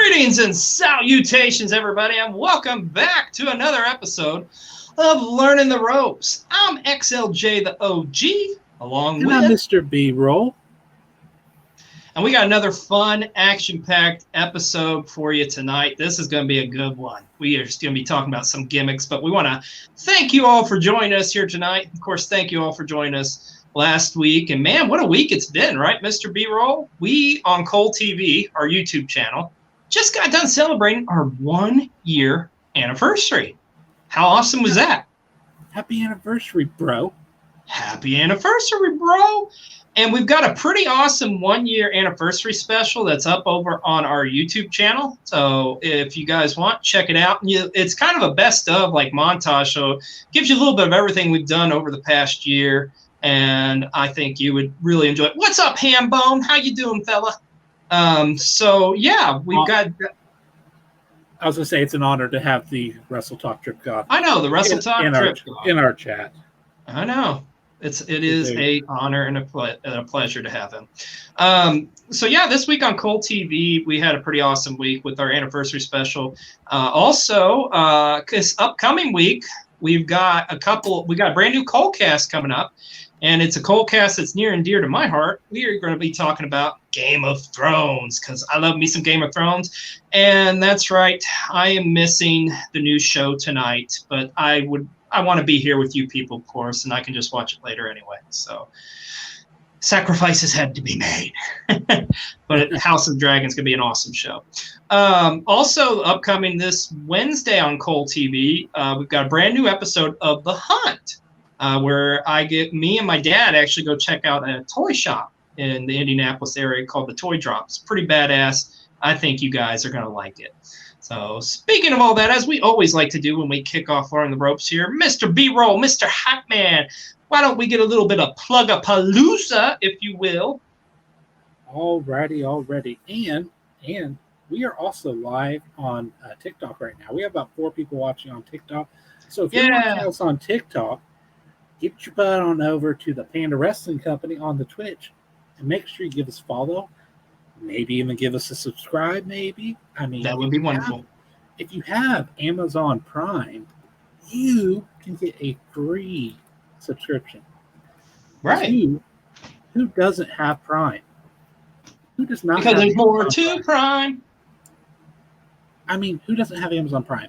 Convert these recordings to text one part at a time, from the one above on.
Greetings and salutations, everybody, and welcome back to another episode of Learning the Ropes. I'm XLJ, the OG, along with... I'm Mr. B-Roll. And we got another fun, action-packed episode for you tonight. This is going to be a good one. We are just going to be talking about some gimmicks, but we want to thank you all for joining us here tonight. Of course, thank you all for joining us last week. And, man, what a week it's been, right, Mr. B-Roll? We, on Cole TV, our YouTube channel, just got done celebrating our 1-year anniversary. How awesome was that? Happy anniversary, bro. Happy anniversary, bro. And we've got a pretty awesome 1-year anniversary special that's up over on our YouTube channel. So if you guys want, check it out. It's kind of a best of like montage. So it gives you a little bit of everything we've done over the past year. And I think you would really enjoy it. What's up, Hambone? How you doing, fella? So yeah, we've got... I was going to say it's an honor to have the Wrestle Talk Trip God. I know, the Wrestle Talk Trip God. In our chat. I know. It is an honor and a pleasure to have him. So yeah, this week on Cole TV, we had a pretty awesome week with our anniversary special. Also, this upcoming week, we got a brand new Cole cast coming up, and it's a Cole cast that's near and dear to my heart. We are going to be talking about Game of Thrones, because I love me some Game of Thrones. And that's right, I am missing the new show tonight, but I want to be here with you people, of course, and I can just watch it later anyway. So sacrifices had to be made. But House of Dragons is going to be an awesome show. Also, upcoming this Wednesday on Cole TV, we've got a brand new episode of The Hunt, where me and my dad actually go check out a toy shop in the Indianapolis area called the Toy Drop. It's pretty badass. I think you guys are going to like it. So speaking of all that, as we always like to do when we kick off Learning the Ropes here, Mr. B-Roll, Mr. Hype Man, why don't we get a little bit of plug-a-palooza, if you will? Alrighty. And we are also live on TikTok right now. We have about 4 people watching on TikTok. So if you're watching us on TikTok, get your butt on over to the Panda Wrestling Company on the Twitch and make sure you give us a follow. Maybe even give us a subscribe, maybe. I mean, that would be wonderful. If you have Amazon Prime, you can get a free subscription. Right. Who doesn't have Prime? Who does not because have there's more to Prime. I mean, who doesn't have Amazon Prime?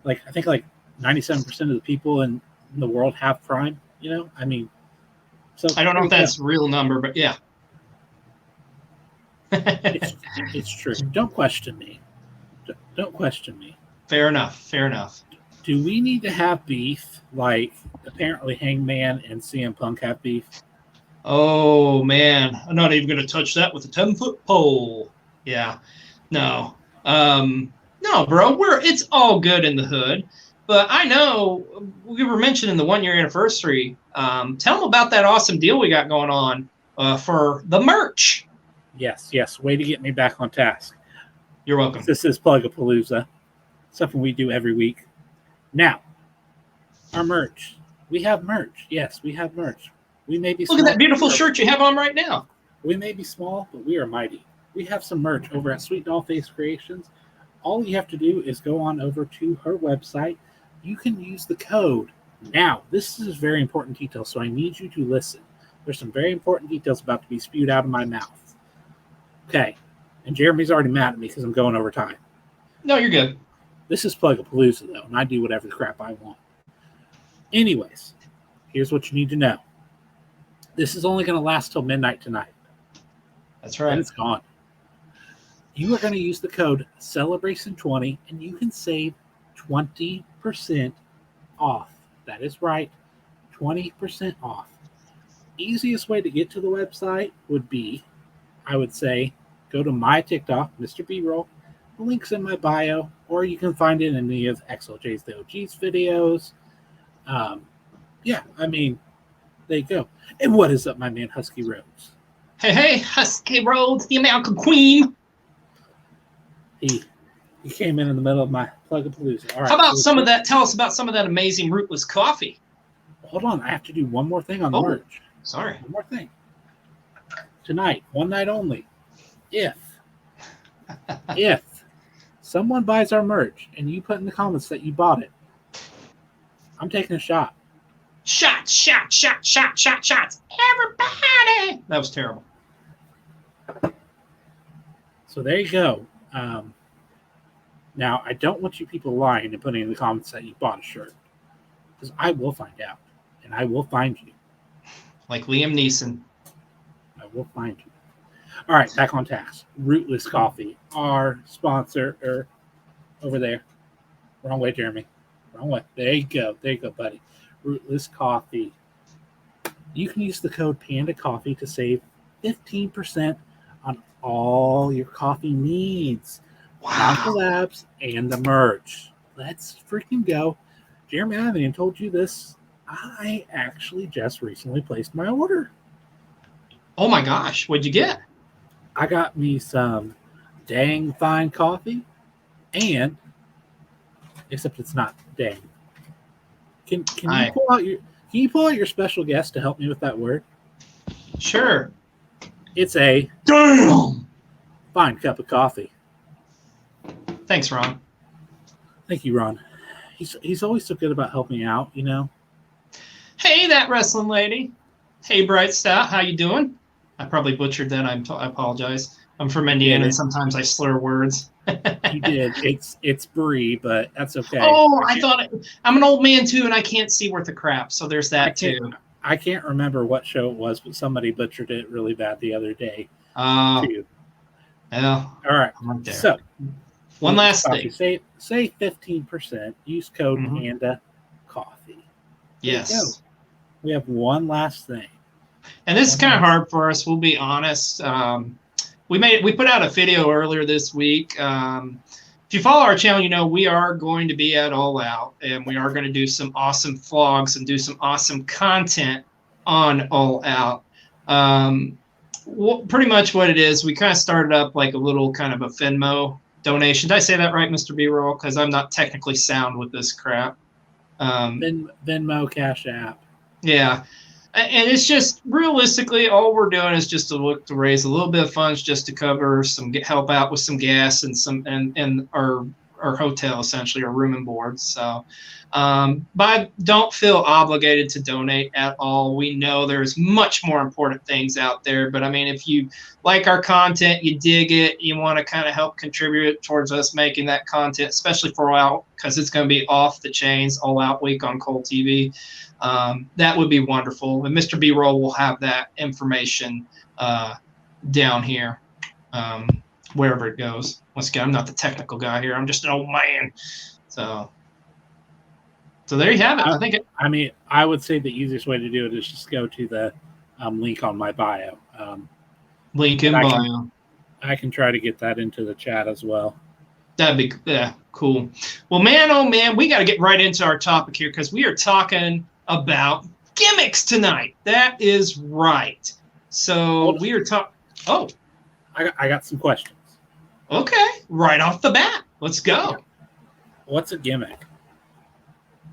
I think 97% of the people in the world have Prime, you know? I mean, so I don't know if that's a real number, but yeah. It's true. Don't question me. Don't question me. Fair enough. Do we need to have beef like apparently Hangman and CM Punk have beef? Oh, man. I'm not even going to touch that with a 10-foot pole. Yeah. No. No, bro. It's all good in the hood. But I know we were mentioning the 1-year anniversary. Tell them about that awesome deal we got going on for the merch. Yes. Way to get me back on task. You're welcome. This is Plug-a-Palooza, something we do every week. Now, our merch. We have merch. Yes, we have merch. We may be Look at that beautiful shirt you have on right now. We may be small, but we are mighty. We have some merch over at Sweet Doll Face Creations. All you have to do is go on over to her website. You can use the code. Now, this is a very important detail, so I need you to listen. There's some very important details about to be spewed out of my mouth. Okay, and Jeremy's already mad at me because I'm going over time. No, you're good. This is Plug-a-Palooza, though, and I do whatever the crap I want. Anyways, here's what you need to know. This is only going to last till midnight tonight. That's right. And it's gone. You are going to use the code Celebration20, and you can save 20% off. That is right, 20% off. Easiest way to get to the website would be, I would say, go to my TikTok, Mr. B-Roll. The link's in my bio, or you can find it in any of XLJ's The OG's videos. There you go. And what is up, my man, Husky Rhodes? Hey, Husky Rhodes, the American Queen. He came in the middle of my Plug-a-Palooza. All right, how about some of that? Tell us about some of that amazing rootless coffee. Hold on, I have to do one more thing on the merch. Sorry. One more thing. Tonight, one night only. If someone buys our merch and you put in the comments that you bought it, I'm taking a shot. Shots, shots, shots, shots, shots, shots. Everybody. That was terrible. So there you go. Now, I don't want you people lying and putting in the comments that you bought a shirt, because I will find out, and I will find you. Like Liam Neeson. I will find you. All right, back on task. Rootless Coffee, our sponsor, over there. Wrong way, Jeremy. Wrong way. There you go. There you go, buddy. Rootless Coffee. You can use the code Panda Coffee to save 15% on all your coffee needs. Wow. Collabs and the merch. Let's freaking go. Jeremy, I haven't even told you this. I actually just recently placed my order. Oh my gosh. What'd you get? I got me some dang fine coffee, and except it's not dang. Can you pull out your special guest to help me with that word? Sure. It's a damn fine cup of coffee. Thanks, Ron. Thank you, Ron. He's always so good about helping out, you know. Hey, that wrestling lady. Hey, Bright Stout. How you doing? I probably butchered that. I apologize. I'm from Indiana, and sometimes I slur words. You did. It's Brie, but that's okay. Oh, I'm an old man too, and I can't see worth a crap. So there's that too. I can't remember what show it was, but somebody butchered it really bad the other day. Too. Well, all right. So one last thing. Say 15%. Use code Panda Coffee. Yes. We have one last thing. And this is kind of hard for us. We'll be honest. We put out a video earlier this week. If you follow our channel, you know we are going to be at All Out, and we are going to do some awesome vlogs and do some awesome content on All Out. Pretty much what it is, we kind of started up like a little kind of a Venmo donation. Did I say that right, Mr. B-Roll? Because I'm not technically sound with this crap. Venmo, Cash App. Yeah. And it's just realistically all we're doing is just to look to raise a little bit of funds just to cover help out with some gas and our hotel, essentially, our room and board. So, but don't feel obligated to donate at all. We know there's much more important things out there. But I mean, if you like our content, you dig it, you want to kind of help contribute towards us making that content, especially for All Out, because it's going to be off the chains All Out week on Cole TV. That would be wonderful. And Mr. B-Roll will have that information down here, wherever it goes. Once again, I'm not the technical guy here. I'm just an old man. So there you have it. I would say the easiest way to do it is just go to the link on my bio. Link in bio. I can try to get that into the chat as well. That'd be cool. Well, man, oh man, we got to get right into our topic here because we are talking about gimmicks tonight. That is right. So we are talking. Oh, I got some questions. Okay, right off the bat, let's go. What's a gimmick?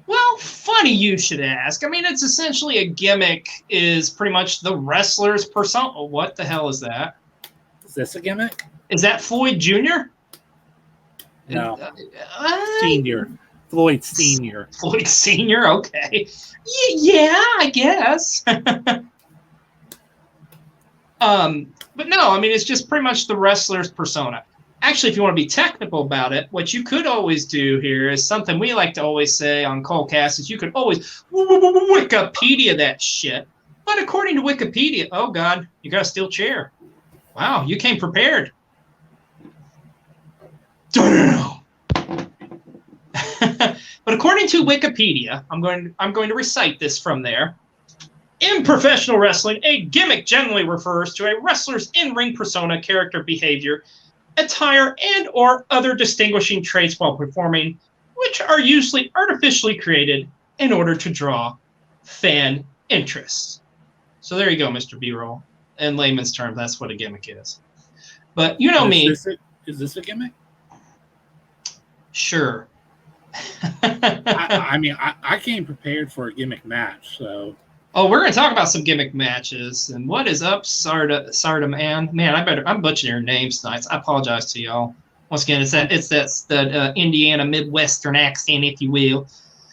Well, funny you should ask. I mean, it's essentially a gimmick is pretty much the wrestler's persona. What the hell is that? Is this a gimmick? Is that Floyd Jr.? No. Senior. Floyd Senior. Floyd Senior. Okay. Yeah, I guess. But no, I mean, it's just pretty much the wrestler's persona. Actually, if you want to be technical about it, what you could always do here is something we like to always say on Colecast is you could always Wikipedia that shit. But according to Wikipedia, oh God, you got a steel chair. Wow, you came prepared. But according to Wikipedia, I'm going to recite this from there. In professional wrestling, a gimmick generally refers to a wrestler's in-ring persona, character, behavior, attire, and or other distinguishing traits while performing, which are usually artificially created in order to draw fan interest. So there you go, Mr. B-Roll. In layman's terms, that's what a gimmick is. But you know me. Is this a gimmick? Sure. I came prepared for a gimmick match, so. Oh, we're going to talk about some gimmick matches. And what is up, Sarda man? Man, I'm butchering your names tonight. So I apologize to y'all. Once again, it's the Indiana Midwestern accent, if you will.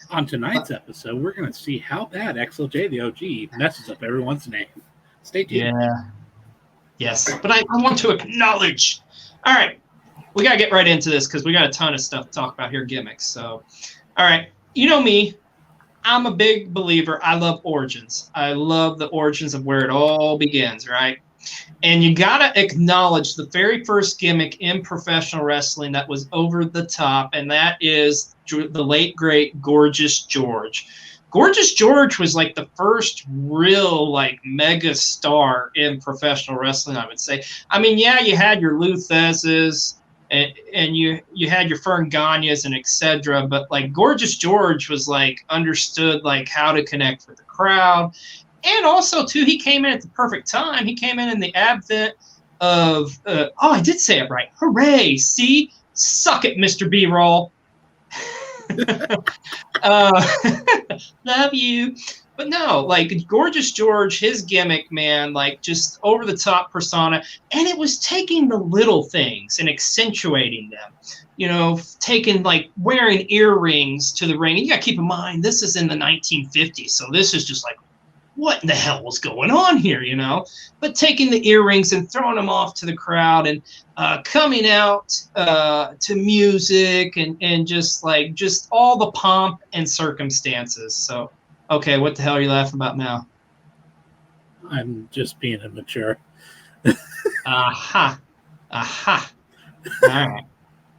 On tonight's episode, we're going to see how bad XLJ the OG messes up everyone's name. Stay tuned. Yeah. Yes, but I want to acknowledge. All right, we got to get right into this because we got a ton of stuff to talk about here, gimmicks. So, all right, you know me. I'm a big believer. I love origins. I love the origins of where it all begins, right? And you got to acknowledge the very first gimmick in professional wrestling that was over the top, and that is the late, great Gorgeous George. Gorgeous George was like the first real like mega star in professional wrestling, I would say. I mean, yeah, you had your Lou Theszes and you had your Fern Gagnes and etc. But like Gorgeous George was like understood like how to connect with the crowd. And also, too, he came in at the perfect time. He came in the advent of, I did say it right. Hooray. See? Suck it, Mr. B-Roll. Love you. But no, like Gorgeous George, his gimmick, man, like just over the top persona. And it was taking the little things and accentuating them. You know, taking like wearing earrings to the ring. And you got to keep in mind, this is in the 1950s. So this is just like, what in the hell was going on here, you know? But taking the earrings and throwing them off to the crowd and coming out to music and just all the pomp and circumstances. So, okay, what the hell are you laughing about now? I'm just being immature. Aha. Aha. All right.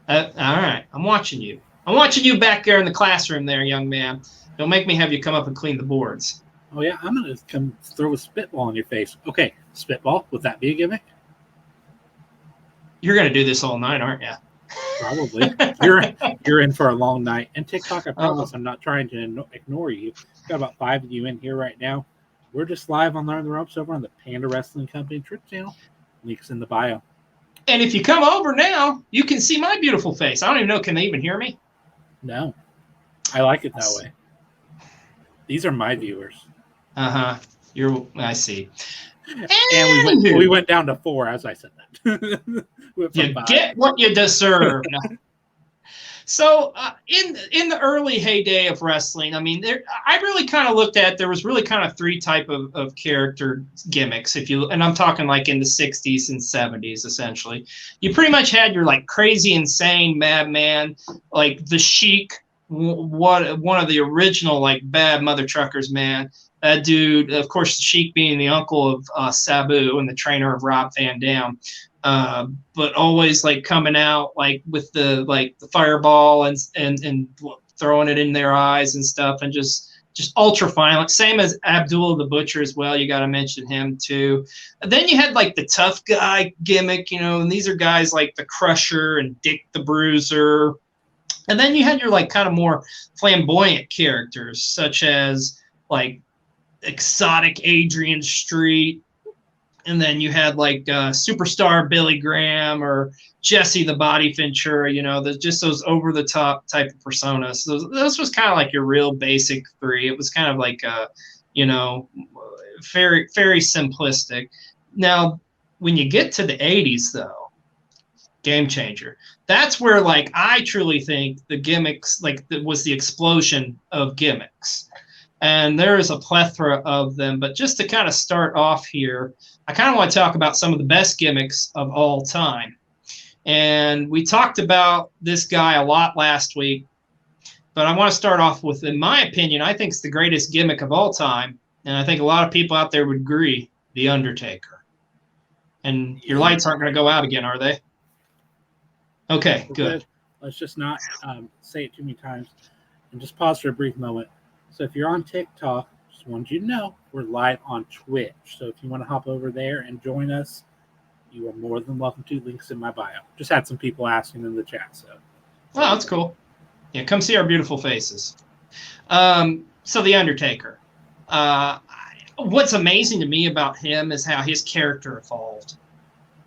All right. I'm watching you. I'm watching you back there in the classroom there, young man. Don't make me have you come up and clean the boards. Oh, yeah, I'm going to come throw a spitball in your face. Okay, spitball, would that be a gimmick? You're going to do this all night, aren't you? Probably. You're in for a long night. And TikTok, I promise I'm not trying to ignore you. Got about 5 of you in here right now. We're just live on Learn the Ropes over on the Panda Wrestling Company Twitch channel. Links in the bio. And if you come over now, you can see my beautiful face. I don't even know, can they even hear me? No. I like it that way. These are my viewers. I see. And we went down to 4 as I said that. You get what you deserve. So in the early heyday of wrestling, I mean, I really kind of looked at, there was really kind of 3 type of character gimmicks. And I'm talking like in the 60s and 70s, essentially. You pretty much had your like crazy, insane madman, like the Sheik, one of the original like bad mother truckers, man. That dude, of course, the Sheik being the uncle of Sabu and the trainer of Rob Van Dam, but always like coming out like with the fireball and throwing it in their eyes and stuff, and just ultra violent. Same as Abdullah the Butcher as well. You got to mention him too. And then you had like the tough guy gimmick, you know, and these are guys like the Crusher and Dick the Bruiser. And then you had your like kind of more flamboyant characters such as like exotic Adrian Street, and then you had like superstar Billy Graham or Jesse the Body Ventura, you know, just those over the top type of personas. So those was kind of like your real basic 3. It was kind of like you know, very, very simplistic. Now when you get to the 80s though, game changer. That's where like I truly think the gimmicks was the explosion of gimmicks. And there is a plethora of them. But just to kind of start off here, I kind of want to talk about some of the best gimmicks of all time. And we talked about this guy a lot last week. But I want to start off with, in my opinion, I think it's the greatest gimmick of all time. And I think a lot of people out there would agree, The Undertaker. And your lights aren't going to go out again, are they? Okay, good. Let's just not say it too many times. And just pause for a brief moment. So if you're on TikTok, just wanted you to know we're live on Twitch. So if you want to hop over there and join us, you are more than welcome to. Links in my bio. Just had some people asking in the chat. So, oh, that's cool. Yeah, come see our beautiful faces. So The Undertaker. What's amazing to me about him is how his character evolved.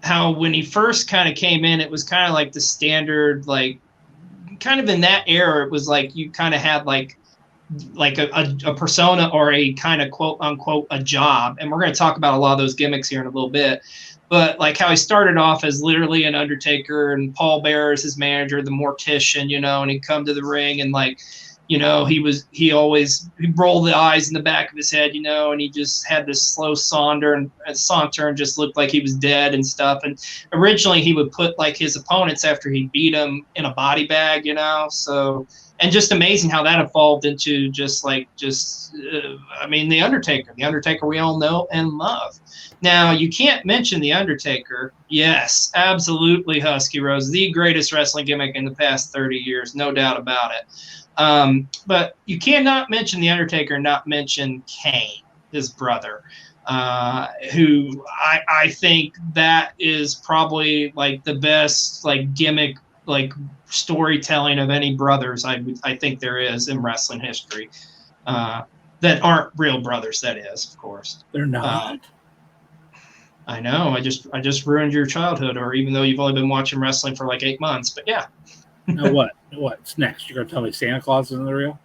How when he first kind of came in, it was kind of like the standard, like kind of in that era, it was like you kind of had like a persona or a kind of quote unquote a job. And we're going to talk about a lot of those gimmicks here in a little bit. but like how he started off as literally an Undertaker and Paul Bearer is his manager, the mortician, you know, and he'd come to the ring and like, you know, he rolled the eyes in the back of his head, you know, and he just had this slow saunter and just looked like he was dead and stuff. And originally he would put like his opponents after he beat them in a body bag, you know, so. And just amazing how that evolved into I mean, The Undertaker. The Undertaker we all know and love. Now, you can't mention The Undertaker. Yes, absolutely, Husky Rose. The greatest wrestling gimmick in the past 30 years, no doubt about it. But you cannot mention The Undertaker and not mention Kane, his brother, who I think that is probably like the best like gimmick like storytelling of any brothers I think there is in wrestling history, that aren't real brothers. That is, of course, they're not. I know. I just ruined your childhood, or even though you've only been watching wrestling for like 8 months. But yeah. Now what's next? You're gonna tell me Santa Claus isn't real?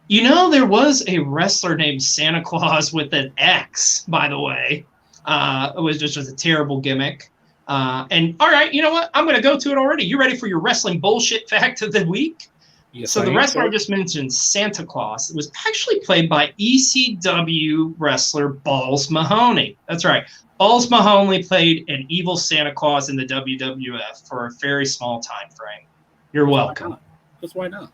You know, there was a wrestler named Santa Claus with an X, by the way. It was just a terrible gimmick. And all right, you know what? I'm going to go to it already. You ready for your wrestling bullshit fact of the week? Yes, so the wrestler I just mentioned, Santa Claus, it was actually played by ECW wrestler Balls Mahoney. That's right. Balls Mahoney played an evil Santa Claus in the WWF for a very small time frame. You're welcome. Just why not?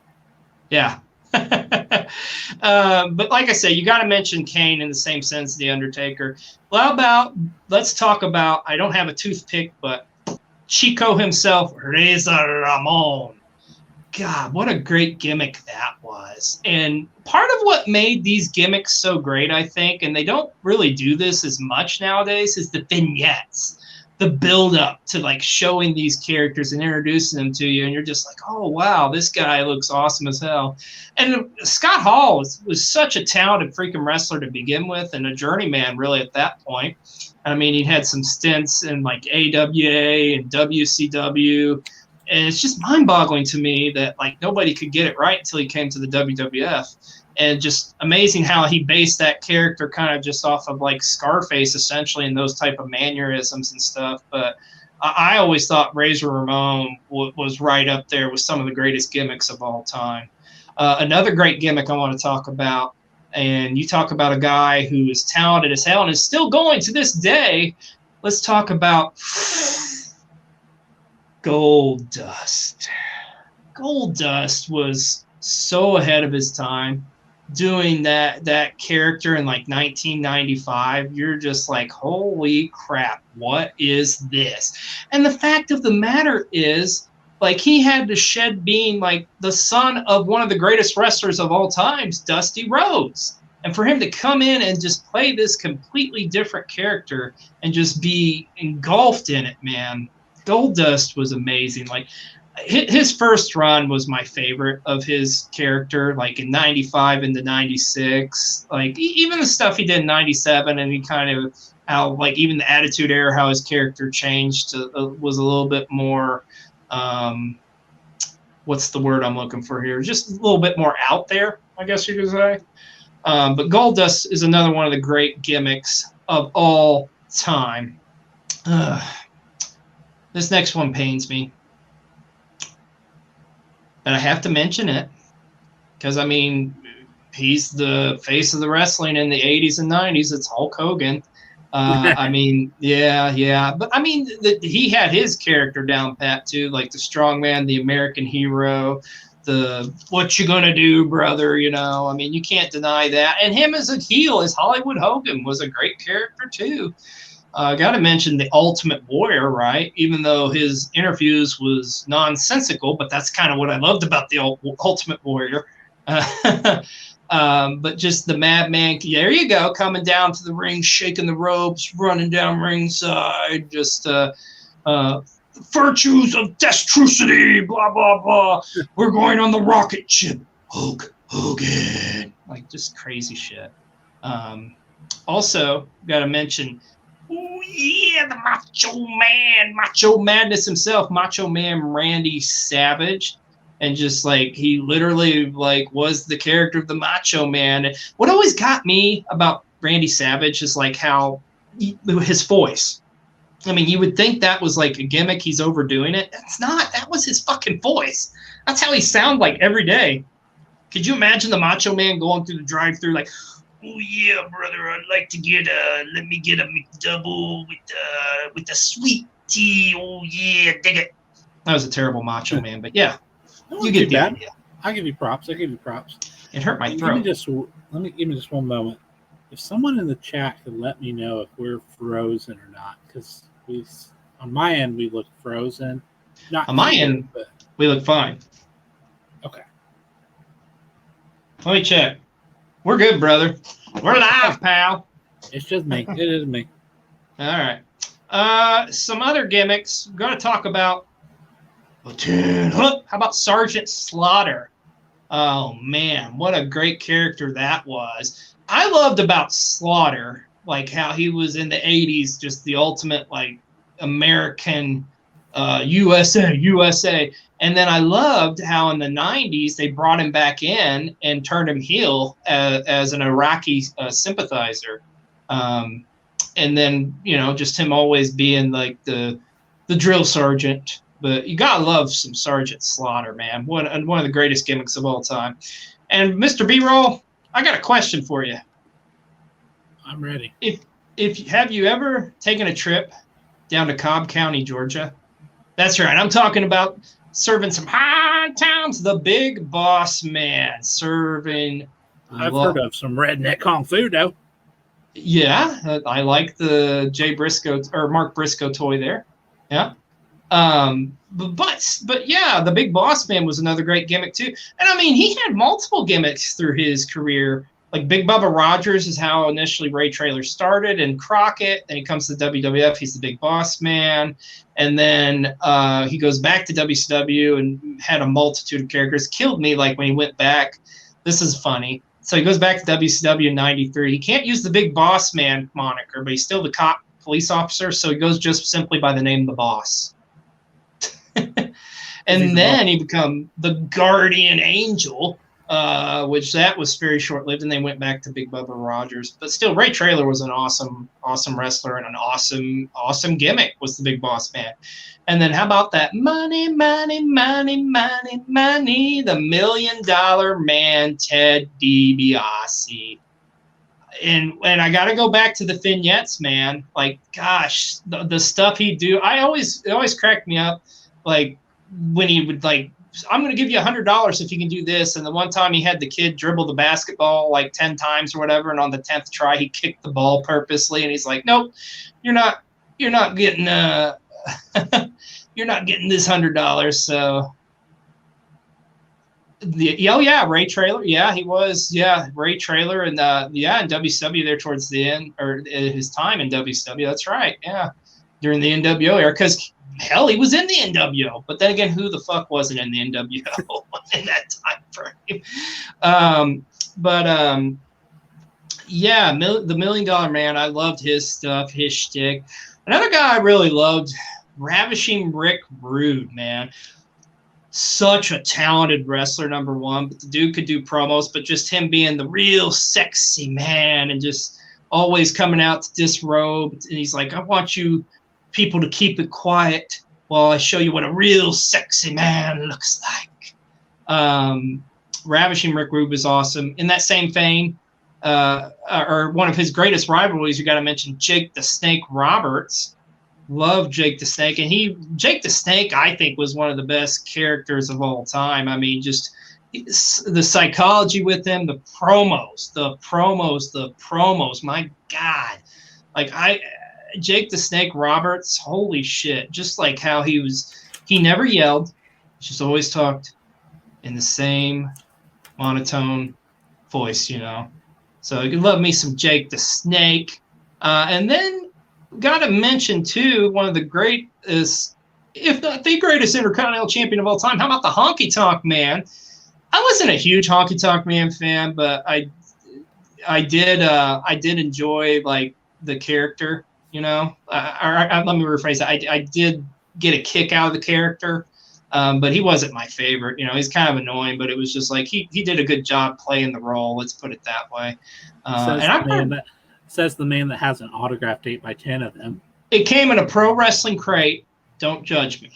Yeah. But like I say, you got to mention Kane in the same sense as The Undertaker. Well, let's talk about, I don't have a toothpick, but Chico himself, Razor Ramon. God, what a great gimmick that was. And part of what made these gimmicks so great, I think, and they don't really do this as much nowadays, is the vignettes. The build up to like showing these characters and introducing them to you, and you're just like, oh wow, this guy looks awesome as hell. And Scott Hall was such a talented freaking wrestler to begin with, and a journeyman really at that point. I mean, he had some stints in like AWA and WCW, and it's just mind-boggling to me that like nobody could get it right until he came to the WWF. And just amazing how he based that character kind of just off of like Scarface essentially and those type of mannerisms and stuff. But I always thought Razor Ramon was right up there with some of the greatest gimmicks of all time. Another great gimmick I want to talk about, and you talk about a guy who is talented as hell and is still going to this day. Let's talk about Goldust. Goldust was so ahead of his time. Doing that character in like 1995, you're just like, holy crap, what is this? And the fact of the matter is, like, he had to shed being like the son of one of the greatest wrestlers of all times, Dusty Rhodes. And for him to come in and just play this completely different character and just be engulfed in it, man, Goldust was amazing. Like, his first run was my favorite of his character, like in 95 into 96. Like, even the stuff he did in 97, and he kind of, how, like, even the Attitude Era, how his character changed was a little bit more, what's the word I'm looking for here? Just a little bit more out there, I guess you could say. But Goldust is another one of the great gimmicks of all time. This next one pains me. But I have to mention it because, I mean, he's the face of the wrestling in the 80s and 90s. It's Hulk Hogan. I mean, yeah. But, I mean, he had his character down pat, too, like the strongman, the American hero, the what you gonna do, brother, you know. I mean, you can't deny that. And him as a heel, as Hollywood Hogan, was a great character, too. Got to mention the Ultimate Warrior, right? Even though his interviews was nonsensical, but that's kind of what I loved about the Ultimate Warrior. But just the Madman, there you go, coming down to the ring, shaking the ropes, running down ringside, just virtues of destrucity, blah, blah, blah. We're going on the rocket ship. Hulk Hogan. Like, just crazy shit. Also, got to mention, oh yeah, the Macho Madness himself, Macho Man Randy Savage. And just like, he literally like was the character of the Macho Man. What always got me about Randy Savage is like how his voice. I mean, you would think that was like a gimmick. He's overdoing it. It's not. That was his fucking voice. That's how he sounded like every day. Could you imagine the Macho Man going through the drive-thru like, "Oh yeah, brother, I'd like to let me get a McDouble with the sweet tea. Oh yeah, dig it." That was a terrible Macho Man, but yeah, you get the idea. I give you props. It hurt my Give throat. me just one moment. If someone in the chat could let me know if we're frozen or not, because on my end we look frozen. Not on my end, but we look fine. Okay. Let me check. We're good, brother. We're live, pal. It's just me. It is me. All right. Some other gimmicks. We're going to talk about Lieutenant Hunt. How about Sergeant Slaughter? Oh, man. What a great character that was. I loved about Slaughter, like how he was in the 80s, just the ultimate, like, American USA. And then I loved how in the 90s they brought him back in and turned him heel as an Iraqi sympathizer. And then, just him always being like the drill sergeant. But you got to love some Sergeant Slaughter, man. One of the greatest gimmicks of all time. And Mr. B-Roll, I got a question for you. I'm ready. Have you ever taken a trip down to Cobb County, Georgia? That's right. I'm talking about serving some high times. The Big Boss Man serving. I've heard of some redneck kung fu, though. Yeah, I like the Jay Briscoe or Mark Briscoe toy there. Yeah. But yeah, the Big Boss Man was another great gimmick too. And I mean, he had multiple gimmicks through his career. Like Big Bubba Rogers is how initially Ray Traylor started, and Crockett. Then he comes to WWF. He's the Big Boss Man, and then he goes back to WCW and had a multitude of characters. Killed me like when he went back. This is funny. So he goes back to WCW in '93. He can't use the Big Boss Man moniker, but he's still the cop police officer. So he goes just simply by the name The Boss. And then he become the Guardian Angel. Which that was very short-lived, and they went back to Big Bubba Rogers. But still, Ray Traylor was an awesome wrestler and an awesome gimmick was the Big Boss Man. And then how about that money, the $1 Million Man, Ted DiBiase. And I got to go back to the vignettes, man. Like, gosh, the stuff he'd do. It always cracked me up, like when he would like, I'm going to give you $100 if you can do this. And the one time he had the kid dribble the basketball like 10 times or whatever, and on the 10th try he kicked the ball purposely, and he's like, "Nope, you're not getting you're not getting this $100." So Ray Traylor, he was Ray Traylor, and in WCW there towards the end, or his time in WCW. That's right, during the NWO era, because hell, he was in the NWO, but then again, who the fuck wasn't in the NWO in that time frame? The $1 Million Man, I loved his stuff, his shtick. Another guy I really loved, Ravishing Rick Rude, man. Such a talented wrestler, number one, but the dude could do promos, but just him being the real sexy man and just always coming out to disrobe, and he's like, "I want you people to keep it quiet while I show you what a real sexy man looks like." Ravishing Rick Rude was awesome. In that same vein, or one of his greatest rivalries, you got to mention Jake the Snake Roberts. Love Jake the Snake, and Jake the Snake, I think, was one of the best characters of all time. I mean, just the psychology with him, the promos. My God, like Jake the Snake Roberts, holy shit! Just like how he never yelled, just always talked in the same monotone voice, So you can love me some Jake the Snake, and then got to mention too one of the greatest, if not the greatest, Intercontinental Champion of all time. How about the Honky Tonk Man? I wasn't a huge Honky Tonk Man fan, but I did enjoy like the character. Let me rephrase that. I did get a kick out of the character, but he wasn't my favorite. He's kind of annoying, but it was just like he did a good job playing the role. Let's put it that way. Says the man that has an autographed 8x10 of them. It came in a pro wrestling crate. Don't judge me.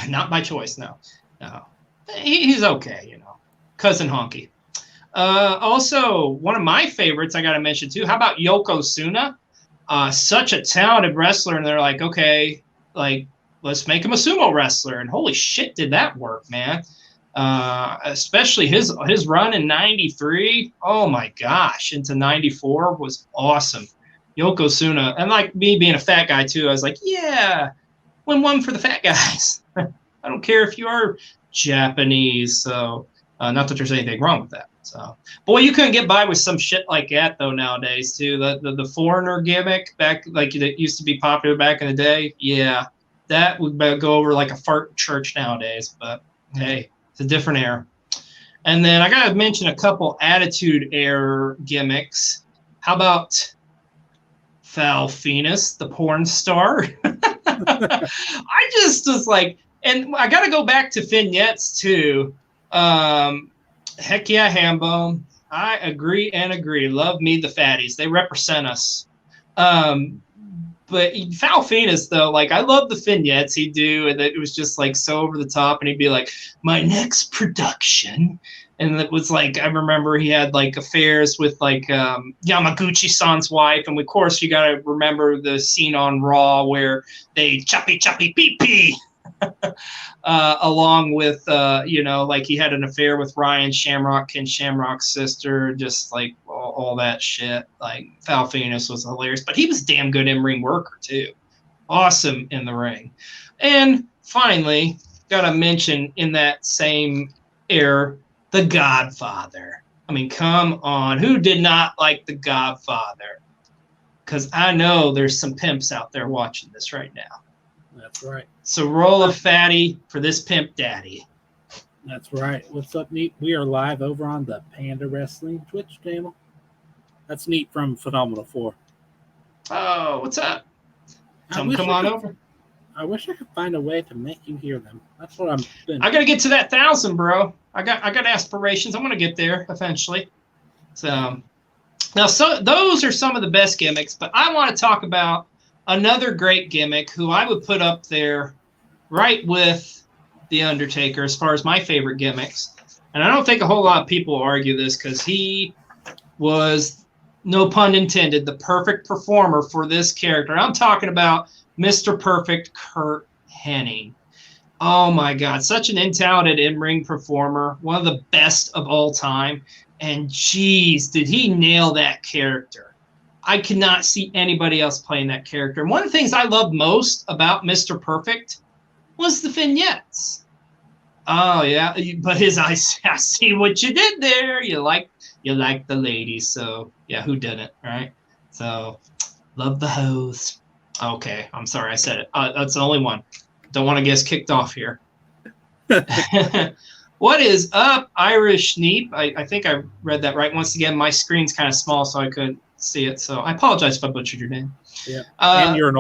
Not by choice, no. No. He's okay, you know. Cousin Honky. Also, one of my favorites I got to mention too. How about Yokozuna? Such a talented wrestler, and they're like, okay, like let's make him a sumo wrestler, and holy shit, did that work, man? Especially his run in '93. Oh my gosh, into '94 was awesome. Yokozuna, and like me being a fat guy too, I was like, yeah, win one for the fat guys. I don't care if you are Japanese, so not that there's anything wrong with that. So, boy, you couldn't get by with some shit like that though nowadays too. The foreigner gimmick back, like it used to be popular back in the day. Yeah, that would go over like a fart in church nowadays. But hey, it's a different era. And then I gotta mention a couple Attitude Era gimmicks. How about Val Venus, the porn star? I just was like, and I got to go back to vignettes too. Heck yeah, Hambone. I agree and agree. Love me the fatties. They represent us. But Val Venus, though, like I love the vignettes he'd do, and it was just like so over the top. And he'd be like, "My next production," and it was like I remember he had like affairs with like Yamaguchi-san's wife, and of course you got to remember the scene on Raw where they choppy pee pee. Along with like he had an affair with Ryan Shamrock, Ken Shamrock's sister, just like all that shit. Like Val Venus was hilarious, but he was a damn good in-ring worker too. Awesome in the ring. And finally, gotta mention in that same era, The Godfather. I mean, come on, who did not like The Godfather? Because I know there's some pimps out there watching this right now. That's right. So roll a fatty for this pimp daddy. That's right. What's up, Neat? We are live over on the Panda Wrestling Twitch channel. That's Neat from Phenomenal 4. Oh, what's up? Tell them come on over. I wish I could find a way to make you hear them. That's what I'm doing. I got to get to that 1,000, bro. I got aspirations. I'm going to get there eventually. So those are some of the best gimmicks, but I want to talk about another great gimmick who I would put up there right with The Undertaker as far as my favorite gimmicks. And I don't think a whole lot of people argue this because he was, no pun intended, the perfect performer for this character. I'm talking about Mr. Perfect Curt Hennig. Oh my God, such an talented in-ring performer, one of the best of all time. And geez, did he nail that character. I could not see anybody else playing that character. And one of the things I loved most about Mr. Perfect was the vignettes. Oh yeah, but I see what you did there. You like the ladies, so yeah, who didn't, right? So love the hoes. Okay, I'm sorry I said it. That's the only one. Don't want to get kicked off here. What is up, Irish Neep? I think I read that right. Once again, my screen's kind of small, so I couldn't see it. So I apologize if I butchered your name. Yeah. And you're an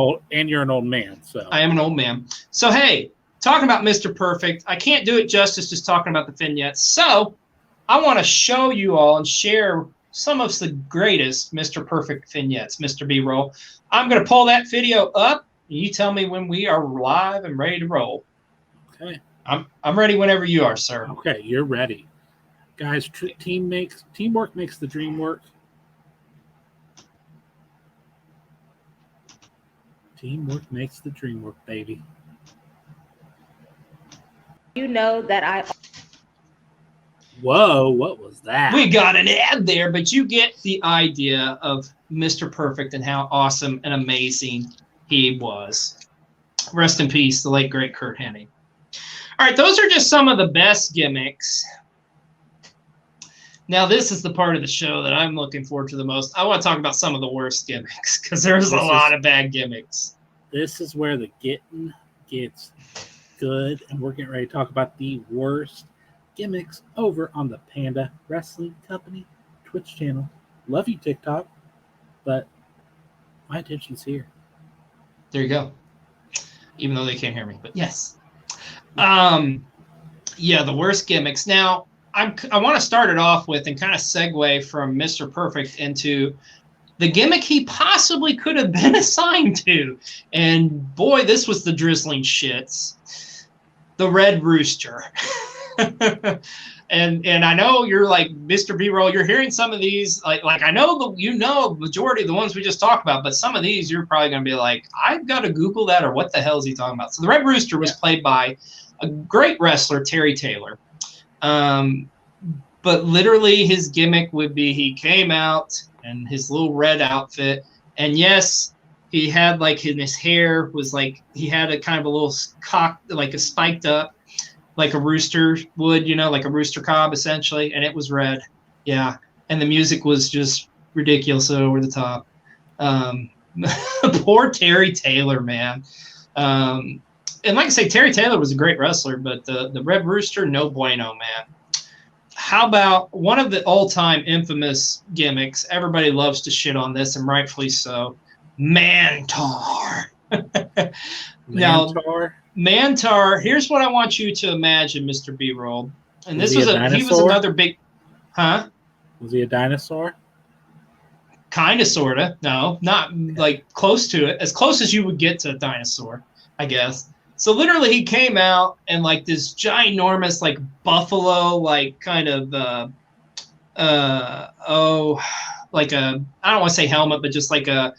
old man. So I am an old man. So hey, talking about Mr. Perfect, I can't do it justice just talking about the vignettes. So I want to show you all and share some of the greatest Mr. Perfect vignettes, Mr. B-roll. I'm going to pull that video up. And you tell me when we are live and ready to roll. Okay. I'm ready whenever you are, sir. Okay, you're ready. Guys, teamwork makes the dream work. Teamwork makes the dream work, baby. You know that I... Whoa, what was that? We got an ad there, but you get the idea of Mr. Perfect and how awesome and amazing he was. Rest in peace, the late, great Curt Hennig. All right, those are just some of the best gimmicks. Now, this is the part of the show that I'm looking forward to the most. I want to talk about some of the worst gimmicks because there's a lot of bad gimmicks. This is where the getting gets good, and we're getting ready to talk about the worst gimmicks over on the Panda Wrestling Company Twitch channel. Love you, TikTok, but my attention's here. There you go. Even though they can't hear me, but yes. Yeah, the worst gimmicks. Now, I want to start it off with and kind of segue from Mr. Perfect into the gimmick he possibly could have been assigned to. And boy, this was the drizzling shits. The Red Rooster. and I know you're like, Mr. B-Roll, you're hearing some of these, like I know the majority of the ones we just talked about, but some of these you're probably going to be like, I've got to Google that, or what the hell is he talking about? So the Red Rooster was played by a great wrestler, Terry Taylor. But literally his gimmick would be he came out in his little red outfit, and yes, he had like his hair was like, he had a kind of a little cock, like a spiked up, like a rooster would, like a rooster cob essentially, and it was red. Yeah. And the music was just ridiculous over the top. Poor Terry Taylor, man. And like I say, Terry Taylor was a great wrestler, but the Red Rooster, no bueno, man. How about one of the all-time infamous gimmicks? Everybody loves to shit on this, and rightfully so. Mantar. Now, Mantar, here's what I want you to imagine, Mr. B-Roll. And this was he was another big, huh? Was he a dinosaur? Kind of, sort of. No, not like close to it. As close as you would get to a dinosaur, I guess. So literally he came out and like this ginormous like buffalo, like kind of, like a, I don't want to say helmet, but just like a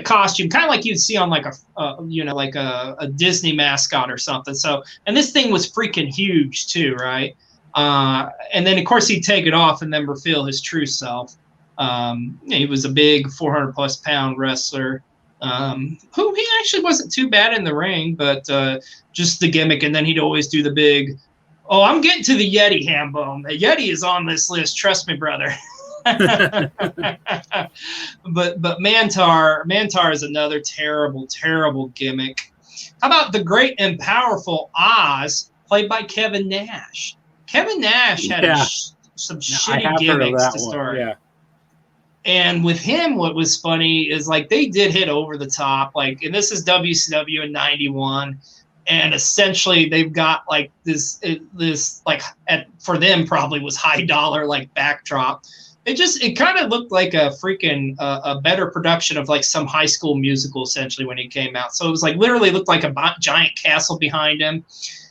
costume, kind of like you'd see on like like a Disney mascot or something. So, and this thing was freaking huge too, right? And then of course he'd take it off and then reveal his true self. He was a big 400+ pound wrestler, who he actually wasn't too bad in the ring, but just the gimmick. And then he'd always do the big, oh, I'm getting to the Yeti, Hambone. The Yeti is on this list. Trust me, brother. but Mantar is another terrible gimmick. How about the great and powerful Oz, played by Kevin Nash? Kevin Nash had some shitty gimmicks to start. Yeah. And with him, what was funny is like they did hit over the top. Like, and this is WCW in '91, and essentially they've got like this like for them probably was high dollar like backdrop. It kind of looked like a freaking a better production of like some High School Musical essentially when he came out. So it was like literally looked like a giant castle behind him.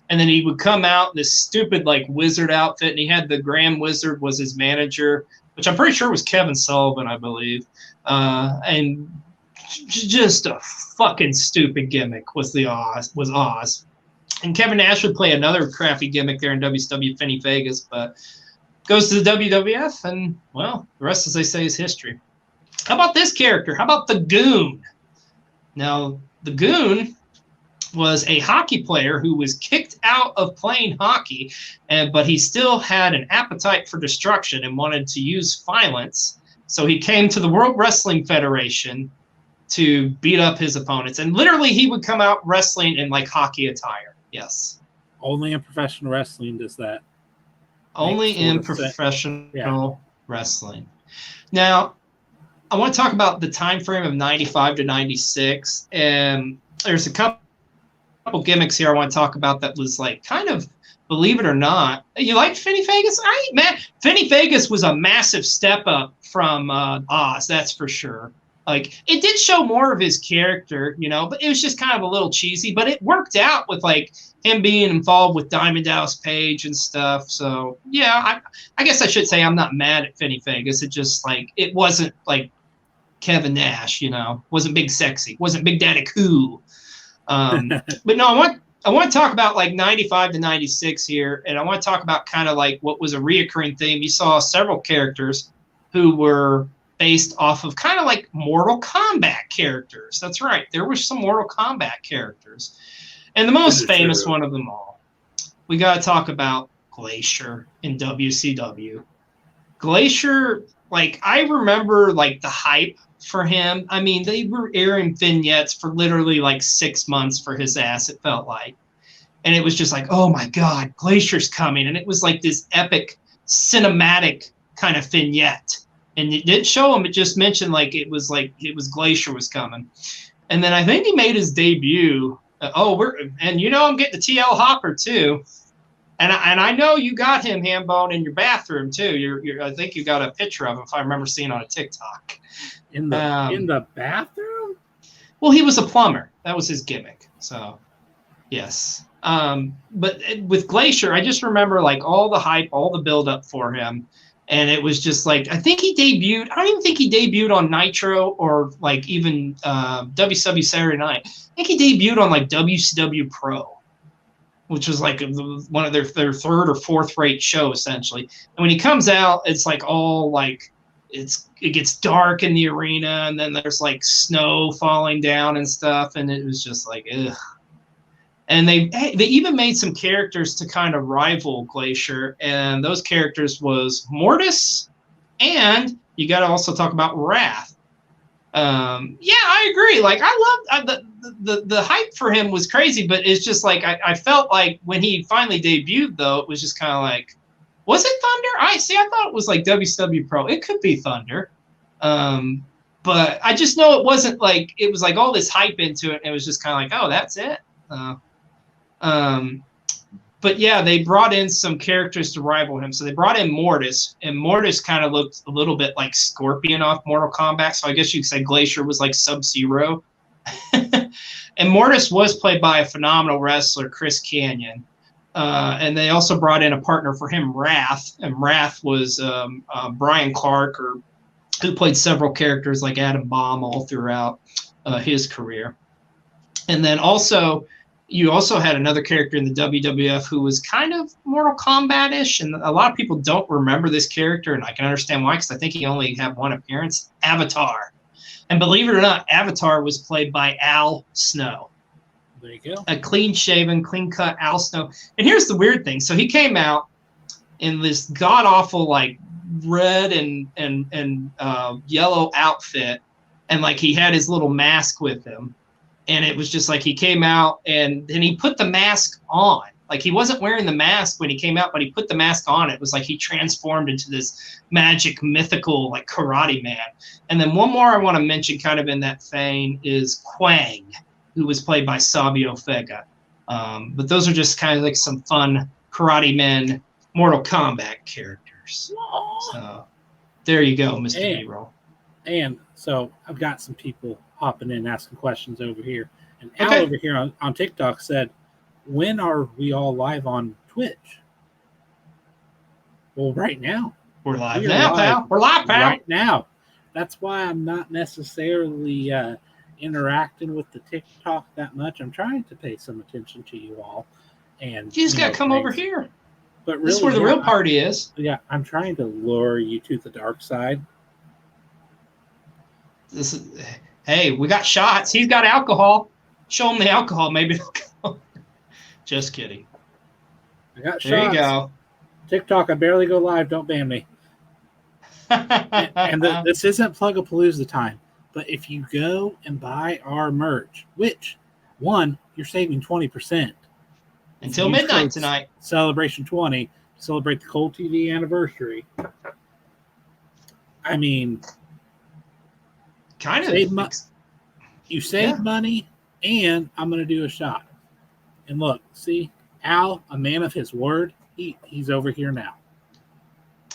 And then he would come out in this stupid like wizard outfit, and he had the Grand Wizard was his manager, which I'm pretty sure was Kevin Sullivan, I believe. And just a fucking stupid gimmick was Oz. And Kevin Nash would play another crappy gimmick there in WCW, Finny Vegas, but goes to the WWF, and, well, the rest, as they say, is history. How about this character? How about the Goon? Now, the Goon was a hockey player who was kicked out of playing hockey, but he still had an appetite for destruction and wanted to use violence. So he came to the World Wrestling Federation to beat up his opponents. And literally he would come out wrestling in like hockey attire. Yes. Only in professional wrestling does that. Only in professional wrestling. Now, I want to talk about the time frame of 95 to 96. And there's a couple gimmicks here I want to talk about that was like kind of, believe it or not. You like Finny Vegas? Man, Finny Vegas was a massive step up from Oz, that's for sure. Like, it did show more of his character, but it was just kind of a little cheesy. But it worked out with like him being involved with Diamond Dallas Page and stuff. So yeah, I guess I should say I'm not mad at Finny Vegas. It just like it wasn't like Kevin Nash, wasn't big sexy, wasn't Big Daddy Cool. But no, I want to talk about like 95 to 96 here, and I want to talk about kind of like what was a reoccurring theme. You saw several characters who were based off of kind of like Mortal Kombat characters. That's right. There were some Mortal Kombat characters. And the most famous one of them all, we got to talk about Glacier in WCW. Glacier, like, I remember like the hype for him. I mean, they were airing vignettes for literally like 6 months for his ass, it felt like. And it was just like, oh my God, Glacier's coming. And it was like this epic cinematic kind of vignette. And it didn't show him, it just mentioned like it was Glacier was coming. And then I think he made his debut. I'm getting the TL Hopper too. And I know you got him, Hambone, in your bathroom too. I think you got a picture of him, if I remember seeing on a TikTok. In the bathroom? Well, he was a plumber. That was his gimmick. So, yes. But with Glacier, I just remember like all the hype, all the build up for him. And it was just like, I think he debuted. I don't even think he debuted on Nitro or like even WCW Saturday Night. I think he debuted on like WCW Pro, which was like one of their third or fourth rate show essentially. And when he comes out, it's like all like it gets dark in the arena, and then there's like snow falling down and stuff, and it was just like ugh. And they even made some characters to kind of rival Glacier, and those characters was Mortis, and you got to also talk about Wrath. Yeah, I agree. Like I loved the hype for him was crazy, but it's just like I felt like when he finally debuted, though, it was just kind of like, was it Thunder? I thought it was like WCW Pro. It could be Thunder, but I just know it wasn't like it was like all this hype into it. And it was just kind of like, oh, that's it. But yeah, they brought in some characters to rival him. So they brought in Mortis, and Mortis kind of looked a little bit like Scorpion off Mortal Kombat. So I guess you could say Glacier was like Sub-Zero. And Mortis was played by a phenomenal wrestler, Chris Kanyon. And they also brought in a partner for him, Wrath. And Wrath was Brian Clark, who played several characters like Adam Bomb all throughout his career. And then you also had another character in the WWF who was kind of Mortal Kombat-ish, and a lot of people don't remember this character, and I can understand why, because I think he only had one appearance, Avatar. And believe it or not, Avatar was played by Al Snow. There you go. A clean-shaven, clean-cut Al Snow. And here's the weird thing. So he came out in this god-awful, like, red and yellow outfit, and, like, he had his little mask with him. And it was just like he came out and then he put the mask on. Like he wasn't wearing the mask when he came out, but he put the mask on. It was like he transformed into this magic, mythical, like karate man. And then one more I want to mention kind of in that vein is Quang, who was played by Savio Vega. But those are just kind of like some fun karate men, Mortal Kombat characters. So there you go, Mr. B-Roll. And so I've got some people hopping in asking questions over here. And Al over here on TikTok said, when are we all live on Twitch? Well, right now. We're live now, pal. We're live, pal. Right now. That's why I'm not necessarily interacting with the TikTok that much. I'm trying to pay some attention to you all. And you just got to come over here. But really, this is where the real party is. Yeah, I'm trying to lure you to the dark side. Hey, we got shots. He's got alcohol. Show him the alcohol. Maybe they'll go. Just kidding. I got shots. There you go. TikTok, I barely go live. Don't ban me. and this isn't Plug-a-Palooza time, but if you go and buy our merch, which, one, you're saving 20%. Until midnight tonight. Celebration 20. Celebrate the Cold TV anniversary. I mean... Kind of. You save money, and I'm going to do a shot. And look, see, Al, a man of his word, he's over here now.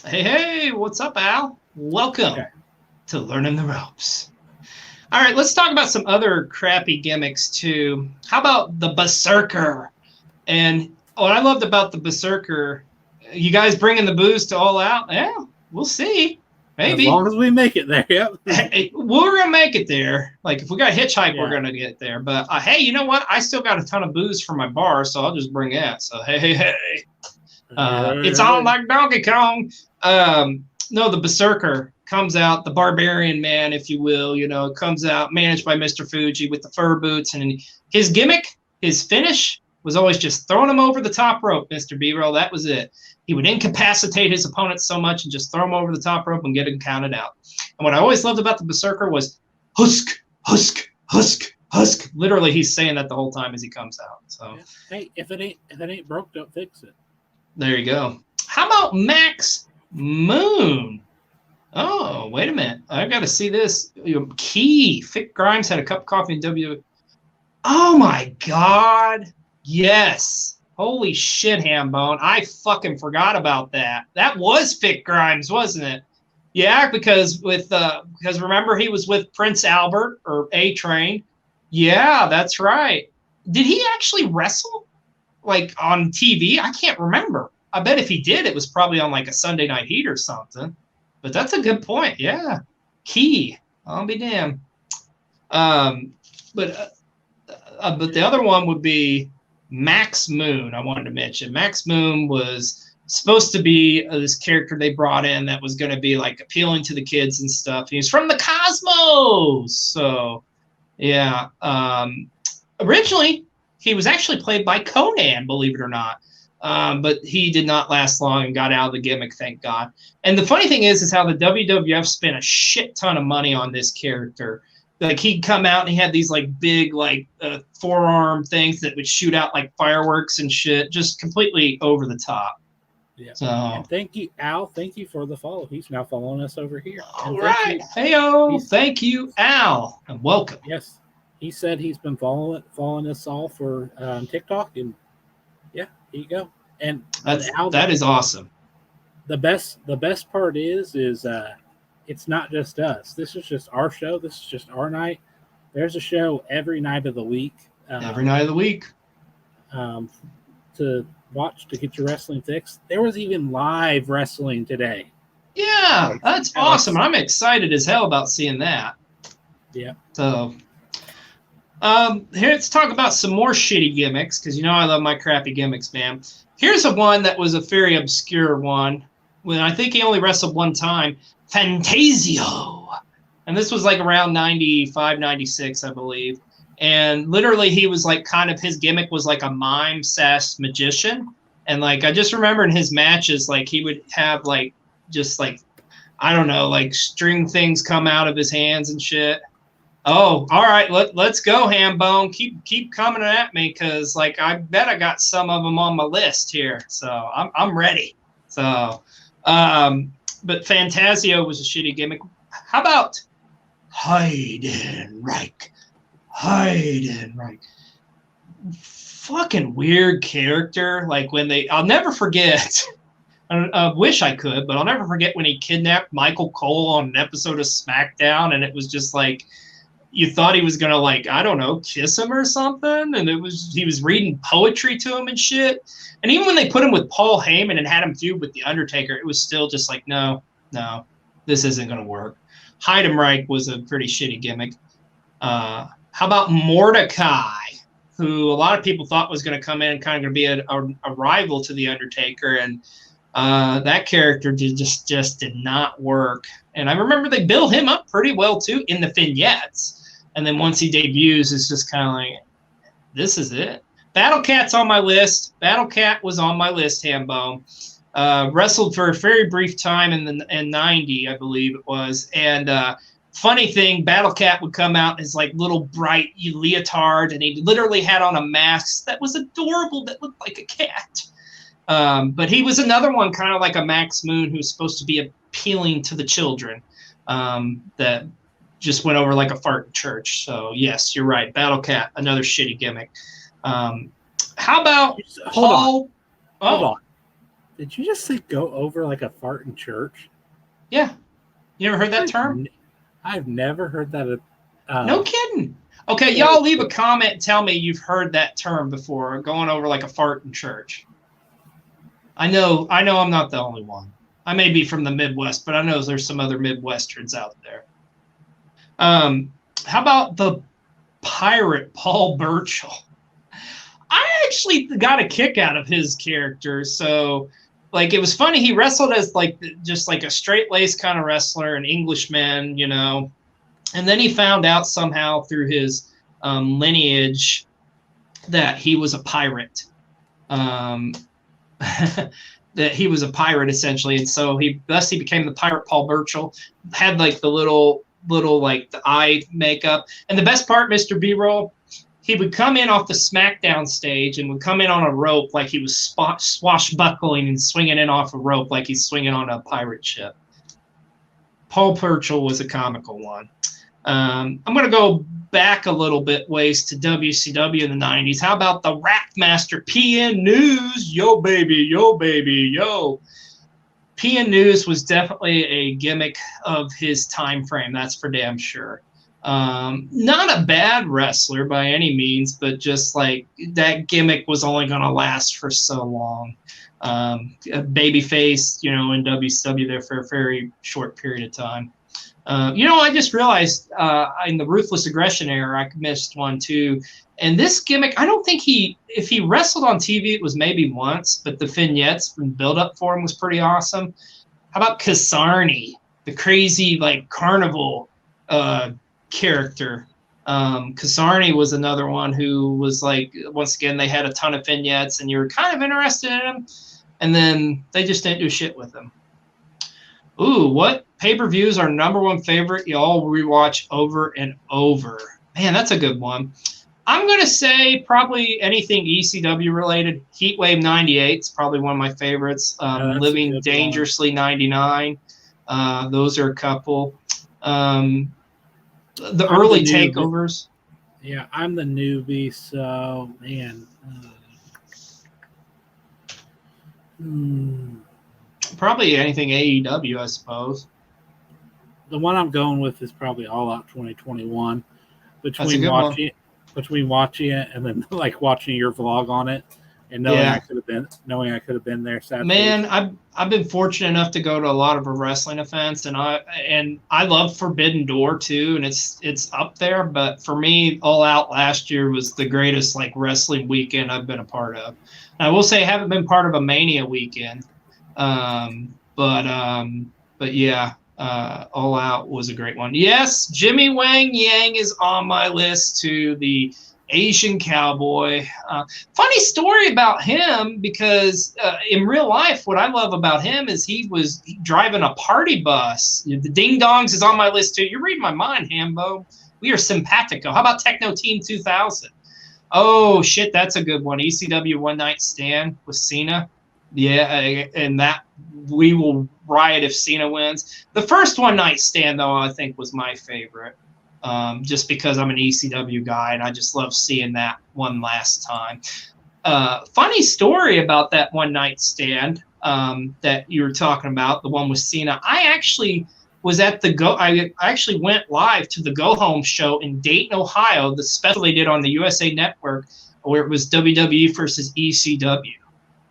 Hey, what's up, Al? Welcome to Learning the Ropes. All right, let's talk about some other crappy gimmicks, too. How about the Berserker? And what I loved about the Berserker, you guys bringing the booze to All Out? Yeah, we'll see. Maybe. As long as we make it there, yep. Hey, we're going to make it there. Like, if we got hitchhike, we're going to get there. But, hey, you know what? I still got a ton of booze for my bar, so I'll just bring that. So, hey. It's on like Donkey Kong. No, the Berserker comes out, the barbarian man, if you will, comes out, managed by Mr. Fuji with the fur boots. And his gimmick, his finish, was always just throwing him over the top rope, Mr. B-Roll. That was it. He would incapacitate his opponents so much and just throw him over the top rope and get him counted out. And what I always loved about the Berserker was husk, husk, husk, husk. Literally, he's saying that the whole time as he comes out. So, hey, if it ain't broke, don't fix it. There you go. How about Max Moon? Oh, wait a minute. I've got to see this. Key. Fick Grimes had a cup of coffee in WWE. Oh, my God. Yes. Holy shit, Hambone. I fucking forgot about that. That was Fick Grimes, wasn't it? Yeah, because remember he was with Prince Albert or A-Train. Yeah, that's right. Did he actually wrestle like on TV? I can't remember. I bet if he did, it was probably on like a Sunday Night Heat or something. But that's a good point. Yeah, Key. I'll be damned. But the other one would be Max Moon. I wanted to mention Max Moon was supposed to be this character they brought in that was going to be like appealing to the kids and stuff. He's from the cosmos, so yeah. Originally, he was actually played by Conan, believe it or not. But he did not last long and got out of the gimmick, thank God. And the funny thing is how the WWF spent a shit ton of money on this character. Like he'd come out and he had these like big like forearm things that would shoot out like fireworks and shit, just completely over the top. Yeah. So and thank you, Al. Thank you for the follow. He's now following us over here. All right. Heyo. Thank you, Al. And welcome. Yes. He said he's been following us all for TikTok, and yeah, here you go. And Al, that is awesome. The best part is it's not just us. This is just our show. This is just our night. There's a show every night of the week. Every night of the week. To watch to get your wrestling fix. There was even live wrestling today. Yeah, that's awesome. I'm excited as hell about seeing that. Yeah. So here, let's talk about some more shitty gimmicks, because you know I love my crappy gimmicks, man. Here's a one that was a very obscure one. When I think he only wrestled one time, Fantasio. And this was like around 95, 96, I believe. And literally he was like kind of, his gimmick was like a mime / magician. And like I just remember in his matches, like he would have like just like, I don't know, like string things come out of his hands and shit. Oh, all right, let's go, Hambone. Keep coming at me, because like I bet I got some of them on my list here. So I'm ready. So but Fantasio was a shitty gimmick. How about Heidenreich? Fucking weird character. Like when I'll never forget. I wish I could, but I'll never forget when he kidnapped Michael Cole on an episode of SmackDown, and it was just like, you thought he was gonna, like, I don't know, kiss him or something, and he was reading poetry to him and shit. And even when they put him with Paul Heyman and had him feud with the Undertaker, it was still just like, no, this isn't gonna work. Heidenreich was a pretty shitty gimmick. How about Mordecai, who a lot of people thought was going to come in and kind of going to be a rival to the Undertaker, and that character just did not work. And I remember they built him up pretty well too in the vignettes. And then once he debuts, it's just kind of like, this is it. Battle Cat's on my list. Battle Cat was on my list, Hambone. Wrestled for a very brief time in 90, I believe it was. And funny thing, Battle Cat would come out as like little bright leotard, and he literally had on a mask that was adorable that looked like a cat. But he was another one, kind of like a Max Moon, who's supposed to be appealing to the children, that just went over like a fart in church. So yes, you're right. Battle Cat, another shitty gimmick. How about Paul? Hold on. Did you just say go over like a fart in church? Yeah. You ever heard that term? I've never heard that. No kidding. Okay, y'all leave a comment and tell me you've heard that term before, going over like a fart in church. I know I'm not the only one. I may be from the Midwest, but I know there's some other Midwesterns out there. How about the pirate Paul Burchill? I actually got a kick out of his character. So, like, it was funny. He wrestled as like just like a straight-laced kind of wrestler, an Englishman, you know. And then he found out somehow through his lineage that he was a pirate. That he was a pirate essentially, and so he became the pirate Paul Burchill. Had like the little like the eye makeup, and the best part, Mr. B-roll, he would come in off the SmackDown stage and would come in on a rope like he was swashbuckling and swinging in off a rope like he's swinging on a pirate ship. Paul Burchill was a comical one. I'm going to go back a little bit ways to WCW in the 90s. How about the Rap Master PN News? Yo, baby, yo, baby, yo. PN News was definitely a gimmick of his time frame. That's for damn sure. Not a bad wrestler by any means, but just like that gimmick was only going to last for so long. A babyface, in WCW there for a very short period of time. I just realized in the Ruthless Aggression era, I missed one too. And this gimmick, I don't think if he wrestled on TV, it was maybe once, but the vignettes and build up for him was pretty awesome. How about Kasarni, the crazy like carnival character? Kasarni was another one who was like, once again, they had a ton of vignettes and you were kind of interested in him, and then they just didn't do shit with him. Ooh, what pay-per-views are number one favorite you all rewatch over and over? Man, that's a good one. I'm going to say probably anything ECW related. Heatwave 98 is probably one of my favorites. Living Dangerously 99. Those are a couple. The early takeovers. Yeah, I'm the newbie, so, man. Probably anything AEW, I suppose. The one I'm going with is probably All Out 2021. Between watching it and then like watching your vlog on it, and knowing I could have been there. Sadly. Man, I've been fortunate enough to go to a lot of wrestling events, and I love Forbidden Door too, and it's up there. But for me, All Out last year was the greatest like wrestling weekend I've been a part of. And I will say I haven't been part of a Mania weekend, but yeah. All Out was a great one. Yes, Jimmy Wang Yang is on my list too, the Asian cowboy. Funny story about him, because in real life, what I love about him is he was driving a party bus. The Ding Dongs is on my list too. You're reading my mind, Hambo. We are simpatico. How about Techno Team 2000? Oh, shit, that's a good one. ECW One Night Stand with Cena. Yeah, and that we will riot if Cena wins. The first One Night Stand, though, I think was my favorite, just because I'm an ECW guy and I just love seeing that one last time. Funny story about that One Night Stand that you were talking about, the one with Cena. I actually was at I actually went live to the Go Home show in Dayton, Ohio, the special they did on the USA Network, where it was WWE versus ECW.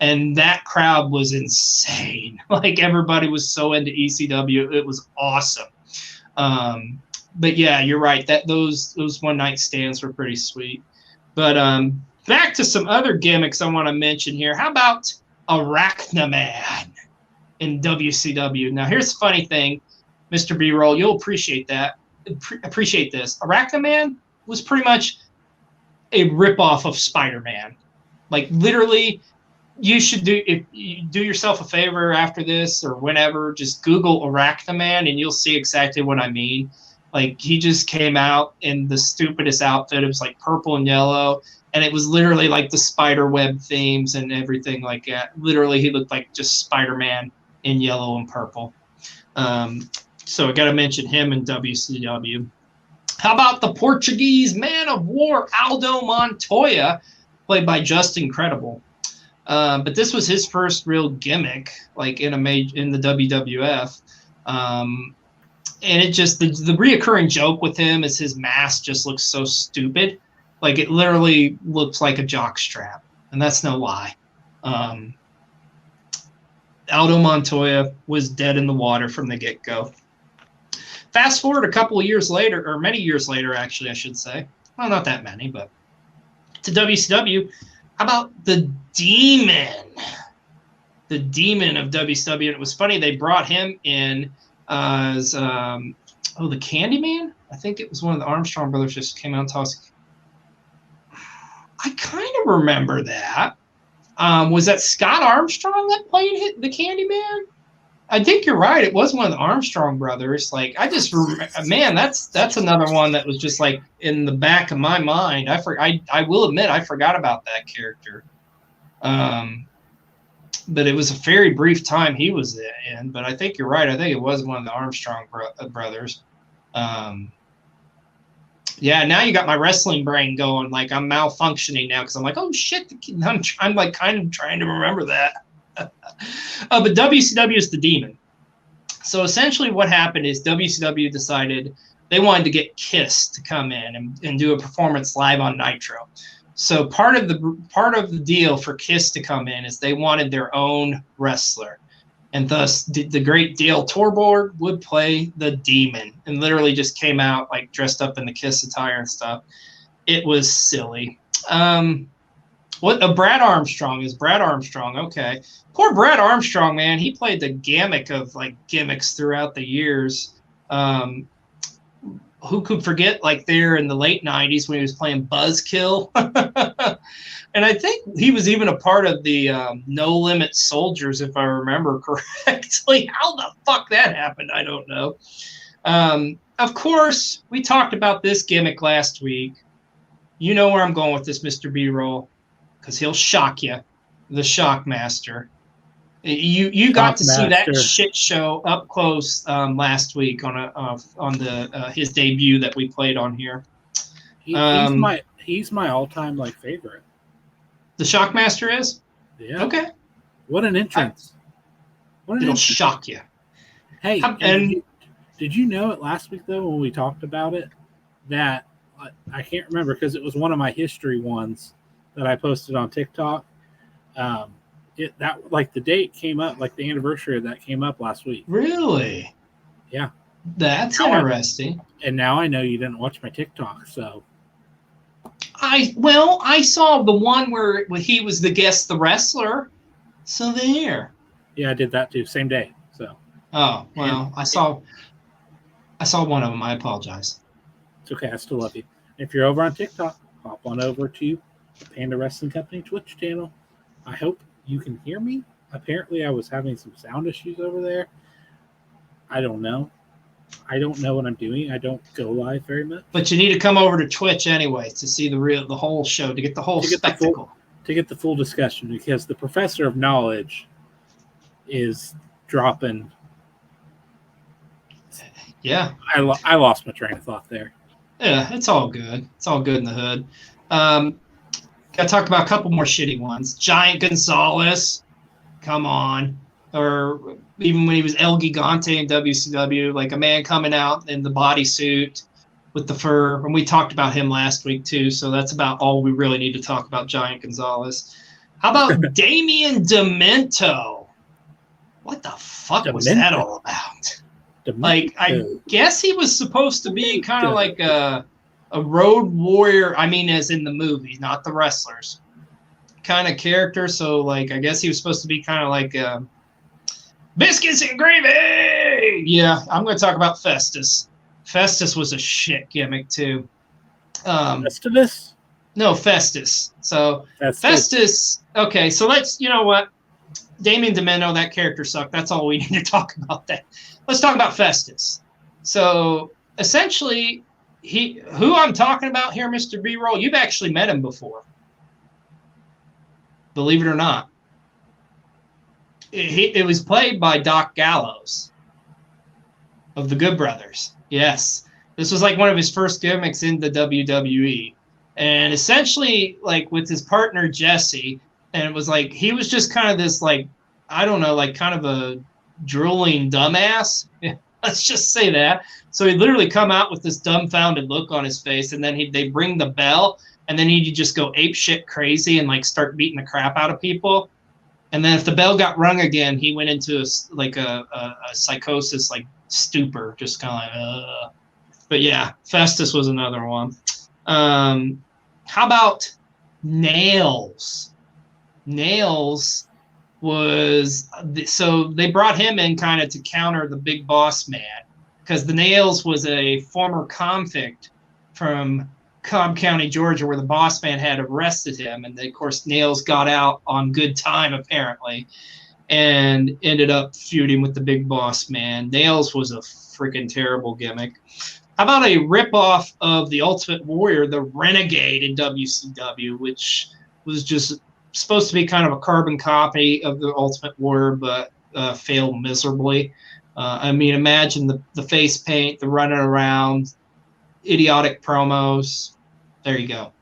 And that crowd was insane. Like, everybody was so into ECW. It was awesome. But yeah, you're right. Those one night stands were pretty sweet. But back to some other gimmicks I want to mention here. How about Arachnaman in WCW? Now, here's the funny thing, Mr. B-Roll. You'll appreciate that. Appreciate this. Arachnaman was pretty much a ripoff of Spider-Man. Like, literally, you should do yourself a favor after this or whenever, just Google Arachnaman and you'll see exactly what I mean. Like, he just came out in the stupidest outfit. It was like purple and yellow, and it was literally like the spider web themes and everything like that. Literally, he looked like just Spider-Man in yellow and purple. So I got to mention him in WCW. How about the Portuguese Man of War, Aldo Montoya, played by Justin Credible? But this was his first real gimmick, like in the WWF. And it just, the reoccurring joke with him is his mask just looks so stupid. Like, it literally looks like a jock strap, and that's no lie. Aldo Montoya was dead in the water from the get-go. Fast forward a couple of years later, or many years later, actually, I should say. Well, not that many, but to WCW. How about the Demon? The Demon of WCW. And it was funny, they brought him in as, the Candyman? I think it was one of the Armstrong brothers just came out and tossed. I kind of remember that. Was that Scott Armstrong that played the Candyman? I think you're right. It was one of the Armstrong brothers. Like, I just man, that's another one that was just like in the back of my mind. I will admit I forgot about that character. But it was a very brief time he was in. But I think you're right. I think it was one of the Armstrong brothers. Yeah, now you got my wrestling brain going. Like, I'm malfunctioning now because I'm like, oh shit, I'm like kind of trying to remember that. But WCW is the Demon. So essentially what happened is WCW decided they wanted to get Kiss to come in and do a performance live on Nitro. So part of the deal for Kiss to come in is they wanted their own wrestler. And thus the great Dale Torborg would play the Demon and literally just came out like dressed up in the Kiss attire and stuff. It was silly. Brad Armstrong is Brad Armstrong. Okay. Poor Brad Armstrong, man. He played the gamut of like gimmicks throughout the years. Who could forget like there in the late 90s when he was playing Buzzkill? And I think he was even a part of the No Limit Soldiers, if I remember correctly. How the fuck that happened, I don't know. Of course, we talked about this gimmick last week. You know where I'm going with this, Mr. B-Roll, because he'll shock you. The Shockmaster. You got to see that shit show up close last week on his debut that we played on here. He's my all-time like favorite. The Shockmaster is? Yeah. Okay. What an entrance. It'll shock you. Hey, did you know it last week, though, when we talked about it, that I can't remember because it was one of my history ones that I posted on TikTok. The date came up, like the anniversary of that came up last week. Really? Yeah. That's interesting. And now I know you didn't watch my TikTok, so. I saw the one where he was the guest, the wrestler. So there. Yeah, I did that too. Same day. So. Oh, well, I saw one of them. I apologize. It's okay. I still love you. If you're over on TikTok, hop on over to the Panda Wrestling Company Twitch channel. I hope you can hear me. Apparently, I was having some sound issues over there. I don't know. I don't know what I'm doing. I don't go live very much. But you need to come over to Twitch anyway to see the whole show, to get the whole spectacle. To get the full discussion, because the professor of knowledge is dropping. Yeah. I lost my train of thought there. Yeah, it's all good. It's all good in the hood. Got to talk about a couple more shitty ones. Giant Gonzalez. Come on. Or even when he was El Gigante in WCW, like a man coming out in the bodysuit with the fur. And we talked about him last week, too. So that's about all we really need to talk about Giant Gonzalez. How about Damian Demento? What the fuck was that all about? Like, I guess he was supposed to be kind of like a road warrior. I mean, as in the movie, not the wrestlers kind of character. So, like, I guess he was supposed to be kind of like biscuits and gravy. Yeah, I'm going to talk about Festus. Festus was a shit gimmick, too. Festus? No, Festus. So, Festus. Okay, so you know what? Damian Demento, that character sucked. That's all we need to talk about that. Let's talk about Festus. So, essentially, who I'm talking about here, Mr. B-Roll, you've actually met him before. Believe it or not. It was played by Doc Gallows of the Good Brothers. Yes. This was like one of his first gimmicks in the WWE. And essentially, like with his partner Jesse, and it was like he was just kind of this, like, I don't know, like kind of a drooling dumbass. Let's just say that. So he'd literally come out with this dumbfounded look on his face, and then they bring the bell, and then he'd just go ape shit crazy and like start beating the crap out of people. And then if the bell got rung again, he went into a psychosis, like stupor, just kind of like, But yeah, Festus was another one. How about Nails? Nails was so they brought him in kind of to counter the Big Boss Man, because the Nails was a former convict from Cobb County, Georgia, where the Boss Man had arrested him, and of course Nails got out on good time apparently, and ended up feuding with the Big Boss Man. Nails was a freaking terrible gimmick. How about a ripoff of the Ultimate Warrior, the Renegade in WCW, which was just supposed to be kind of a carbon copy of the Ultimate Warrior, but failed miserably. I mean, imagine the face paint, the running around, idiotic promos. There you go.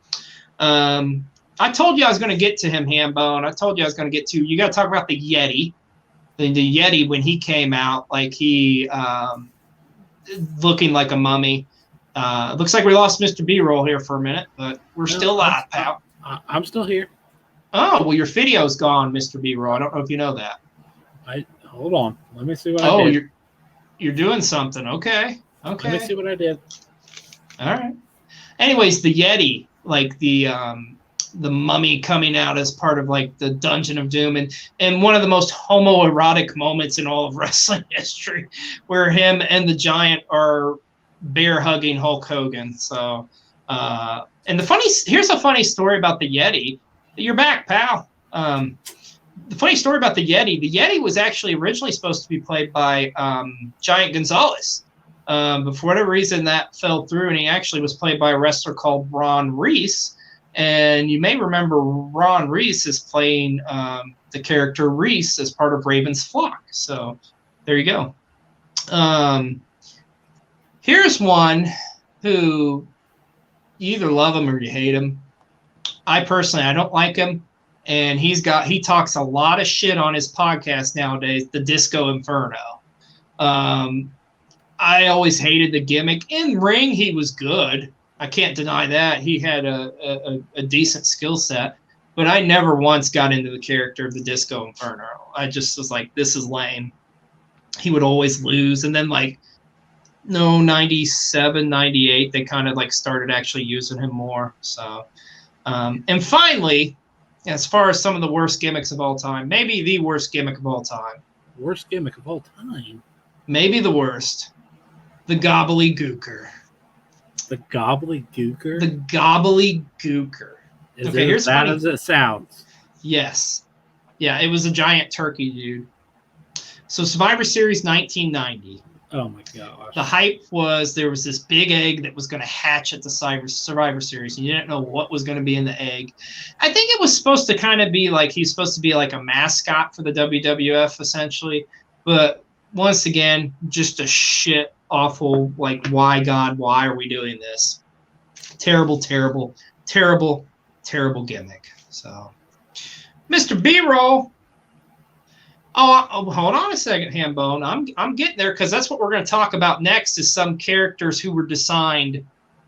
I I told you I was going to get to him, Hambone. I told you I was going to get to. You got to talk about the Yeti. The Yeti when he came out, like he looking like a mummy. Looks like we lost Mr. B-roll here for a minute, but we're still live, pal. I'm still here. Oh, well, your video's gone, Mr. B-roll. I don't know if you know that. Hold on. Let me see what I did. You're doing something. Okay. Let me see what I did. All right. Anyways, the Yeti, like the mummy coming out as part of like the Dungeon of Doom, and one of the most homoerotic moments in all of wrestling history, where him and the Giant are bear hugging Hulk Hogan. So, and here's a funny story about the Yeti. You're back, pal. The funny story about the Yeti was actually originally supposed to be played by Giant Gonzalez. But for whatever reason, that fell through, and he actually was played by a wrestler called Ron Reese. And you may remember Ron Reese is playing the character Reese as part of Raven's Flock. So there you go. Here's one who you either love him or you hate him. I don't like him. And he talks a lot of shit on his podcast nowadays, the Disco Inferno. I always hated the gimmick. In ring, he was good. I can't deny that. He had a decent skill set, but I never once got into the character of the Disco Inferno. I just was like, this is lame. He would always lose. And then 97, 98, they kind of like started actually using him more. So, and finally, as far as some of the worst gimmicks of all time, maybe the worst gimmick of all time. Worst gimmick of all time? Maybe the worst. The Gobbledygooker. The Gobbledygooker? The Gobbledygooker. Okay, here's bad as it sounds. Yes. Yeah, it was a giant turkey, dude. So Survivor Series 1990. Oh my gosh. The hype was there was this big egg that was going to hatch at the Survivor Series, and you didn't know what was going to be in the egg. I think it was supposed to kind of be like he's supposed to be like a mascot for the WWF, essentially. But once again, just a shit awful, like, why, God, why are we doing this? Terrible, terrible, terrible, terrible gimmick. So, Mr. B-roll. Oh, hold on a second, Hambone. I'm getting there because that's what we're going to talk about next is some characters who were designed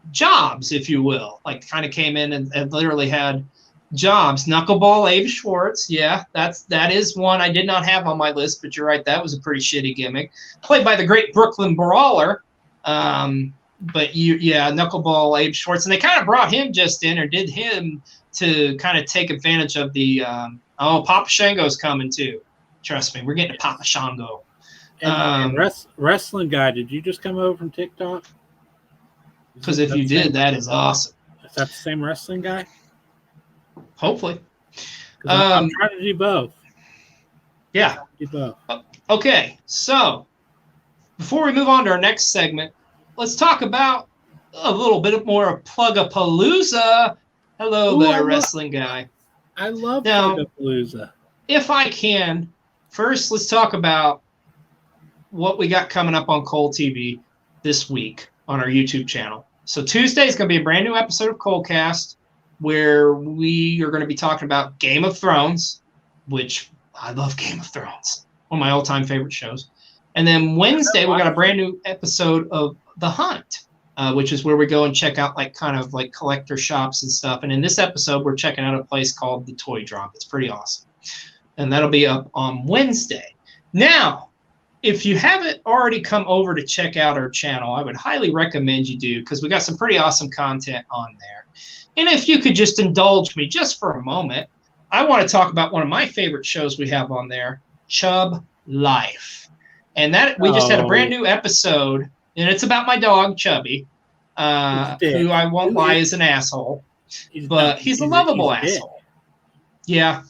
jobs, if you will. Like, kind of came in and literally had jobs. Knuckleball Abe Schwartz. Yeah, that is one I did not have on my list, but you're right. That was a pretty shitty gimmick. Played by the great Brooklyn Brawler. But Knuckleball Abe Schwartz. And they kind of brought him just in or did him to kind of take advantage of the, Papa Shango's coming too. Trust me, we're getting to Papa Shango. And wrestling guy, did you just come over from TikTok? Because if you did, that is awesome. Is that the same wrestling guy? Hopefully. I'm trying to do both. Yeah. Do both. Okay, so before we move on to our next segment, let's talk about a little bit more of Plugapalooza. Hello there, wrestling guy. I love Plugapalooza. If I can, first let's talk about what we got coming up on Cole TV this week on our YouTube channel. So Tuesday is going to be a brand new episode of Colecast where we are going to be talking about Game of Thrones, which I love Game of Thrones, one of my all-time favorite shows. And then Wednesday, we got a brand new episode of The Hunt, which is where we go and check out kind of collector shops and stuff. And in this episode, we're checking out a place called The Toy Drop. It's pretty awesome. And that'll be up on Wednesday. Now, if you haven't already come over to check out our channel, I would highly recommend you do because we got some pretty awesome content on there. And if you could just indulge me just for a moment, I want to talk about one of my favorite shows we have on there, Chub Life. And that we just had a brand new episode, and it's about my dog, Chubby, who I won't lie is an asshole. He's a lovable asshole. Yeah.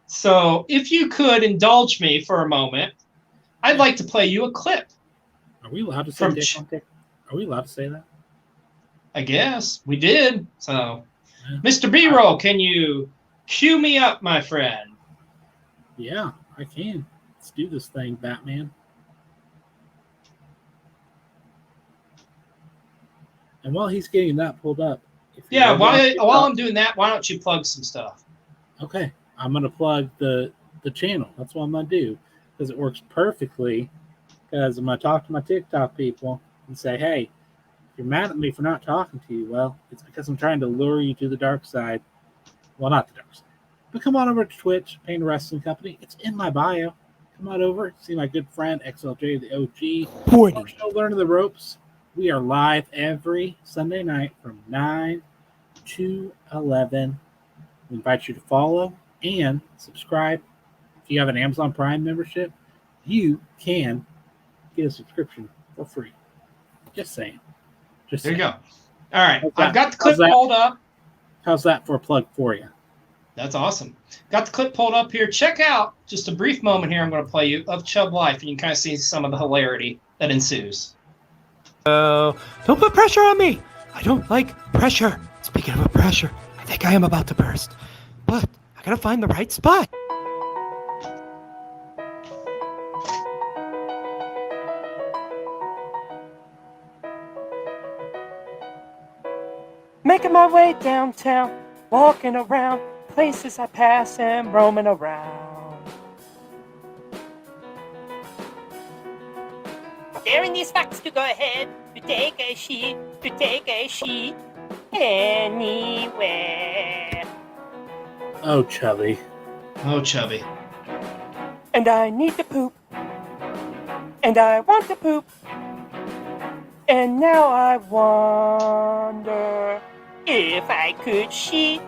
So if you could indulge me for a moment, I'd like to play you a clip. Are we allowed to say that? Are we allowed to say that? I guess we did. So, yeah. Mr. B-roll, can you cue me up, my friend? Yeah, I can. Let's do this thing, Batman. And while he's getting that pulled up, Yeah, while I'm doing that, why don't you plug some stuff? Okay, I'm gonna plug the channel. That's what I'm gonna do because it works perfectly. Because I'm gonna talk to my TikTok people and say, hey, if you're mad at me for not talking to you, well, it's because I'm trying to lure you to the dark side. Well, not the dark side, but come on over to Twitch, Pain Wrestling Company. It's in my bio. Come on over, see my good friend XLJ, the OG. We're still learning the ropes. We are live every Sunday night from 9 to 11. We invite you to follow and subscribe. If you have an Amazon Prime membership, you can get a subscription for free. Just saying. There you go. All right. I've got the clip pulled up. How's that for a plug for you? That's awesome. Got the clip pulled up here. Check out just a brief moment here I'm going to play you of Chubb Life, and you can kind of see some of the hilarity that ensues. Don't put pressure on me. I don't like pressure. Speaking of pressure, I think I am about to burst. But I gotta find the right spot. Making my way downtown, walking around places I pass and roaming around. Daring these facts to go ahead, to take a sheet anywhere. Oh, Chubby. Oh, Chubby. And I need to poop. And I want to poop. And now I wonder if I could shit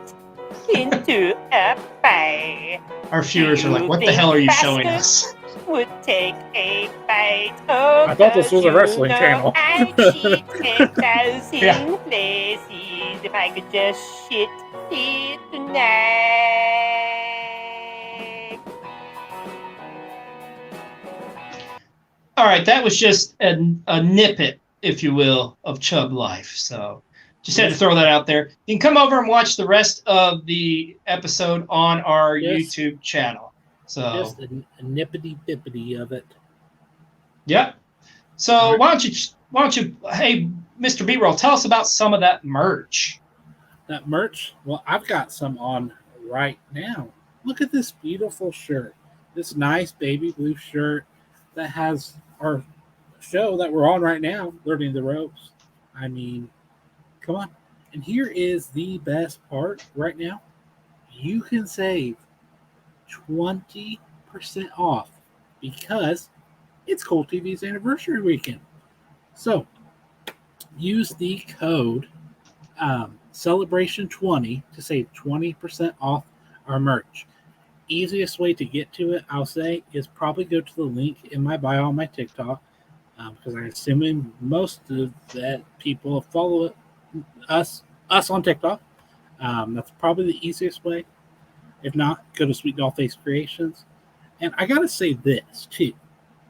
into a pie. Our viewers are like, what the hell are you showing us? Would take a bite of I thought this was a wrestling channel. I'd shit 10,000 places if I could just shit it tonight. All right, that was just a snippet, if you will, of Chubb Life. So just had to throw that out there. You can come over and watch the rest of the episode on our YouTube channel. So just a nippity bippity of it. Yep. So right. why don't you, hey, Mr. B-Roll, tell us about some of that merch. That merch? Well, I've got some on right now. Look at this beautiful shirt. This nice baby blue shirt that has our show that we're on right now, Learning the Ropes. I mean, come on. And here is the best part right now. You can save 20% off because it's Cold TV's anniversary weekend. So use the code Celebration20 to save 20% off our merch. Easiest way to get to it, I'll say, is probably go to the link in my bio on my TikTok, because I'm assuming most of that people follow us on TikTok. That's probably the easiest way. If not, go to Sweet Dollface Creations. And I got to say this, too.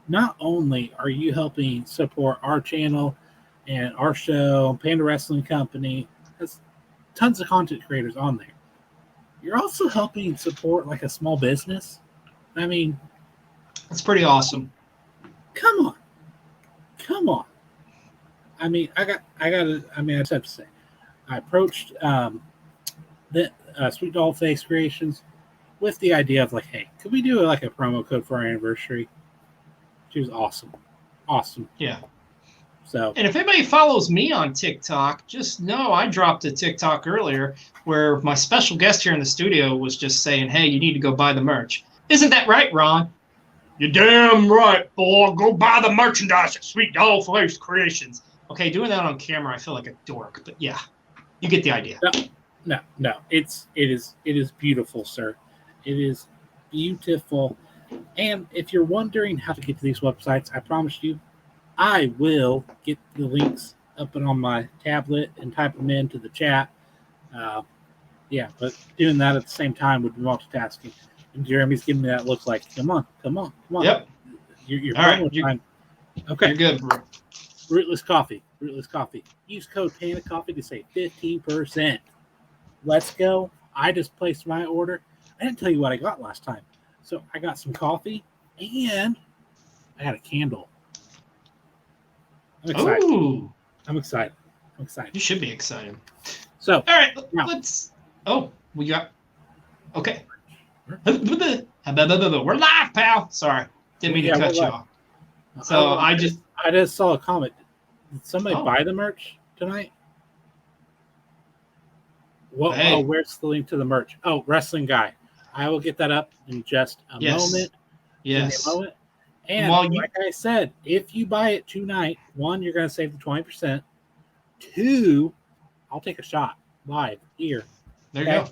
Not only are you helping support our channel and our show, Panda Wrestling Company, there's tons of content creators on there. You're also helping support like a small business. I mean, that's pretty awesome. Come on. I mean, I just have to say, I approached the Sweet Dollface Creations with the idea of like, hey, could we do like a promo code for our anniversary? She was awesome. Yeah. So, and if anybody follows me on TikTok, just know I dropped a TikTok earlier where my special guest here in the studio was just saying, hey, you need to go buy the merch. Isn't that right, Ron? You're damn right, boy. Go buy the merchandise at Sweet Dollface Creations. Okay, doing that on camera, I feel like a dork, but yeah, you get the idea. No. It is beautiful, sir. It is beautiful. And if you're wondering how to get to these websites, I promise you, I will get the links up and on my tablet and type them into the chat. But doing that at the same time would be multitasking. And Jeremy's giving me that look like, come on. Yep. You're all right. Okay. You're good, bro. Rootless Coffee. Use code Panda Coffee to save 15%. Let's go. I just placed my order. I didn't tell you what I got last time. So I got some coffee and I got a candle. I'm excited. Ooh. I'm excited. You should be excited. So, All right, now, let's. Oh, we got. Okay. We're live, pal. Sorry, didn't mean to cut you off. So I just saw a comment. Did somebody buy the merch tonight? What? Hey. Oh, where's the link to the merch? Oh, Wrestling Guy. I will get that up in just a moment. Yes. Give me a moment. And like I said, if you buy it tonight, 1, you're going to save the 20%. 2, I'll take a shot live here. There you go.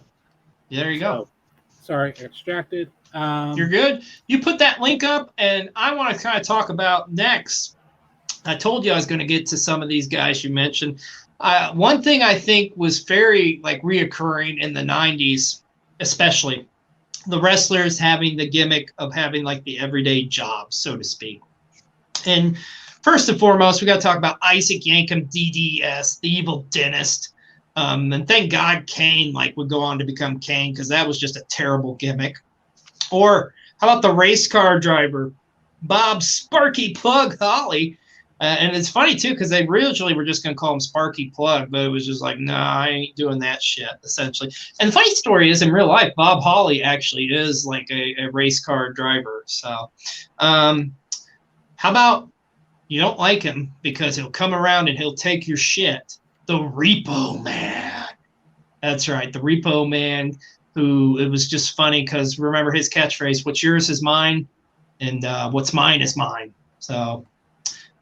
There you go. Sorry, extracted. You're good. You put that link up, and I want to kind of talk about next. I told you I was going to get to some of these guys you mentioned. One thing I think was very reoccurring in the 90s, especially the wrestlers having the gimmick of having the everyday job, so to speak. And first and foremost, we got to talk about Isaac Yankem, DDS, the evil dentist. And thank God Kane would go on to become Kane, because that was just a terrible gimmick. Or how about the race car driver, Bob Sparky Plug Holly? And it's funny, too, because they originally were just going to call him Sparky Plug, but it was just nah, I ain't doing that shit, essentially. And the funny story is, in real life, Bob Holly actually is a race car driver. So how about you don't like him because he'll come around and he'll take your shit? The Repo Man. That's right, the Repo Man, who it was just funny because remember his catchphrase, what's yours is mine, and what's mine is mine. So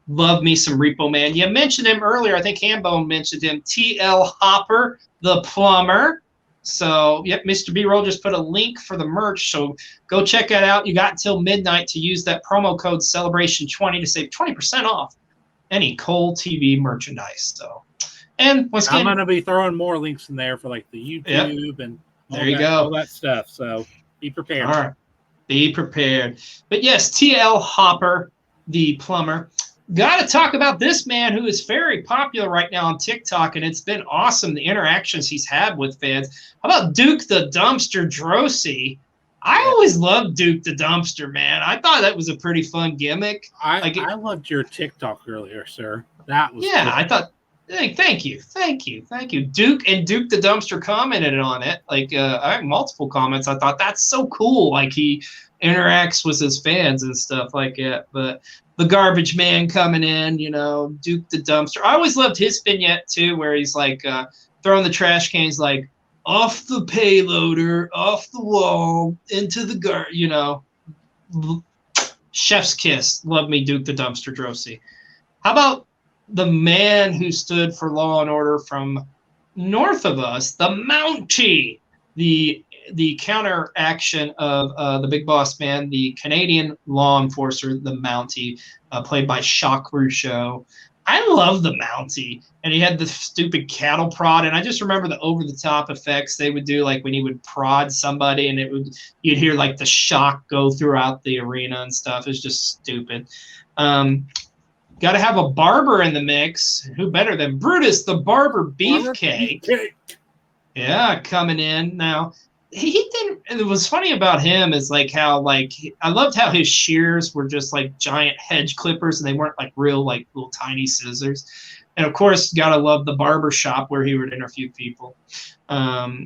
love me some Repo Man. You mentioned him earlier. I think Hambone mentioned him. T.L. Hopper, the plumber. So, yep, Mr. B-Roll just put a link for the merch. So go check that out. You got until midnight to use that promo code Celebration20 to save 20% off any Cole TV merchandise. So, and once again, I'm going to be throwing more links in there for the YouTube and all that stuff. So be prepared. All right. Be prepared. But yes, T.L. Hopper, the plumber. Got to talk about this man who is very popular right now on TikTok, and it's been awesome, the interactions he's had with fans. How about Duke the Dumpster Drosy? I always loved Duke the Dumpster, man. I thought that was a pretty fun gimmick. I loved your TikTok earlier, sir. That was cool. I thought. Thank you. Duke the Dumpster commented on it. I have multiple comments. I thought that's so cool. He interacts with his fans and stuff like that. But the garbage man coming in, Duke the Dumpster. I always loved his vignette too, where he's throwing the trash cans off the payloader, off the wall, into the chef's kiss. Love me, Duke the Dumpster Drosy. How about the man who stood for law and order from north of us, the Mountie, the counteraction of the Big Boss Man, the Canadian law enforcer, the Mountie, played by Jacques Rougeau. I love the Mountie, and he had the stupid cattle prod, and I just remember the over-the-top effects they would do, when he would prod somebody, and you'd hear the shock go throughout the arena and stuff. It was just stupid. Got to have a barber in the mix. Who better than Brutus the Barber Beefcake? Yeah, coming in now. He didn't. And what's funny about him is how I loved how his shears were just giant hedge clippers, and they weren't real little tiny scissors. And of course, gotta love the barber shop where he would interview people. How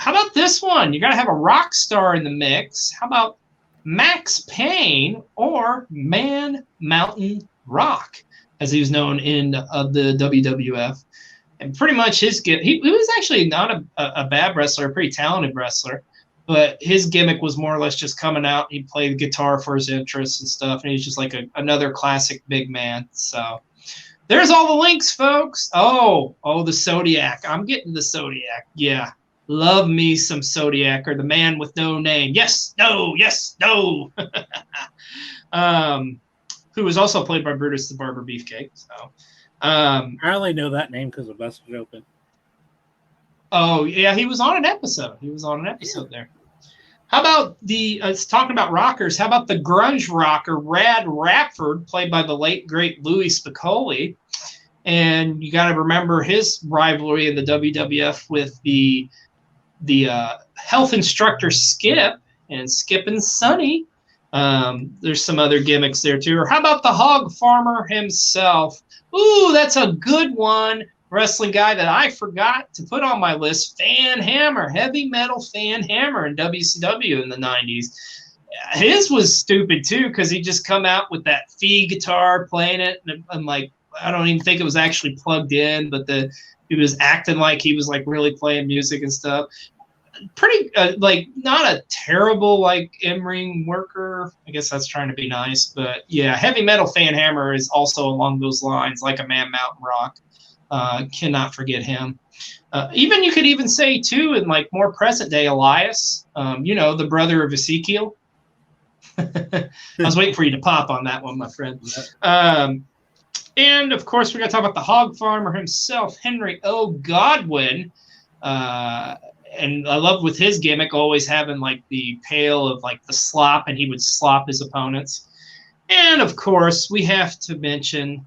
about this one? You gotta have a rock star in the mix. How about Max Payne or Man Mountain Rock, as he was known in the WWF? And pretty much his gimmick, he was actually not a bad wrestler, a pretty talented wrestler, but his gimmick was more or less just coming out. He played the guitar for his interests and stuff, and he's just another classic big man. So there's all the links, folks. Oh, the Zodiac. I'm getting the Zodiac. Yeah, love me some Zodiac, or the man with no name. Yes, no. Who was also played by Brutus the Barber Beefcake. So. I only know that name because of Busted Open. Oh, yeah, he was on an episode. There. How about talking about rockers, how about the grunge rocker, Rad Radford, played by the late, great Louis Spicoli? And you got to remember his rivalry in the WWF with the health instructor Skip and Skip and Sonny. There's some other gimmicks there, too. Or how about the hog farmer himself? Ooh, that's a good one. wrestling guy that I forgot to put on my list, Fan Hammer, heavy metal Fan Hammer in WCW in the 90s. His was stupid too because he just come out with that Fee guitar playing it, and I'm like, I don't even think it was actually plugged in, but he was acting like he was like really playing music and stuff. Pretty like not a terrible like in-ring worker. I guess that's trying to be nice, but yeah, heavy metal Fan Hammer is also along those lines, like a man Mountain Rock. Cannot forget him. Even you could even say too in like more present day Elias, the brother of Ezekiel. I was waiting for you to pop on that one, my friend. And of course, we're going to talk about the hog farmer himself, Henry O. Godwin. And I love with his gimmick always having like the pail of like the slop, and he would slop his opponents. And of course, we have to mention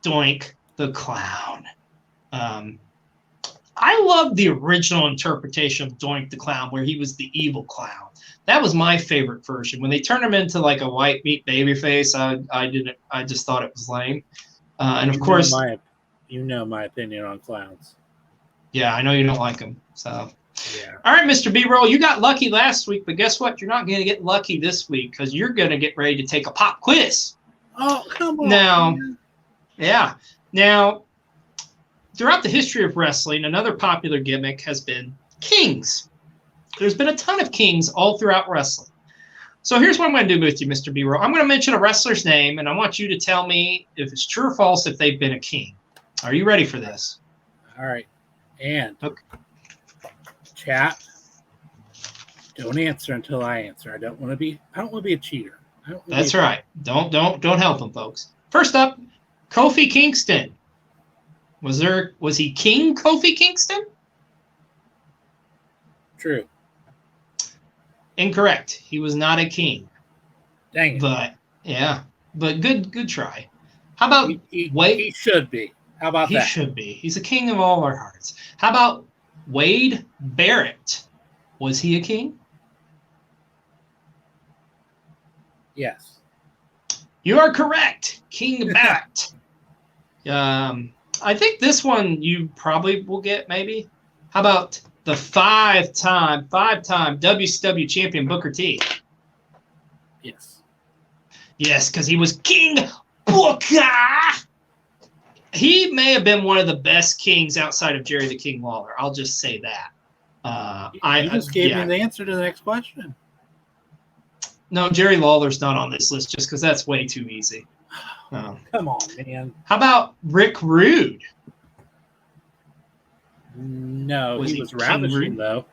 Doink the Clown. I love the original interpretation of Doink the Clown, where he was the evil clown. That was my favorite version. When they turned him into like a white meat babyface, I just thought it was lame. And of course, my opinion on clowns. Yeah, I know you don't like them. So, yeah. All right, Mr. B-Roll, you got lucky last week, but guess what? You're not going to get lucky this week because you're going to get ready to take a pop quiz. Oh, come on. Now, man. yeah. Now, throughout the history of wrestling, another popular gimmick has been kings. There's been a ton of kings all throughout wrestling. So here's what I'm going to do with you, Mr. B-Roll. I'm going to mention a wrestler's name, and I want you to tell me if it's true or false if they've been a king. Are you ready for this? All right. And okay. Chat, don't answer until I answer. I don't want to be a cheater. That's right. Don't help them, folks. First up, Kofi Kingston. Was he King Kofi Kingston? True. Incorrect. He was not a king. Dang it. But good try. How about Wade? He should be. How about that? He should be. He's a king of all our hearts. How about Wade Barrett? Was he a king? Yes. You are correct. King Barrett. I think this one you probably will get maybe. How about the five-time WCW champion Booker T? Yes. Yes, because he was King Booker. He may have been one of the best kings outside of Jerry the King Lawler. I'll just say that. You just gave me the answer to the next question. No, Jerry Lawler's not on this list just because that's way too easy. Come on, man. How about Rick Rude? No, he was ravishing, though.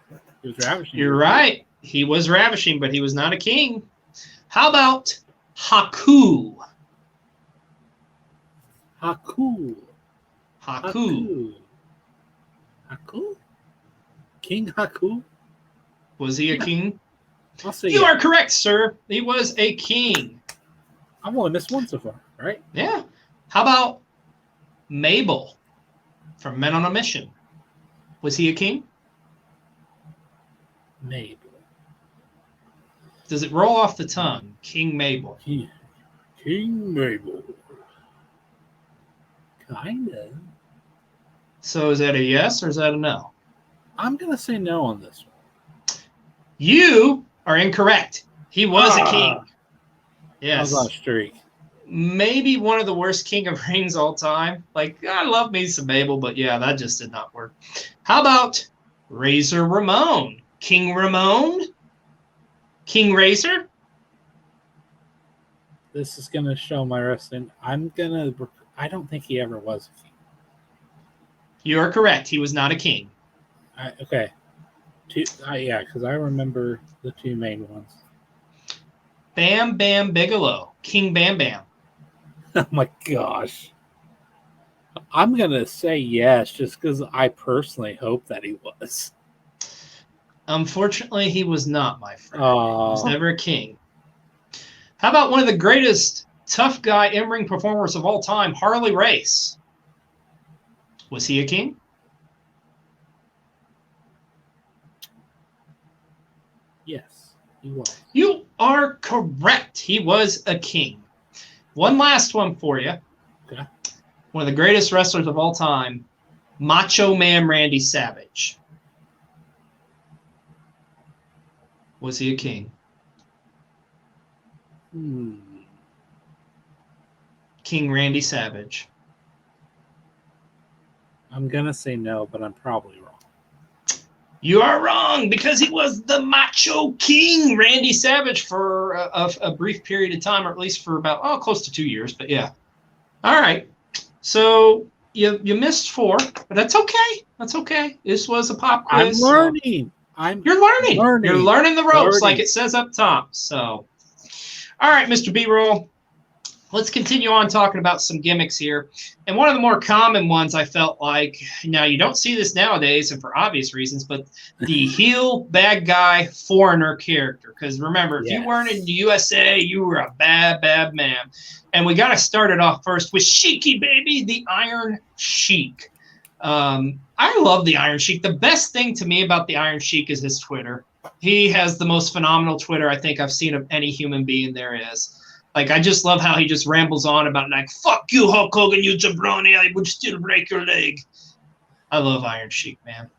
He was ravishing. You're right. He was ravishing, but he was not a king. How about Haku? Haku. King Haku? Was he a king? I'll say you are correct, sir. He was a king. I've only missed one so far, right? Yeah. How about Mabel from Men on a Mission? Was he a king? Mabel. Does it roll off the tongue? King Mabel. King Mabel. Kind of. So is that a yes or is that a no? I'm going to say no on this one. You are incorrect. He was a king. Yes. I was on a streak. Maybe one of the worst King of Rings all time. Like, I love me some Mabel, but yeah, that just did not work. How about Razor Ramon? King Ramon? King Razor? This is going to show my wrestling. I don't think he ever was a king. You are correct. He was not a king. Okay. Yeah, because I remember the two main ones. Bam Bam Bigelow. King Bam Bam. Oh my gosh. I'm going to say yes, just because I personally hope that he was. Unfortunately, he was not, my friend. Oh. He was never a king. How about one of the greatest tough guy in-ring performers of all time, Harley Race? Was he a king? Yes, he was. You are correct. He was a king. One last one for you. Okay. One of the greatest wrestlers of all time, Macho Man Randy Savage. Was he a king? King Randy Savage. I'm going to say no, but I'm probably wrong. You are wrong, because he was the Macho King, Randy Savage, for a brief period of time, or at least for about, close to 2 years. But yeah. All right. So you missed 4, but that's okay. That's okay. This was a pop quiz. I'm learning. You're learning. You're learning the ropes, like it says up top. So, all right, Mr. B-Roll. Let's continue on talking about some gimmicks here. And one of the more common ones I felt like, now you don't see this nowadays and for obvious reasons, but the heel bad guy foreigner character. Because remember, if you weren't in the USA, you were a bad, bad man. And we got to start it off first with Sheiky, baby, the Iron Sheik. I love the Iron Sheik. The best thing to me about the Iron Sheik is his Twitter. He has the most phenomenal Twitter I think I've seen of any human being there is. Like, I just love how he just rambles on about, like, fuck you, Hulk Hogan, you jabroni, I would still break your leg. I love Iron Sheik, man.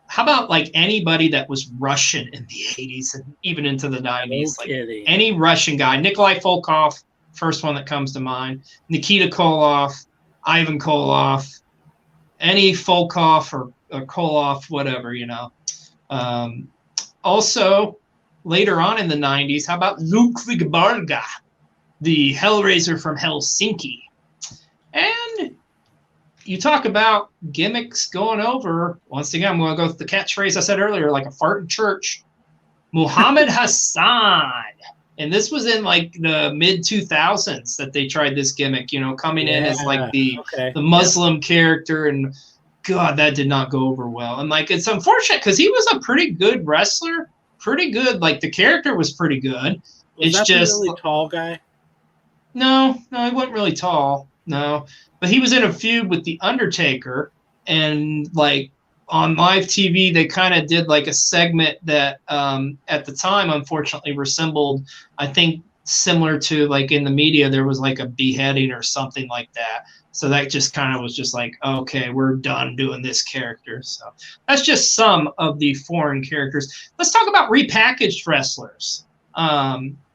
How about, like, anybody that was Russian in the 80s and even into the 90s? Like, any Russian guy. Nikolai Volkov, first one that comes to mind. Nikita Koloff, Ivan Koloff, any Volkov or Koloff, whatever, you know. Also, later on in the 90s, how about Ludwig Barga, the Hellraiser from Helsinki? And you talk about gimmicks going over. Once again, I'm going to go with the catchphrase I said earlier, like a fart in church. Muhammad Hassan. And this was in like the mid-2000s that they tried this gimmick, you know, coming in as like the Muslim character. And God, that did not go over well. And like, it's unfortunate because he was a pretty good wrestler. Pretty good. Like, the character was pretty good. Was it's that just the really tall guy? No, he wasn't really tall. No, but he was in a feud with the Undertaker, and like on live TV, they kind of did like a segment that at the time, unfortunately, resembled, I think, similar to like in the media, there was like a beheading or something like that. So that just kind of was just like, okay, we're done doing this character. So that's just some of the foreign characters. Let's talk about repackaged wrestlers.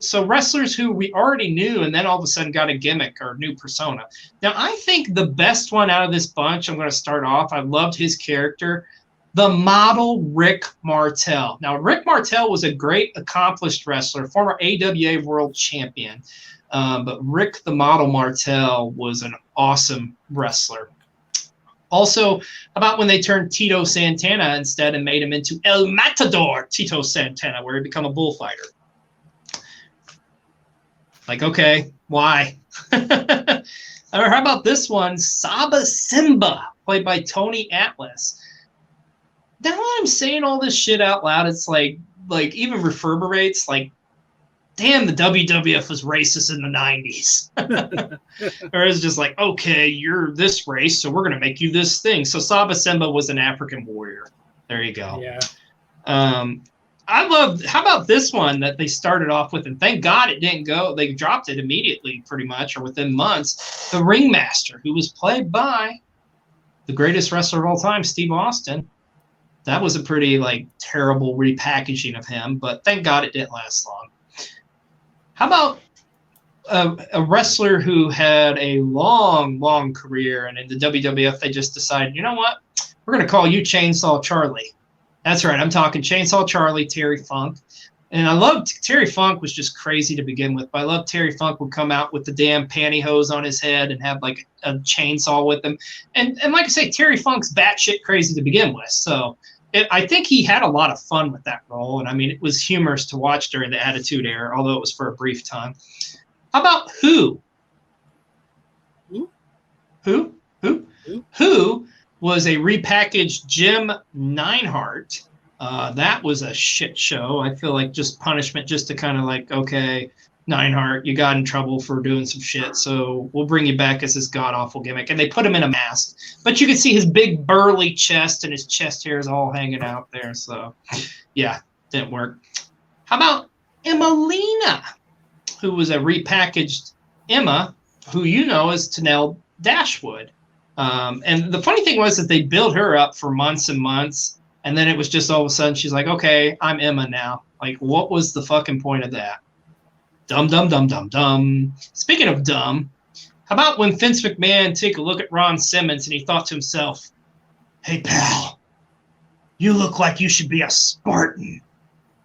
So wrestlers who we already knew and then all of a sudden got a gimmick or new persona. Now, I think the best one out of this bunch, I'm going to start off, I loved his character, the model Rick Martel. Now, Rick Martel was a great, accomplished wrestler, former AWA world champion. But Rick the Model Martel was an awesome wrestler. Also, about when they turned Tito Santana instead and made him into El Matador Tito Santana, where he became a bullfighter. Like, okay, why? Or how about this one? Saba Simba, played by Tony Atlas. Now that I'm saying all this shit out loud, it's like even reverberates, like, damn, the WWF was racist in the 90s. Or it's just like, okay, you're this race, so we're going to make you this thing. So Saba Simba was an African warrior. There you go. Yeah. I loved, how about this one that they started off with, and thank God it didn't go, they dropped it immediately pretty much, or within months, the Ringmaster, who was played by the greatest wrestler of all time, Steve Austin. That was a pretty, like, terrible repackaging of him, but thank God it didn't last long. How about a wrestler who had a long, long career, and in the WWF they just decided, you know what, we're going to call you Chainsaw Charlie. That's right, I'm talking Chainsaw Charlie, Terry Funk. And I loved, Terry Funk was just crazy to begin with, but I loved Terry Funk would come out with the damn pantyhose on his head and have like a chainsaw with him. And like I say, Terry Funk's batshit crazy to begin with. So I think he had a lot of fun with that role. And I mean, it was humorous to watch during the Attitude Era, although it was for a brief time. How about Who? Who was a repackaged Jim Neidhart. That was a shit show. I feel like just punishment just to kind of like, okay, Neidhart, you got in trouble for doing some shit, so we'll bring you back as this god-awful gimmick. And they put him in a mask. But you can see his big burly chest and his chest hair is all hanging out there. So, yeah, didn't work. How about Emelina, who was a repackaged Emma, who you know as Tanel Dashwood. And the funny thing was that they built her up for months and months, and then it was just all of a sudden she's like, okay, I'm Emma now. Like, what was the fucking point of that? Dumb, dumb, dumb, dumb, dumb. Speaking of dumb, how about when Vince McMahon took a look at Ron Simmons and he thought to himself, hey, pal, you look like you should be a Spartan.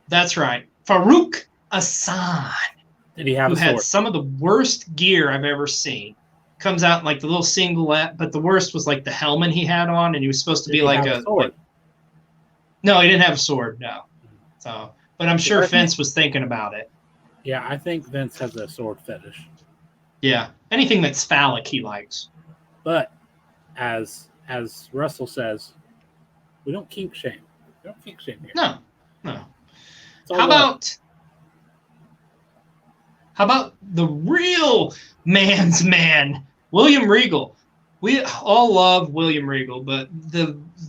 That's right. Farouk Hassan. Did he have who a had sword? some of the worst gear I've ever seen. Comes out in like the little singlet, but the worst was like the helmet he had on, and he was supposed to Did be he like have a sword? No, he didn't have a sword, no. So, but I'm sure Vince was thinking about it. Yeah, I think Vince has a sword fetish. Yeah, anything that's phallic he likes. But as Russell says, we don't kink shame. We don't kink shame here. No. It's all How love. about the real man's man, William Regal? We all love William Regal, but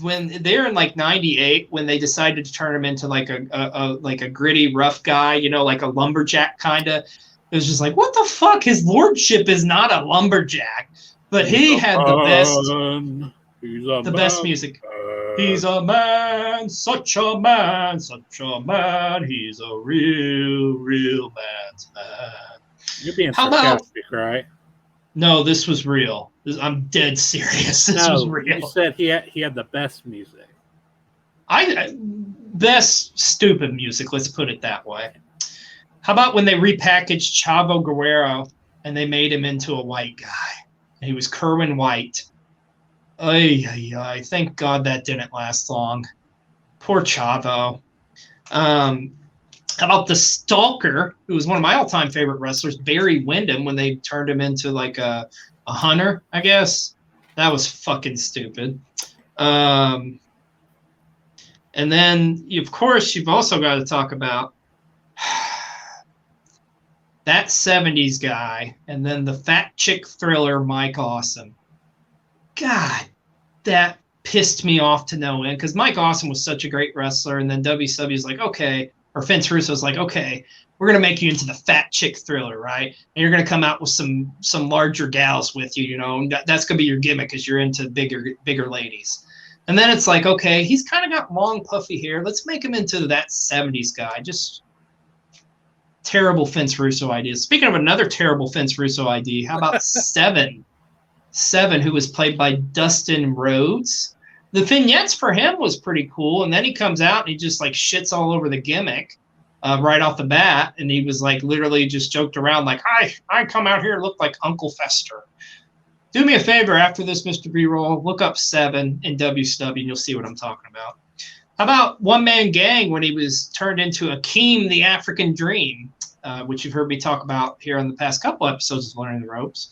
when they're in like '98, when they decided to turn him into like a gritty, rough guy, like a lumberjack kind of, it was just like, what the fuck? His lordship is not a lumberjack, but he had the best music. He's a man, such a man, such a man. He's a real man's man. You're being How about- sarcastic, right? No, this was real. I'm dead serious. This was real. You said he had the best music. Best stupid music, let's put it that way. How about when they repackaged Chavo Guerrero and they made him into a white guy? And he was Kerwin White. Ay. Thank God that didn't last long. Poor Chavo. How about the Stalker, who was one of my all-time favorite wrestlers, Barry Windham, when they turned him into like a hunter, I guess? That was fucking stupid. And then, of course, you've also got to talk about that 70s guy, and then the fat chick thriller, Mike Awesome. God, that pissed me off to no end, because Mike Awesome was such a great wrestler, and then WCW's like, okay, or Vince Russo's like, okay, we're going to make you into the fat chick thriller, right? And you're going to come out with some larger gals with you, and that's going to be your gimmick because you're into bigger ladies. And then it's like, okay, he's kind of got long, puffy hair. Let's make him into that 70s guy. Just terrible Vince Russo ideas. Speaking of another terrible Vince Russo idea, how about Seven, who was played by Dustin Rhodes? The vignettes for him was pretty cool, and then he comes out and he just like shits all over the gimmick right off the bat, and he was like literally just joked around like, I come out here and look like Uncle Fester. Do me a favor after this, Mr. B-Roll, look up Seven in WCW and you'll see what I'm talking about. How about One Man Gang when he was turned into Akeem the African Dream, which you've heard me talk about here on the past couple episodes of Learning the Ropes.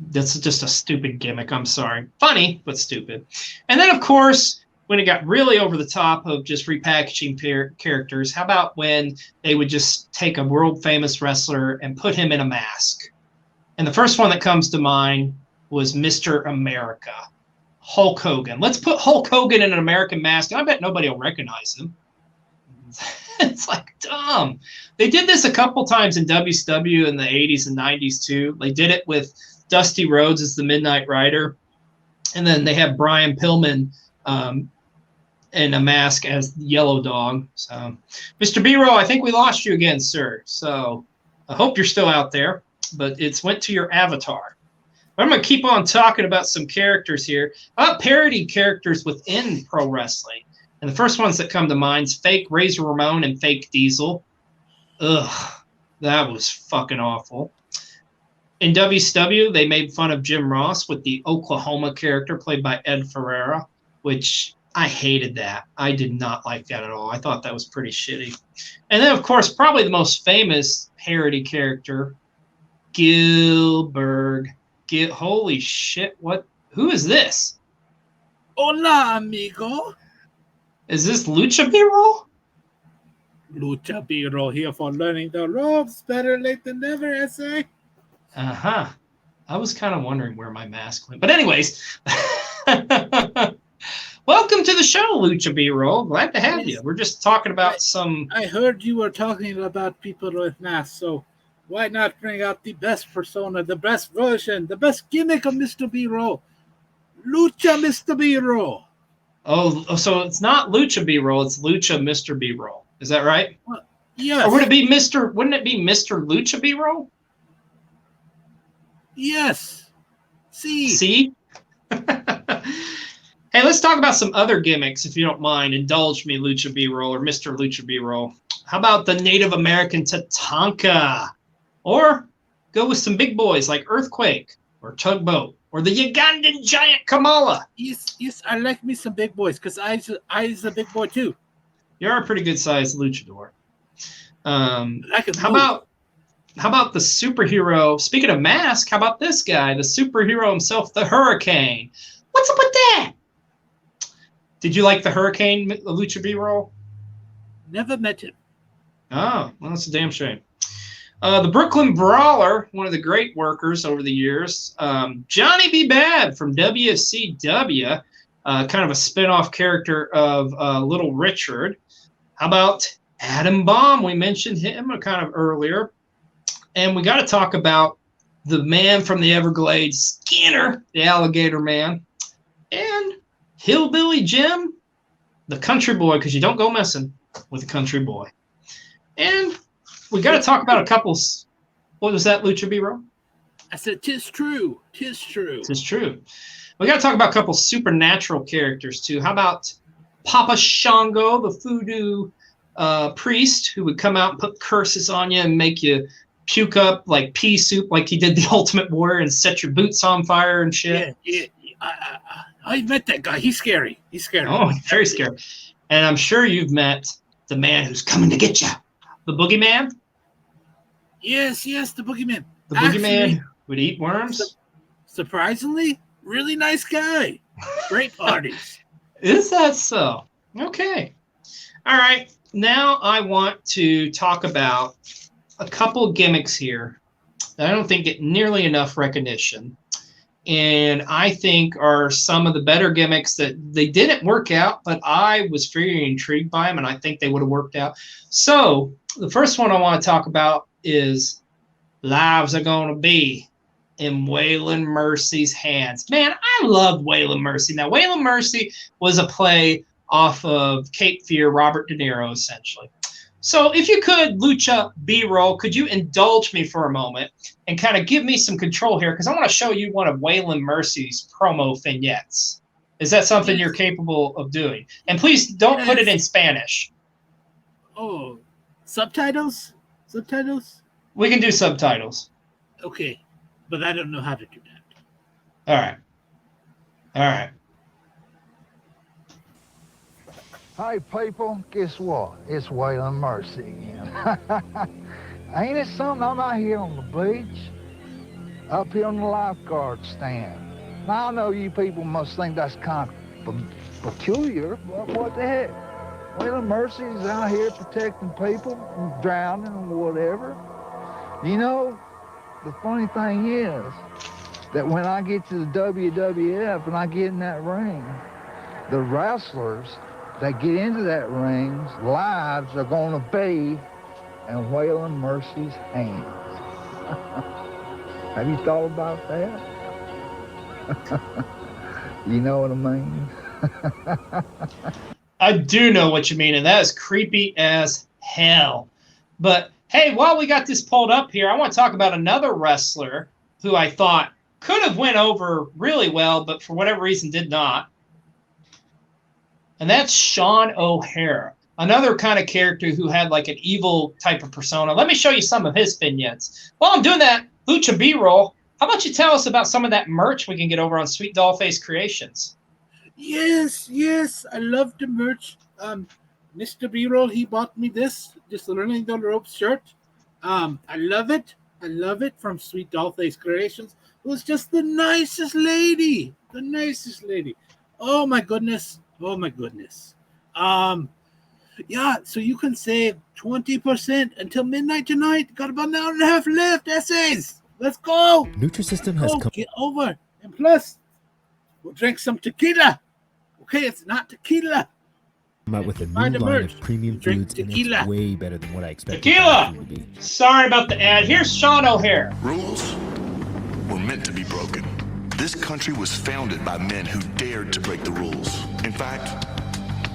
That's just a stupid gimmick. I'm sorry. Funny, but stupid. And then, of course, when it got really over the top of just repackaging characters, how about when they would just take a world-famous wrestler and put him in a mask? And the first one that comes to mind was Mr. America, Hulk Hogan. Let's put Hulk Hogan in an American mask, and I bet nobody will recognize him. It's like dumb. They did this a couple times in WCW in the 80s and 90s, too. They did it with Dusty Rhodes as the Midnight Rider, and then they have Brian Pillman in a mask as Yellow Dog. So, Mr. B-Roll, I think we lost you again, sir. So I hope you're still out there, but it's went to your avatar. But I'm going to keep on talking about some characters here. About parody characters within pro wrestling. And the first ones that come to mind is Fake Razor Ramon and Fake Diesel. Ugh, that was fucking awful. In WCW, they made fun of Jim Ross with the Oklahoma character played by Ed Ferreira, which I hated that. I did not like that at all. I thought that was pretty shitty. And then, of course, probably the most famous parody character, Gilbert. Holy shit, what? Who is this? Hola, amigo. Is this Lucha B-Roll? Lucha B-Roll here for learning the ropes. Better late than never, I say. Uh-huh. I was kind of wondering where my mask went. But anyways, welcome to the show, Lucha B-Roll. Glad to have you. We're just talking about some... I heard you were talking about people with masks, so Why not bring out the best persona, the best version, the best gimmick of Mr. B-Roll? Lucha Mr. B-Roll. Oh, so it's not Lucha B-Roll, it's Lucha Mr. B-Roll. Is that right? Well, yes. Or would it be Mr. Wouldn't it be Mr. Lucha B-Roll? Yes. See? Hey, let's talk about some other gimmicks, if you don't mind. Indulge me, Lucha B-Roll or Mr. Lucha B-Roll. How about the Native American Tatanka? Or go with some big boys like Earthquake or Tugboat or the Ugandan Giant Kamala. Yes, I like me some big boys because I's a big boy too. You're a pretty good-sized luchador. How about the superhero? Speaking of mask, how about this guy, the superhero himself, the Hurricane? What's up with that? Did you like the Hurricane, the Lucha B-Roll? Never met him. Oh, well, that's a damn shame. The Brooklyn Brawler, one of the great workers over the years. Johnny B. Bad from WCW, kind of a spin-off character of Little Richard. How about Adam Bomb? We mentioned him kind of earlier. And we got to talk about the man from the Everglades, Skinner, the Alligator Man. And Hillbilly Jim, the country boy, because you don't go messing with a country boy. And we got to talk about a couple. What was that, Lucha B-Roll? I said, "'Tis true. 'Tis true. 'Tis true." We got to talk about a couple supernatural characters too. How about Papa Shango, the voodoo priest, who would come out and put curses on you and make you puke up like pea soup, like he did the Ultimate Warrior, and set your boots on fire and shit. Yeah. I met that guy. He's scary. Oh, very scary. And I'm sure you've met the man who's coming to get you, the Boogeyman. Yes, the Boogeyman. The Boogeyman would eat worms. Surprisingly, really nice guy. Great parties. Is that so? Okay. All right. Now I want to talk about a couple gimmicks here that I don't think get nearly enough recognition. And I think are some of the better gimmicks that they didn't work out, but I was very intrigued by them, and I think they would have worked out. So the first one I want to talk about is Lives Are Gonna Be in Waylon Mercy's Hands. Man, I love Waylon Mercy. Now, Waylon Mercy was a play off of Cape Fear, Robert De Niro, essentially. So if you could, Lucha B-Roll, could you indulge me for a moment and kind of give me some control here? Because I want to show you one of Waylon Mercy's promo vignettes. Is that something you're capable of doing? And please don't put it in Spanish. Oh, subtitles? We can do subtitles. Okay, but I don't know how to do that. All right. Hey people, guess what? It's Waylon Mercy again. Ain't it something? I'm out here on the beach, up here on the lifeguard stand. Now I know you people must think that's kind of peculiar, but what the heck? Waylon Mercy is out here protecting people from drowning and whatever. You know, the funny thing is that when I get to the WWF and I get in that ring, the wrestlers that get into that ring's lives are going to be in Waylon Mercy's hands. Have you thought about that? You know what I mean? I do know what you mean, and that is creepy as hell. But hey, while we got this pulled up here, I want to talk about another wrestler who I thought could have went over really well, but for whatever reason did not. And that's Sean O'Hara, another kind of character who had like an evil type of persona. Let me show you some of his vignettes. While I'm doing that, Lucha B-Roll, how about you tell us about some of that merch we can get over on Sweet Dollface Creations? Yes, I love the merch. Mr. B-Roll, he bought me this Learning the Ropes shirt. I love it from Sweet Dollface Creations. It was just the nicest lady. Oh my goodness. Yeah, so you can save 20% until midnight tonight. Got about an hour and a half left. Essays, let's go. Nutrisystem has come. Get over. And plus, we'll drink some tequila. Okay, it's not tequila. Come out with a Buy new the line merch. of premium Drink foods, and tequila. it's way better than what I expected Tequila! food to be. Sorry about the ad. Here's Sean O'Hare. Rules were meant to be broken. This country was founded by men who dared to break the rules. In fact,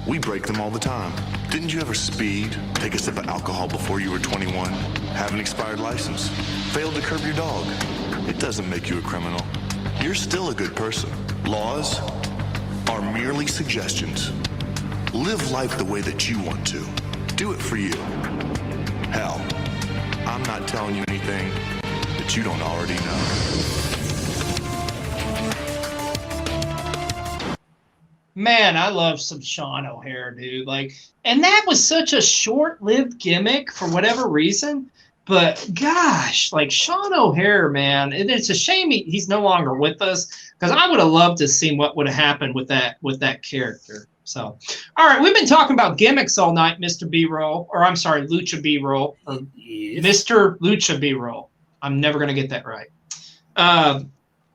we break them all the time. Didn't you ever speed, take a sip of alcohol before you were 21, have an expired license, failed to curb your dog? It doesn't make you a criminal. You're still a good person. Laws are merely suggestions. Live life the way that you want to. Do it for you. Hell, I'm not telling you anything that you don't already know. Man, I love some Sean O'Hare, dude. Like, and that was such a short-lived gimmick for whatever reason. But gosh, like Sean O'Hare, man, it's a shame he's no longer with us, because I would have loved to see what would have happened with that character. So, all right, we've been talking about gimmicks all night, Mr. B-Roll, or I'm sorry, Lucha B-Roll, or Mr. Lucha B-Roll. I'm never gonna get that right. I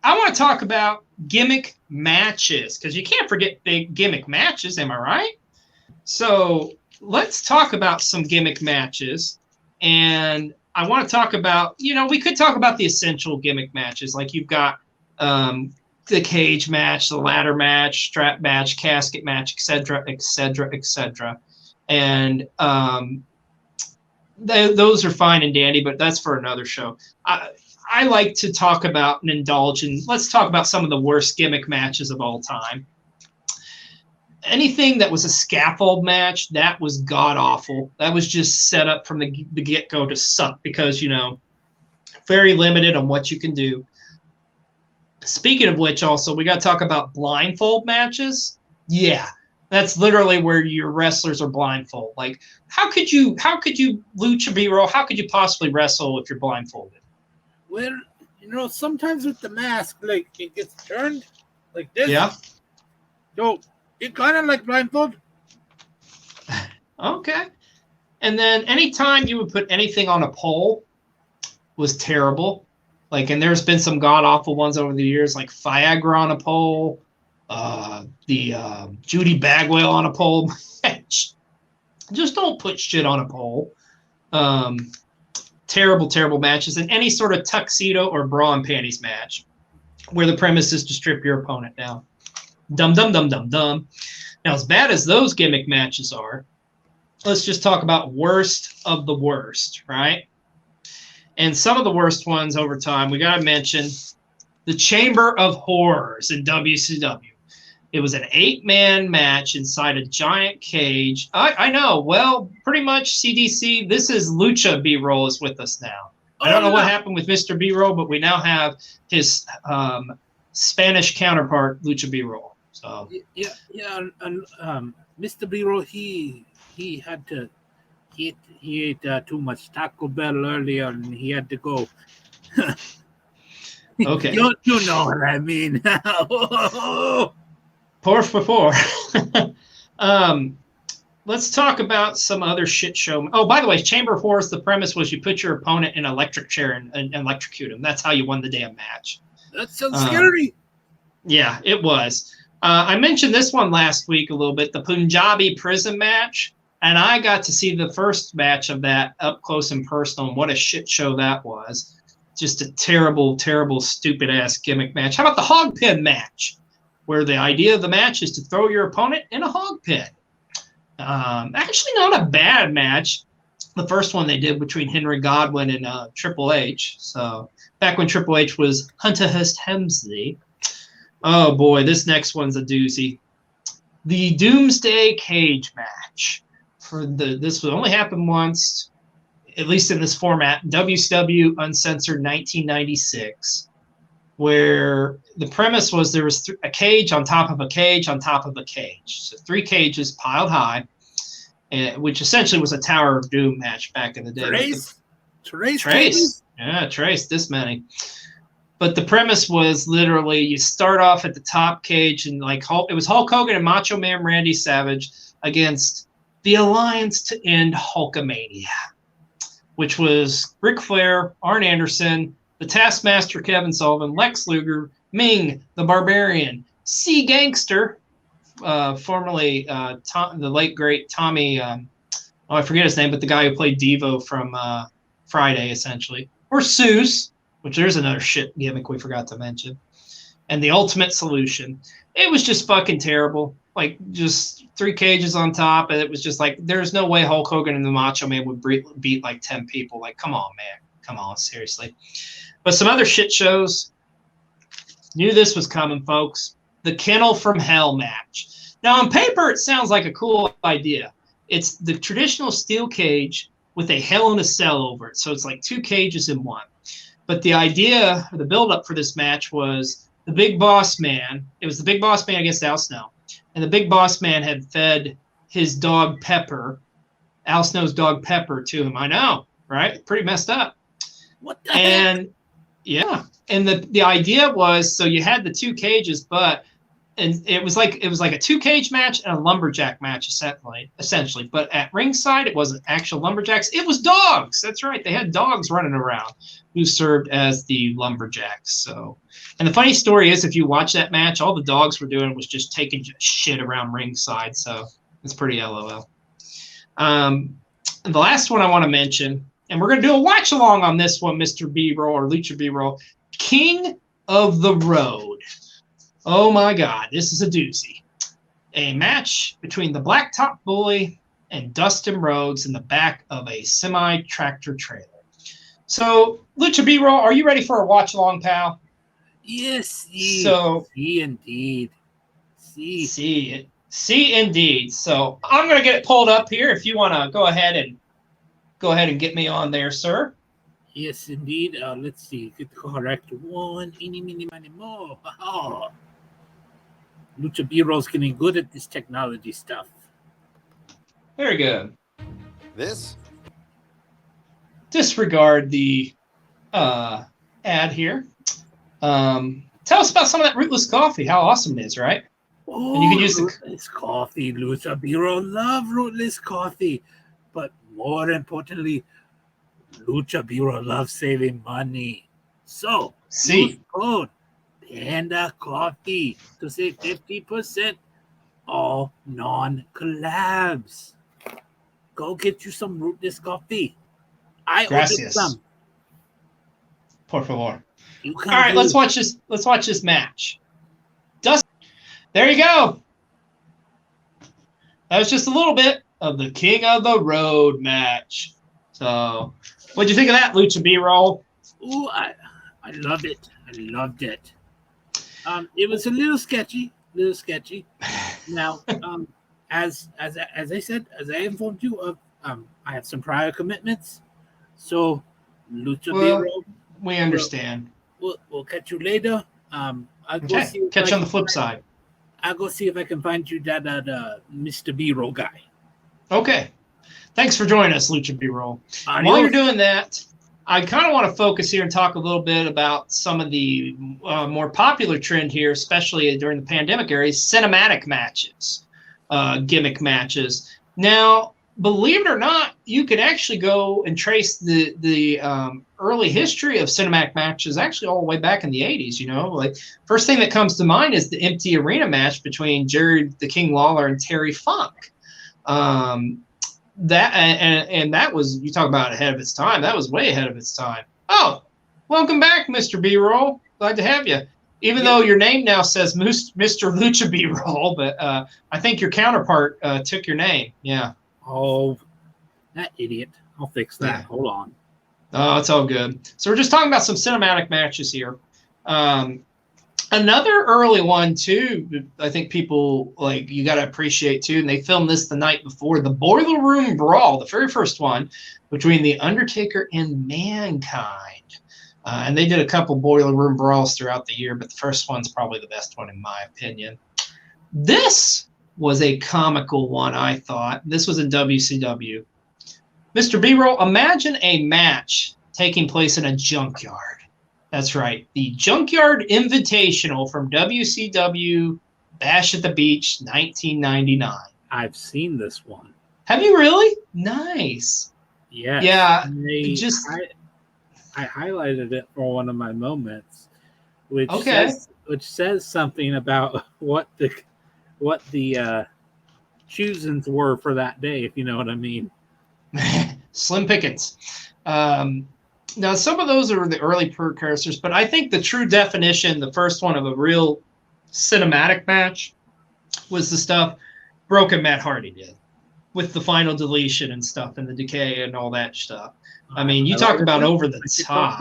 want to talk about gimmick matches, because you can't forget big gimmick matches, am I right? So let's talk about some gimmick matches. And I want to talk about, we could talk about the essential gimmick matches. Like you've got the cage match, the ladder match, strap match, casket match, etc., etc., etc. And those are fine and dandy, but that's for another show. I like to talk about and indulge in, let's talk about some of the worst gimmick matches of all time. Anything that was a scaffold match, that was god-awful. That was just set up from the get-go to suck because, very limited on what you can do. Speaking of which, also, we got to talk about blindfold matches. Yeah, that's literally where your wrestlers are blindfold. Like, how could you Lucha B-Roll, how could you possibly wrestle if you're blindfolded? Well, sometimes with the mask, like, it gets turned like this. Yeah. So it kind of like blindfold. Okay. And then anytime you would put anything on a pole was terrible. Like, and there's been some god-awful ones over the years, like Viagra on a pole, the Judy Bagwell on a pole. Just don't put shit on a pole. Terrible, terrible matches. And any sort of tuxedo or bra and panties match where the premise is to strip your opponent down. Dum, dum, dum, dum, dum. Now, as bad as those gimmick matches are, let's just talk about worst of the worst, right? And some of the worst ones over time, we got to mention the Chamber of Horrors in WCW. It was an 8-man match inside a giant cage. I know. Well, pretty much CDC, this is Lucha B-Roll is with us now. I don't know what happened with Mr. B-Roll, but we now have his Spanish counterpart, Lucha B-Roll. So yeah, and Mr. B-Roll, he had to he ate too much Taco Bell earlier, and he had to go. Okay. you know what I mean. Por favor. Let's talk about some other shit show. Oh, by the way, Chamber of Horrors, the premise was you put your opponent in an electric chair and electrocute him. That's how you won the damn match. That sounds scary. Yeah, it was. I mentioned this one last week a little bit, the Punjabi prison match, and I got to see the first match of that up close and personal, and what a shit show that was. Just a terrible, terrible, stupid-ass gimmick match. How about the hog pen match, where the idea of the match is to throw your opponent in a hog pen? Actually, not a bad match. The first one they did between Henry Godwin and Triple H. So back when Triple H was Hunter Hearst Helmsley. Oh boy, this next one's a doozy. The Doomsday Cage match. This would only happen once, at least in this format. WCW Uncensored 1996. Where the premise was there was a cage on top of a cage on top of a cage. So 3 cages piled high, which essentially was a Tower of Doom match back in the day. Trace. Yeah, Trace, this many. But the premise was literally you start off at the top cage and it was Hulk Hogan and Macho Man Randy Savage against the Alliance to End Hulkamania, which was Ric Flair, Arn Anderson, the Taskmaster Kevin Sullivan, Lex Luger, Ming, the Barbarian, Sea Gangster, formerly the late great Tommy. I forget his name, but the guy who played Devo from Friday, essentially, or Seuss, which there's another shit gimmick we forgot to mention, and the Ultimate Solution. It was just fucking terrible. Like, just 3 cages on top, and it was just like, there's no way Hulk Hogan and the Macho Man would beat like 10 people. Like, come on, man. Come on, seriously. But some other shit shows. Knew this was coming, folks. The Kennel from Hell match. Now, on paper, it sounds like a cool idea. It's the traditional steel cage with a Hell in a Cell over it. So it's like 2 cages in one. But the idea, the build-up for this match was the Big Boss Man. It was the Big Boss Man against Al Snow. And the Big Boss Man had fed his dog Pepper, Al Snow's dog Pepper, to him. I know, right? Pretty messed up. What the heck? Yeah. And the idea was, so you had the 2 cages, and it was like a 2-cage match and a lumberjack match essentially. But at ringside, it wasn't actual lumberjacks. It was dogs. That's right. They had dogs running around who served as the lumberjacks. So, and the funny story is, if you watch that match, all the dogs were doing was just taking shit around ringside. So it's pretty LOL. And the last one I want to mention, and we're going to do a watch along on this one, Mr. B-Roll or Lucha B-Roll, King of the Road. Oh my God, this is a doozy. A match between the Blacktop Bully and Dustin Rhodes in the back of a semi-tractor trailer. So, Lucha B-Roll, are you ready for a watch along, pal? Yes, So, see indeed. See indeed. So I'm going to get it pulled up here if you want to go ahead and get me on there, sir. Yes, indeed. Let's see. Get the correct one. Eeny, meeny, miny, mo. Oh. Lucha B-Roll's getting good at this technology stuff. Very good. This? Disregard the ad here. Tell us about some of that rootless coffee. How awesome it is, right? Oh, and you can use rootless coffee. Lucha B-Roll love rootless coffee. But more importantly, Lucha B-Roll loves saving money. So, use code Panda Coffee to save 50% all non-collabs. Go get you some rootless coffee. I ordered some. Por favor. All right, let's watch this match. There you go. That was just a little bit of the King of the Road match. So, what'd you think of that, Lucha B-Roll? Ooh, I loved it. I loved it. It was a little sketchy. Now, as I said, as I informed you of, I have some prior commitments. So, Lucha B-Roll. We understand. We'll catch you later. I'll go see catch you on the flip side. I'll go see if I can find you that Mr. B-Roll guy. Okay. Thanks for joining us, Lucha B-Roll. Adios. While you're doing that, I kind of want to focus here and talk a little bit about some of the more popular trend here, especially during the pandemic era, cinematic matches, gimmick matches. Now, believe it or not, you can actually go and trace the early history of cinematic matches actually all the way back in the 80s. You know, like first thing that comes to mind is the empty arena match between Jerry the King Lawler and Terry Funk. That was, you talk about ahead of its time. That was way ahead of its time. Oh, welcome back, Mr. B-Roll. Glad to have you. Even though your name now says Mr. Lucha B-Roll, but I think your counterpart took your name. Yeah. Oh, that idiot. I'll fix that. Yeah. Hold on. Oh, it's all good. So we're just talking about some cinematic matches here. Another early one, too, I think people, like, you got to appreciate, too, and they filmed this the night before, the Boiler Room Brawl, the very first one, between The Undertaker and Mankind. And they did a couple Boiler Room Brawls throughout the year, but the first one's probably the best one, in my opinion. This was a comical one, I thought. This was in WCW. Mr. B-Roll, imagine a match taking place in a junkyard. That's right. The Junkyard Invitational from WCW Bash at the Beach 1999. I've seen this one. Have you really? Nice. Yeah. Yeah. I highlighted it for one of my moments, which says something about what what the choosings were for that day, if you know what I mean. Slim pickings. Now, some of those are the early precursors, but I think the true definition, the first one of a real cinematic match, was the stuff Broken Matt Hardy did with the final deletion and stuff and the decay and all that stuff. I mean, you talk about over the top.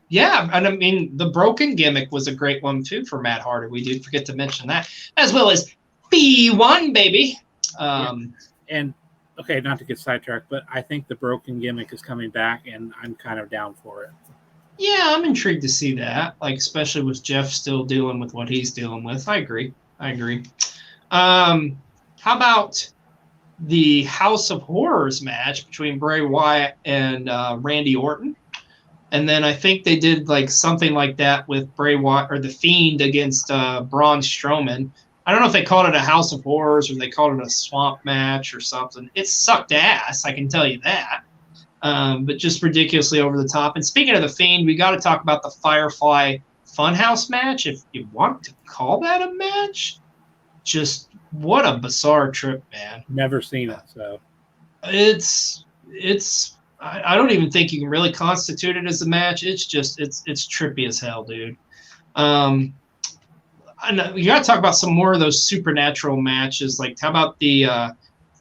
Yeah, and I mean, the Broken gimmick was a great one, too, for Matt Hardy. We did forget to mention that, as well as B1, baby. And, okay, not to get sidetracked, but I think the Broken gimmick is coming back, and I'm kind of down for it. Yeah, I'm intrigued to see that, like especially with Jeff still dealing with what he's dealing with. I agree. How about the House of Horrors match between Bray Wyatt and Randy Orton? And then I think they did like something like that with Bray Wyatt or The Fiend against Braun Strowman. I don't know if they called it a House of Horrors or they called it a swamp match or something. It sucked ass, I can tell you that. But just ridiculously over the top. And speaking of The Fiend, we got to talk about the Firefly Funhouse match. If you want to call that a match, just what a bizarre trip, man. Never seen it, so. It's I don't even think you can really constitute it as a match. It's just it's trippy as hell, dude. And you got to talk about some more of those supernatural matches. Like, how about the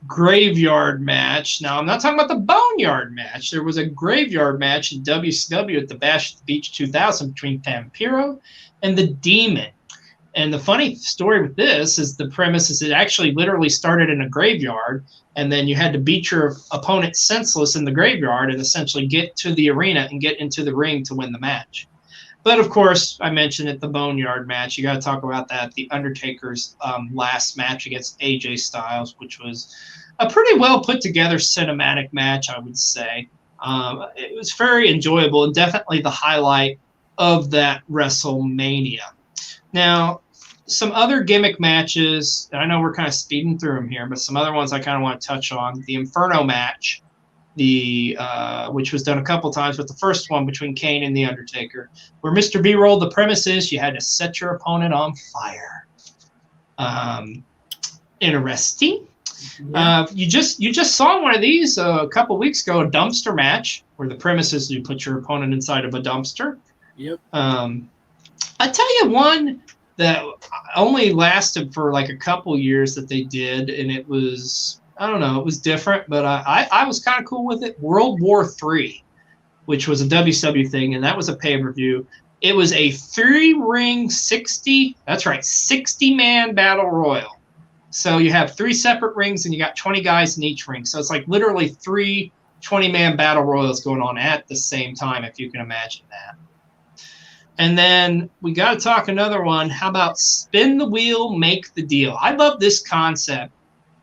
graveyard match? Now, I'm not talking about the boneyard match. There was a graveyard match in WCW at the Bash at the Beach 2000 between Vampiro and the Demon. And the funny story with this is the premise is it actually literally started in a graveyard, and then you had to beat your opponent senseless in the graveyard and essentially get to the arena and get into the ring to win the match. But, of course, I mentioned it, the Boneyard match. You got to talk about that, the Undertaker's last match against AJ Styles, which was a pretty well put together cinematic match, I would say. It was very enjoyable and definitely the highlight of that WrestleMania. Now, some other gimmick matches, and I know we're kind of speeding through them here, but some other ones I kind of want to touch on. The Inferno match, which was done a couple times, but the first one between Kane and The Undertaker, where Mr. B-rolled the premises, you had to set your opponent on fire. Interesting. Yeah. You just saw one of these a couple weeks ago, a dumpster match, where the premise is you put your opponent inside of a dumpster. Yep. I tell you one that only lasted for like a couple years that they did, and it was, I don't know, it was different, but I was kind of cool with it. World War III, which was a WCW thing, and that was a pay-per-view. It was a 3-ring 60-man battle royal. So you have 3 separate rings, and you got 20 guys in each ring. So it's like literally 3 20-man battle royals going on at the same time, if you can imagine that. And then we got to talk another one. How about spin the wheel, make the deal? I love this concept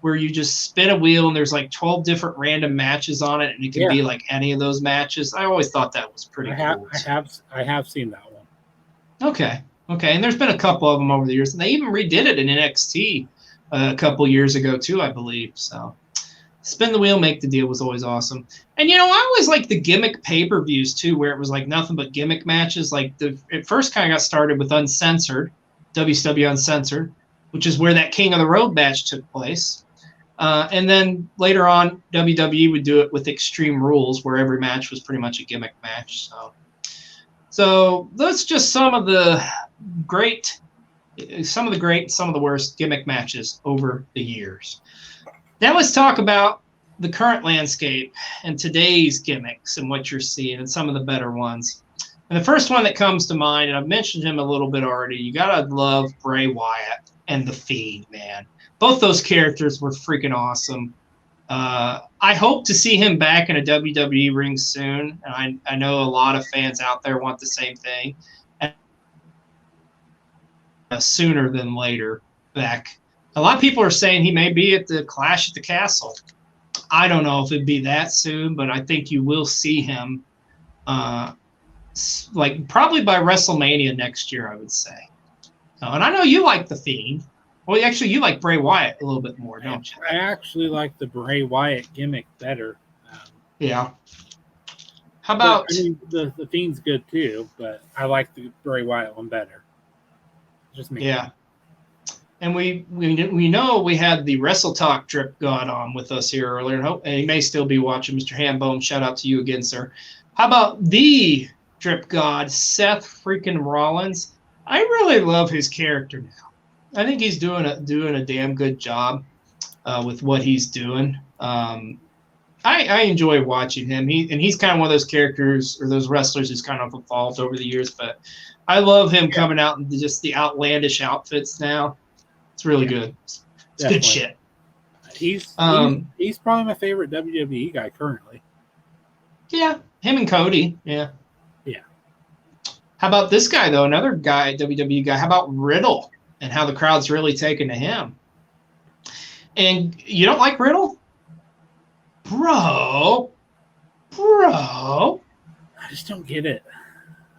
where you just spin a wheel and there's like 12 different random matches on it, and it can be like any of those matches. I always thought that was pretty cool. I have seen that one. Okay. And there's been a couple of them over the years, and they even redid it in NXT a couple years ago too, I believe. So spin the wheel, make the deal was always awesome. And, I always liked the gimmick pay-per-views, too, where it was, like, nothing but gimmick matches. Like, it first kind of got started with Uncensored, WCW Uncensored, which is where that King of the Road match took place. And then later on, WWE would do it with Extreme Rules, where every match was pretty much a gimmick match. So that's just some of the great, some of the worst gimmick matches over the years. Now let's talk about the current landscape and today's gimmicks and what you're seeing and some of the better ones. And the first one that comes to mind, and I've mentioned him a little bit already, you got to love Bray Wyatt and The Fiend, man. Both those characters were freaking awesome. I hope to see him back in a WWE ring soon. And I know a lot of fans out there want the same thing. And sooner than later back. A lot of people are saying he may be at the Clash at the Castle. I don't know if it'd be that soon, but I think you will see him like probably by WrestleMania next year, I would say. And I know you like The Fiend. Well, actually, you like Bray Wyatt a little bit more, don't you? I actually like the Bray Wyatt gimmick better. Yeah. How about... the Fiend's good too, but I like the Bray Wyatt one better. Just me. Yeah. And we know we had the Wrestle Talk Drip God on with us here earlier, and he may still be watching. Mr. Hambone, shout out to you again, sir. How about the Drip God, Seth freaking Rollins? I really love his character now. I think he's doing a damn good job with what he's doing. I enjoy watching him. He's kind of one of those characters or those wrestlers who's kind of evolved over the years. But I love him coming out in just the outlandish outfits now. It's really good. It's good shit. He's probably my favorite WWE guy currently. Yeah, him and Cody. Yeah. Yeah. How about this guy though? Another guy, WWE guy. How about Riddle and how the crowd's really taken to him? And you don't like Riddle? Bro. I just don't get it.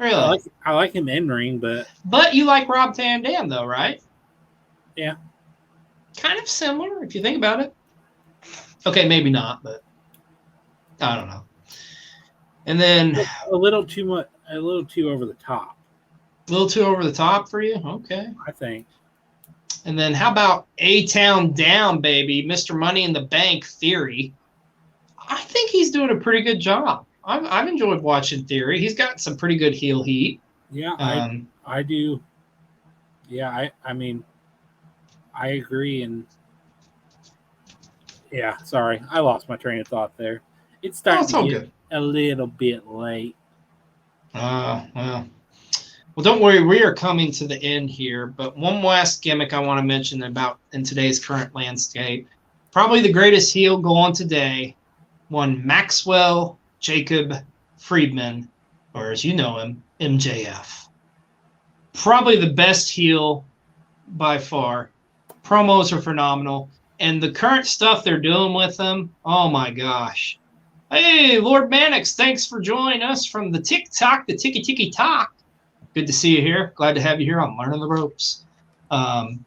Really? I like him in ring, but you like Rob Van Dam though, right? Yeah. Kind of similar if you think about it. Okay, maybe not, but I don't know. And then a little too much, a little too over the top. A little too over the top for you? Okay. I think. And then how about A-Town Down, baby, Mr. Money in the Bank Theory? I think he's doing a pretty good job. I've enjoyed watching Theory. He's got some pretty good heel heat. Yeah, I do. Yeah, I mean, I agree. And yeah, sorry, I lost my train of thought there. It's starting to get a little bit late. Well, don't worry. We are coming to the end here. But one last gimmick I want to mention about in today's current landscape. Probably the greatest heel going today. One Maxwell Jacob Friedman, or as you know him, MJF. Probably the best heel by far. Promos are phenomenal. And the current stuff they're doing with them, oh my gosh. Hey, Lord Mannix, thanks for joining us from the TikTok, the Tiki Talk. Good to see you here. Glad to have you here on Learning the Ropes. But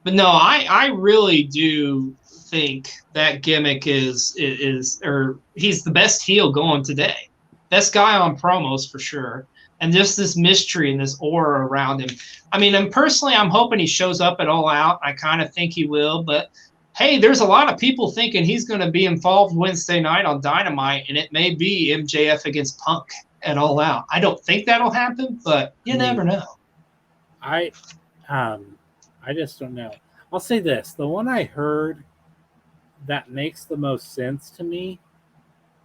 no, I really do think that gimmick is or he's the best heel going today. Best guy on promos for sure. And just this mystery and this aura around him. I mean, and personally, I'm hoping he shows up at All Out. I kind of think he will, but hey, there's a lot of people thinking he's going to be involved Wednesday night on Dynamite, and it may be MJF against Punk at All Out. I don't think that'll happen, but you never know. I just don't know. I'll say this. The one I heard that makes the most sense to me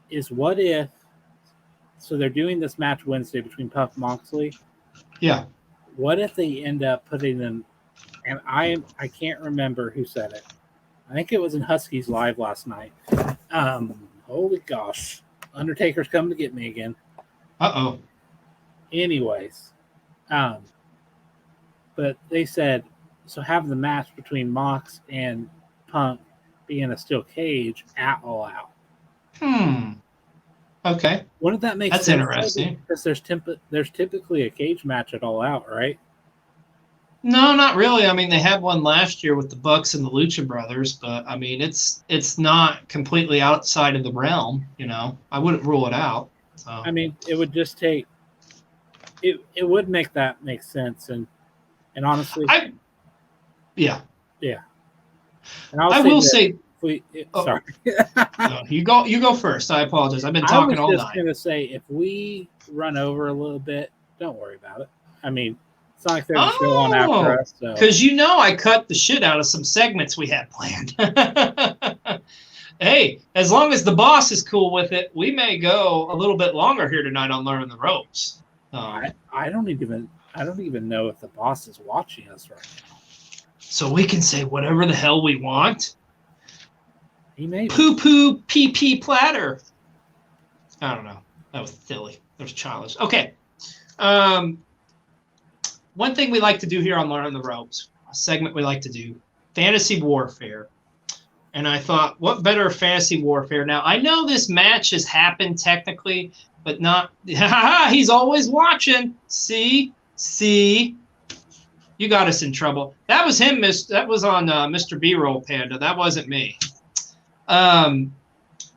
is what if, so they're doing this match Wednesday between Punk and Moxley. Yeah. What if they end up putting them, and I can't remember who said it. I think it was in Huskies Live last night. Holy gosh. Undertaker's coming to get me again. Uh-oh. Anyways. But they said, so have the match between Mox and Punk be in a steel cage at All Out. Okay. Wouldn't that make sense? That's interesting. Because there's typically a cage match at All Out, right? No, not really. I mean, they had one last year with the Bucks and the Lucha Brothers, but I mean, it's not completely outside of the realm. You know, I wouldn't rule it out. So. I mean, it would just take. It would make that make sense, and honestly, yeah. And I will say. Sorry. No, you go first. I apologize. I've been talking all night. I was just going to say, if we run over a little bit, don't worry about it. I mean, it's not like there's a show on after us. Because I cut the shit out of some segments we had planned. Hey, as long as the boss is cool with it, we may go a little bit longer here tonight on Learning the Ropes. I don't even know if the boss is watching us right now. So we can say whatever the hell we want. He may poo pee platter. I don't know. That was silly. That was childish. Okay. One thing we like to do here on Learning the Ropes, a segment we like to do, fantasy warfare. And I thought, what better fantasy warfare? Now, I know this match has happened technically, but not. He's always watching. See? You got us in trouble. That was him. That was on Mr. B-Roll Panda. That wasn't me.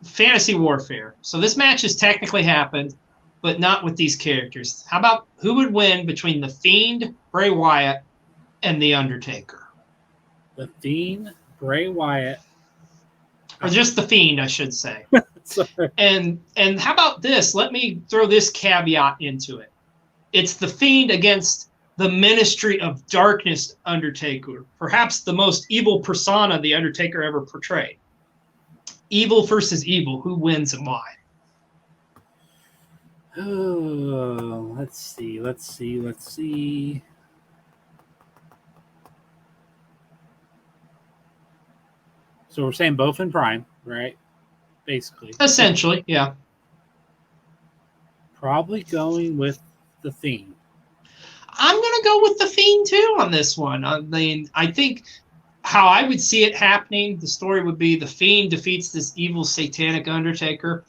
Fantasy warfare. So this match has technically happened, but not with these characters. How about who would win between The Fiend, Bray Wyatt, and The Undertaker? The Fiend, Bray Wyatt, or just the Fiend, I should say. sorry. And how about this? Let me throw this caveat into it. It's the Fiend against the Ministry of Darkness Undertaker, perhaps the most evil persona the Undertaker ever portrayed. Evil versus evil. Who wins and why? Oh, let's see. So we're saying both in prime, right? Basically. Essentially, yeah. Probably going with the Fiend. I'm going to go with the Fiend too on this one. I mean, I think how I would see it happening, the story would be the Fiend defeats this evil satanic Undertaker,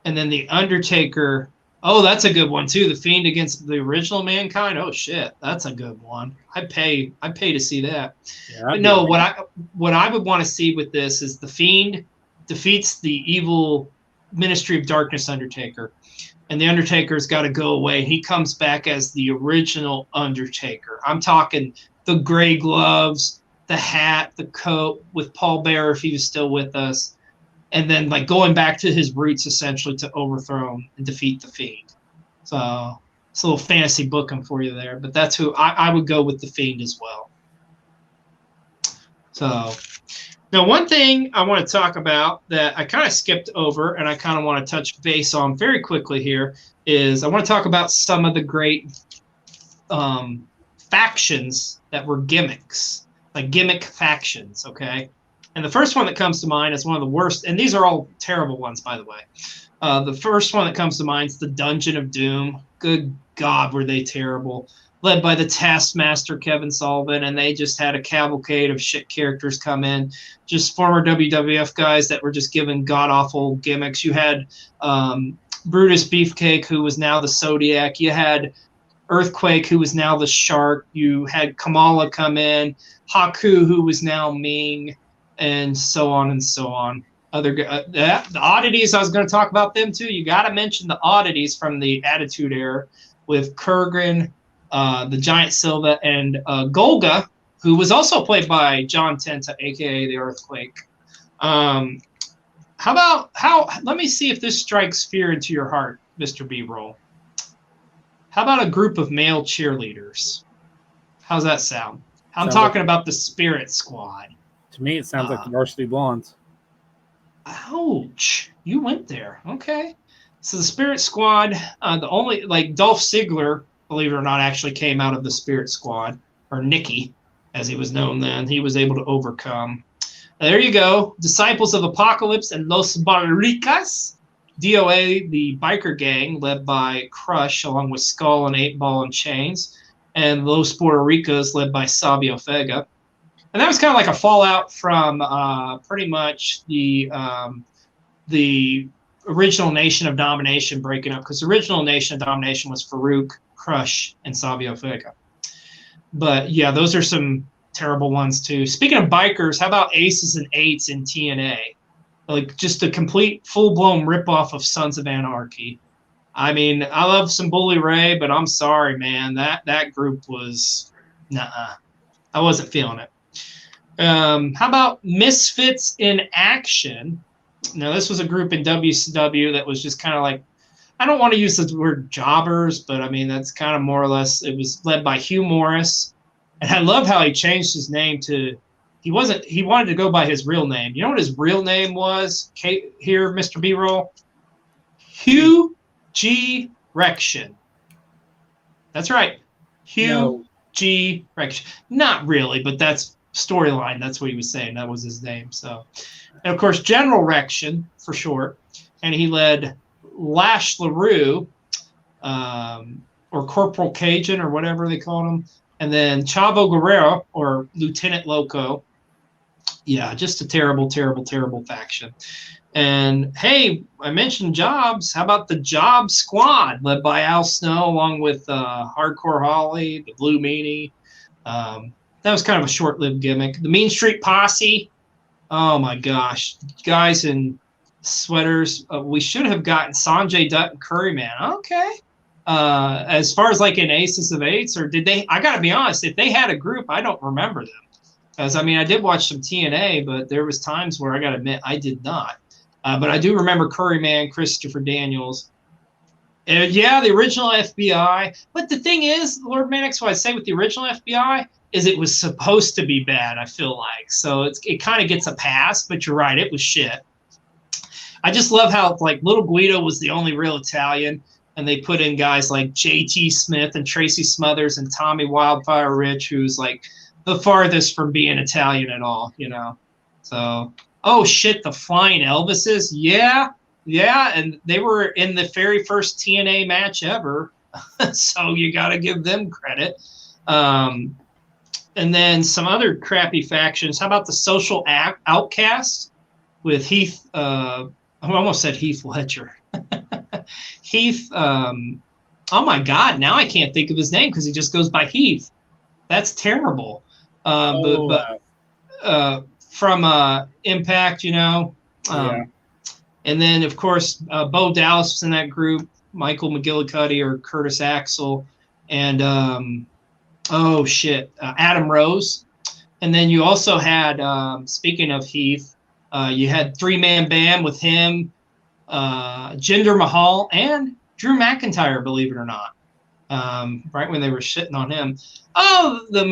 and then the Undertaker. Oh, that's a good one too. The Fiend against the original Mankind. Oh shit, that's a good one. I'd pay to see that. Yeah, but no, what I would want to see with this is the Fiend defeats the evil Ministry of Darkness Undertaker, and the Undertaker's got to go away. He comes back as the original Undertaker. I'm talking the gray gloves, the hat, the coat, with Paul Bearer if he was still with us, and then like going back to his roots essentially to overthrow and defeat the Fiend. So it's a little fantasy booking for you there, but that's who I would go with, the Fiend as well. So now one thing I want to talk about that I kind of skipped over and I kind of want to touch base on very quickly here is I want to talk about some of the great factions that were gimmicks, like gimmick factions, okay? And the first one that comes to mind is one of the worst, and these are all terrible ones, by the way. The first one that comes to mind is the Dungeon of Doom. Good God, were they terrible. Led by the Taskmaster, Kevin Sullivan, and they just had a cavalcade of shit characters come in. Just former WWF guys that were just given god-awful gimmicks. You had Brutus Beefcake, who was now the Zodiac. You had Earthquake, who was now the Shark. You had Kamala come in. Haku, who was now Ming, and so on and so on. The oddities, I was going to talk about them too. You got to mention the oddities from the Attitude Era with Kurgan, the Giant Silva, and Golga, who was also played by John Tenta, aka the Earthquake. Let me see if this strikes fear into your heart, Mr. B-Roll. How about a group of male cheerleaders? How's that sound? I'm talking about the Spirit Squad. To me, it sounds like the Varsity Blondes. Ouch. You went there. Okay. So the Spirit Squad, the only, like Dolph Ziggler, believe it or not, actually came out of the Spirit Squad, or Nikki, as he was known then. He was able to overcome. There you go. Disciples of Apocalypse and Los Barricas. DOA, the biker gang, led by Crush, along with Skull and 8-Ball and Chains. And Los Puerto Ricos, led by Sabio Vega. And that was kind of like a fallout from pretty much the original Nation of Domination breaking up, because the original Nation of Domination was Farouk, Crush, and Sabio Vega. But yeah, those are some terrible ones too. Speaking of bikers, how about Aces and Eights in TNA? Like just a complete full-blown ripoff of Sons of Anarchy. I mean, I love some Bully Ray, but I'm sorry, man. That group was, nuh-uh. I wasn't feeling it. How about Misfits in Action? Now, this was a group in WCW that was just kind of like, I don't want to use the word jobbers, but I mean, that's kind of more or less, it was led by Hugh Morris. And I love how he changed his name to, he wanted to go by his real name. You know what his real name was? Here, Mr. B-Roll? Hugh G. Rection. That's right. Hugh G. Rection. Not really, but that's storyline. That's what he was saying. That was his name. So, and of course, General Rection for short. And he led Lash LaRue, or Corporal Cajun, or whatever they called him. And then Chavo Guerrero, or Lieutenant Loco. Yeah, just a terrible, terrible, terrible faction. And hey, I mentioned Jobs. How about the Job Squad, led by Al Snow, along with Hardcore Holly, the Blue Meanie. That was kind of a short-lived gimmick. The Mean Street Posse. Oh my gosh, guys in sweaters. We should have gotten Sanjay Dutt and Curryman. Okay. As far as like in Aces of Eights, or did they? I got to be honest. If they had a group, I don't remember them. As I mean, I did watch some TNA, but there was times where I got to admit I did not. But I do remember Curryman, Christopher Daniels. Yeah, the original FBI. But the thing is, Lord Mannix, what I say with the original FBI is it was supposed to be bad, I feel like. So it kind of gets a pass, but you're right, it was shit. I just love how like Little Guido was the only real Italian, and they put in guys like J.T. Smith and Tracy Smothers and Tommy Wildfire Rich, who's like the farthest from being Italian at all, you know. So, oh shit, the Flying Elvises, yeah, and they were in the very first TNA match ever, so you got to give them credit. And then some other crappy factions. How about the Social Outcast with Heath? I almost said Heath Ledger. Heath. Oh my God! Now I can't think of his name because he just goes by Heath. That's terrible. But from Impact, you know. Yeah. And then of course Bo Dallas was in that group. Michael McGillicuddy or Curtis Axel, and Adam Rose. And then you also had, speaking of Heath, you had three-man band with him, Jinder Mahal, and Drew McIntyre, believe it or not. Right when they were shitting on him. Oh, the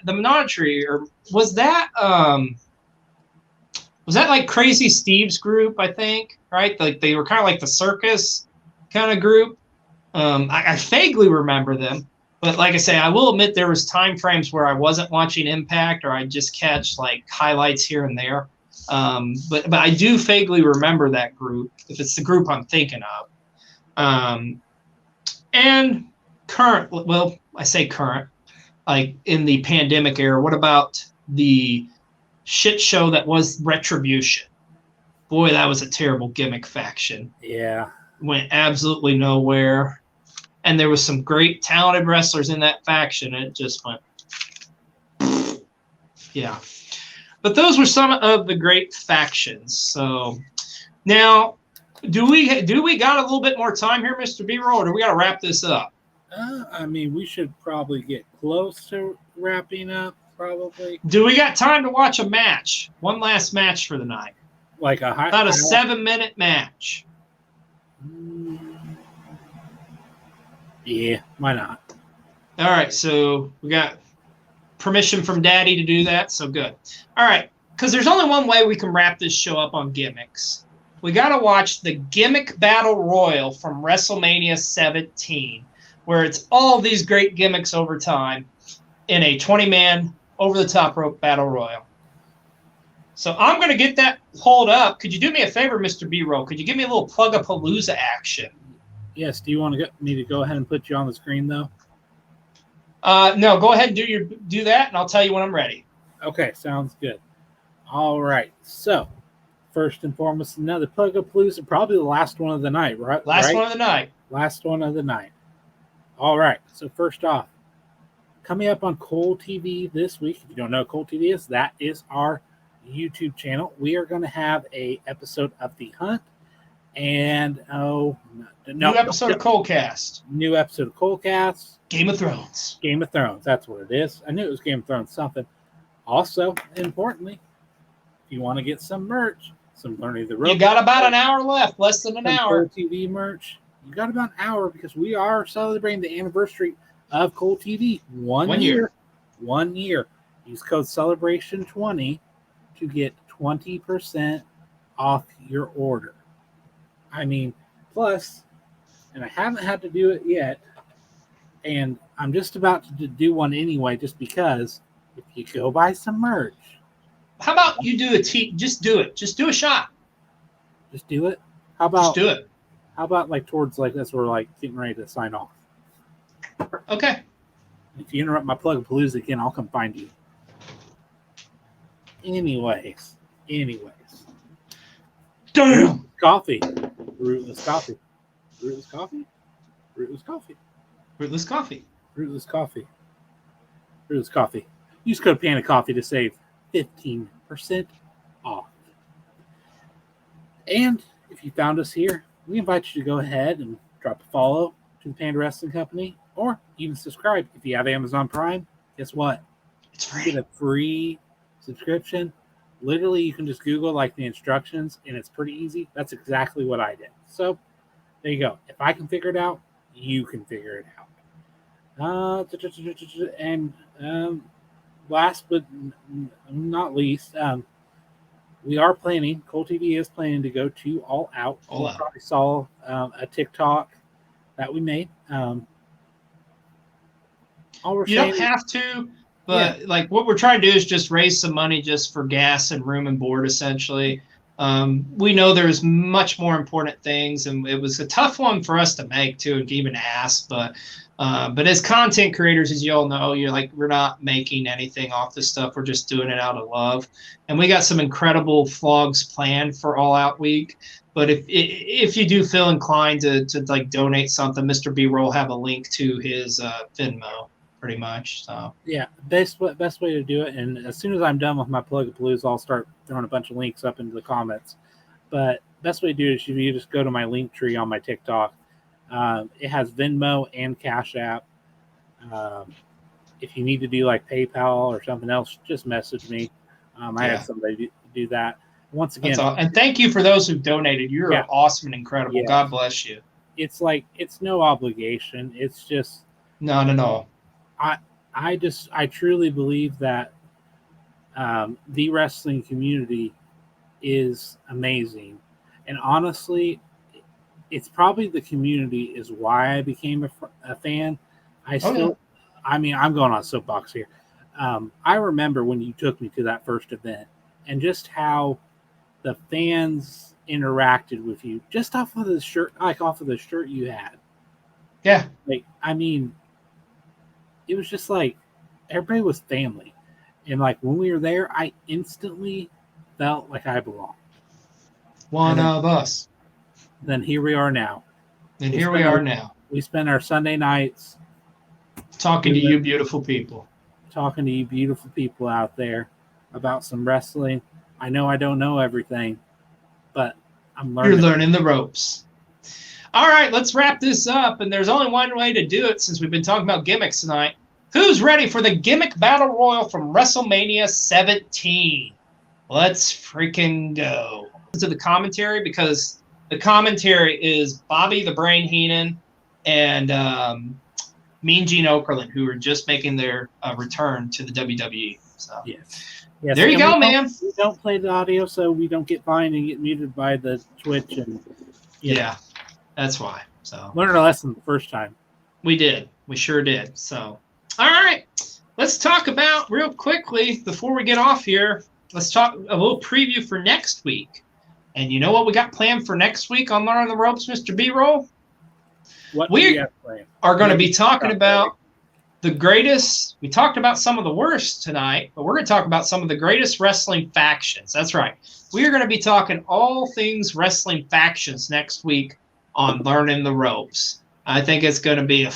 Monotry, or was that like Crazy Steve's group, I think, right? Like they were kind of like the circus kind of group. I vaguely remember them. But like I say, I will admit there was time frames where I wasn't watching Impact or I just catch like highlights here and there. But I do vaguely remember that group, if it's the group I'm thinking of. And current, well, I say current, like in the pandemic era, what about the shit show that was Retribution? Boy, that was a terrible gimmick faction. Yeah. Went absolutely nowhere. And there was some great talented wrestlers in that faction. And it just went, yeah. But those were some of the great factions. So now, do we got a little bit more time here, Mr. B-Roll, or do we got to wrap this up? I mean, we should probably get close to wrapping up, probably. Do we got time to watch a match? One last match for the night. Like about a 7-minute match. Yeah, why not? All right, so we got permission from Daddy to do that, so good. All right, because there's only one way we can wrap this show up on Gimmicks. We got to watch the Gimmick Battle Royal from WrestleMania 17, where it's all these great gimmicks over time in a 20-man over-the-top rope battle royal. So I'm going to get that pulled up. Could you do me a favor, Mr. B-Roll? Could you give me a little Plug-a-Palooza action? Yes. Do you want me to go ahead and put you on the screen, though? No, go ahead and do that, and I'll tell you when I'm ready. Okay, sounds good. All right. So, first and foremost, another Plug-a-Palooza, probably the last one of the night, right? Last one of the night. Last one of the night. All right. So, first off, coming up on Cole TV this week, if you don't know what Cole TV is, that is our YouTube channel. We are going to have a episode of The Hunt and new episode of Colecast. New episode of Colecast. Game of Thrones. Game of Thrones. That's what it is. I knew it was Game of Thrones something. Also, importantly, if you want to get some merch, some Learning the Ropes. You got about an hour left, less than an hour. Cole TV merch. You got about an hour because we are celebrating the anniversary of Cole TV. One year. 1 year. Use code Celebration20 to get 20% off your order. I mean, plus, and I haven't had to do it yet, and I'm just about to do one anyway, just because if you go buy some merch. How about you do just do it. Just do a shot. Just do it? How about just do it? How about like towards like this, we're like getting ready to sign off. Okay. If you interrupt my Plug-a-Palooza again, I'll come find you. Anyways. Damn. Coffee. Rootless coffee. Rootless coffee? Rootless coffee. Rootless coffee. Rootless coffee. Rootless coffee. Use code Panda Coffee to save 15% off. And if you found us here, we invite you to go ahead and drop a follow to the Panda Wrestling Company, or even subscribe if you have Amazon Prime. Guess what? It's You free. get a free subscription. Literally, you can just Google like the instructions, and it's pretty easy. That's exactly what I did. So there you go. If I can figure it out, you can figure it out. And last but not least, we are planning. Cole TV is planning to go to All Out. All You Out. probably saw a TikTok that we made. All we're You saying don't is, have to, but like what we're trying to do is just raise some money just for gas and room and board, essentially. We know there's much more important things, and it was a tough one for us to make too, and even ask. But as content creators, as you all know, we're not making anything off this stuff. We're just doing it out of love, and we got some incredible vlogs planned for All Out Week. But if you do feel inclined to like donate something, Mr. B Roll have a link to his Venmo. Pretty much. So yeah, best way to do it. And as soon as I'm done with my Plug-a-Palooza, I'll start throwing a bunch of links up into the comments. But best way to do it is you just go to my link tree on my TikTok. It has Venmo and Cash App. If you need to do like PayPal or something else, just message me. I had somebody do that. Once again, and thank you for those who donated. You're awesome and incredible. Yeah. God bless you. It's no obligation. It's just no. I truly believe that the wrestling community is amazing, and honestly, it's probably the community is why I became a fan. I'm going on a soapbox here. I remember when you took me to that first event, and just how the fans interacted with you just off of the shirt you had. Yeah, it was just like everybody was family. And like when we were there, I instantly felt like I belonged. One of us. Then here we are now. And here we are now. We spend our Sunday nights talking to you beautiful people. Talking to you beautiful people out there about some wrestling. I know I don't know everything, but I'm learning. You're learning the ropes. All right, let's wrap this up. And there's only one way to do it since we've been talking about gimmicks tonight. Who's ready for the Gimmick Battle Royal from WrestleMania 17? Let's freaking go. To the commentary, because the commentary is Bobby the Brain Heenan and Mean Gene Okerlund, who are just making their return to the WWE. So yes. There you go, man. We don't play the audio, so we don't get fined and get muted by the Twitch. And yeah, that's why. So learned a lesson the first time. We did. We sure did. So, all right. Let's talk about real quickly before we get off here. Let's talk a little preview for next week. And you know what we got planned for next week on Learning the Ropes, Mr. B-Roll? We are going to be talking about the greatest. We talked about some of the worst tonight, but we're going to talk about some of the greatest wrestling factions. That's right. We are going to be talking all things wrestling factions next week on Learning the Ropes. I think it's going to be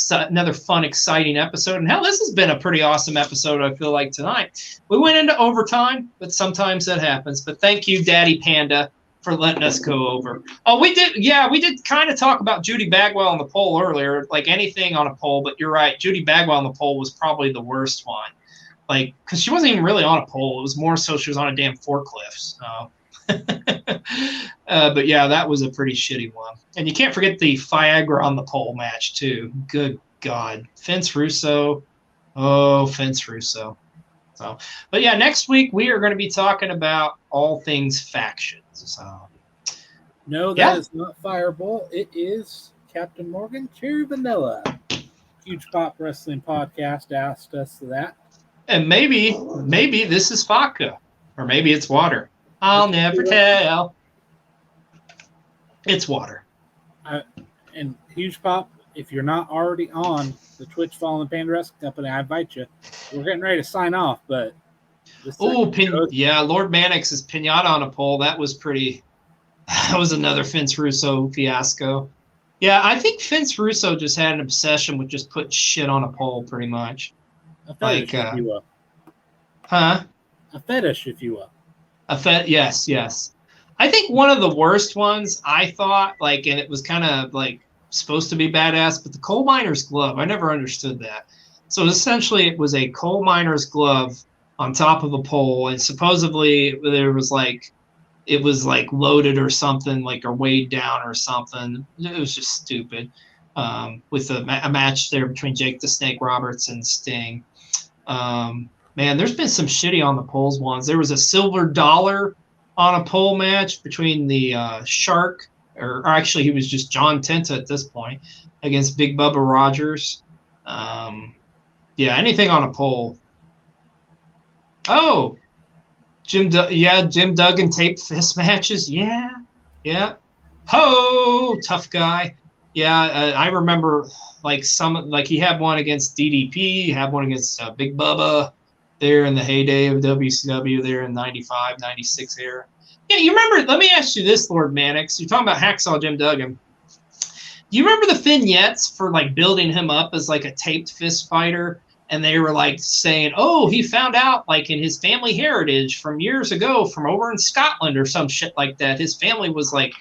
another fun, exciting episode. And hell, this has been a pretty awesome episode, I feel like, tonight. We went into overtime, but sometimes that happens. But thank you, Daddy Panda, for letting us go over. Oh, we did kind of talk about Judy Bagwell on the poll earlier, like anything on a poll, but you're right. Judy Bagwell on the poll was probably the worst one. Like, because she wasn't even really on a pole. It was more so she was on a damn forklift. So. But yeah, that was a pretty shitty one. And you can't forget the Viagra on the pole match too. Good God, Vince Russo. Oh, Vince Russo. So, but yeah, next week we are going to be talking about all things factions. So, no, that is not Fireball. It is Captain Morgan Cherry Vanilla. Huge Pop Wrestling Podcast asked us that. And maybe this is vodka, or maybe it's water. I'll never tell. It's water. And Huge Pop, if you're not already on the Twitch Fallen Panda Wrestling Company, I invite you. We're getting ready to sign off, but Lord Mannix's pinata on a pole. That was another Vince Russo fiasco. Yeah, I think Vince Russo just had an obsession with just putting shit on a pole, pretty much. A fetish, if you will. Huh? A fetish, if you will. Yes. I think one of the worst ones I thought, and it was kind of like supposed to be badass, but the coal miner's glove, I never understood that. So essentially, it was a coal miner's glove on top of a pole, and supposedly there was like it was like loaded or something, like or weighed down or something. It was just stupid. With a match there between Jake the Snake Roberts and Sting. Man, there's been some shitty on the poles ones. There was a silver dollar on a pole match between the Shark, or actually he was just John Tenta at this point, against Big Bubba Rogers. Yeah, anything on a pole. Oh, Jim Duggan taped fist matches. Yeah. Ho, tough guy. Yeah, I remember like he had one against DDP, he had one against Big Bubba there in the heyday of WCW there in 95, 96 era. Yeah, you remember, let me ask you this, Lord Mannix. You're talking about Hacksaw Jim Duggan. Do you remember the vignettes for like building him up as like a taped fist fighter? And they were like saying, oh, he found out like in his family heritage from years ago from over in Scotland or some shit like that. His family was like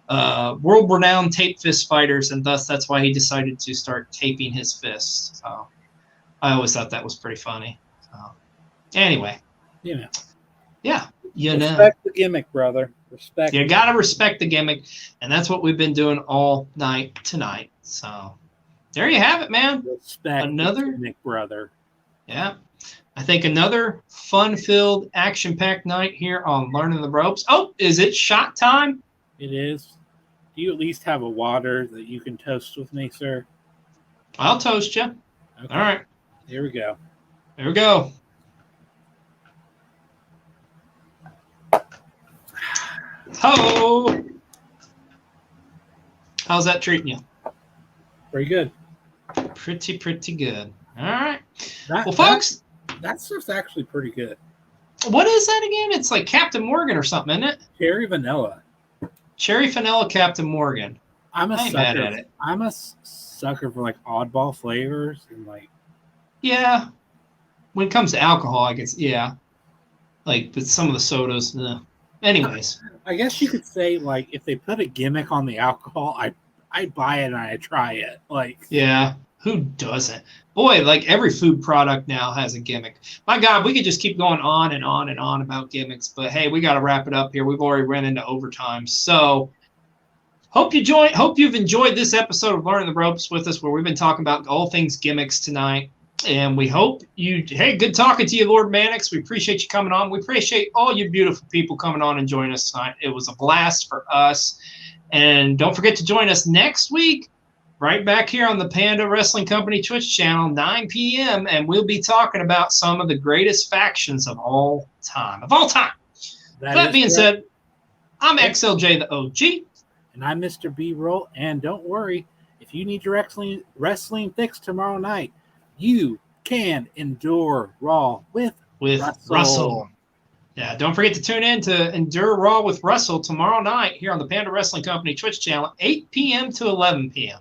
world-renowned tape fist fighters, and thus that's why he decided to start taping his fists. So I always thought that was pretty funny. So, anyway. Yeah. Respect the gimmick, brother. Respect. You got to respect the gimmick, and that's what we've been doing all night tonight. So there you have it, man. Respect another gimmick, brother. Yeah. I think another fun-filled, action-packed night here on Learning the Ropes. Oh, is it shot time? It is. Do you at least have a water that you can toast with me, sir? I'll toast you. Okay. All right. Here we go. Here we go. Ho! How's that treating you? Pretty good. Pretty good. All right. Well, folks. That stuff's actually pretty good. What is that again? It's like Captain Morgan or something, isn't it? Cherry vanilla. Cherry vanilla Captain Morgan. I'm a sucker. Mad at it. I'm a sucker for like oddball flavors and like. Yeah. When it comes to alcohol, I guess, yeah. Like with some of the sodas. Anyways. I guess you could say like if they put a gimmick on the alcohol, I buy it and I try it. Like. Yeah. Who doesn't? Boy, like every food product now has a gimmick. My God, we could just keep going on and on and on about gimmicks, but hey, we got to wrap it up here. We've already run into overtime. So hope you've enjoyed this episode of Learning the Ropes with us, where we've been talking about all things gimmicks tonight. And we hope hey, good talking to you, Lord Mannix. We appreciate you coming on. We appreciate all you beautiful people coming on and joining us tonight. It was a blast for us. And don't forget to join us next week, right back here on the Panda Wrestling Company Twitch channel, 9 p.m., and we'll be talking about some of the greatest factions of all time. That being said, I'm XLJ the OG. And I'm Mr. B-Roll, and don't worry, if you need your wrestling fix tomorrow night, you can endure Raw with Russell. Yeah, don't forget to tune in to Endure Raw with Russell tomorrow night here on the Panda Wrestling Company Twitch channel, 8 p.m. to 11 p.m.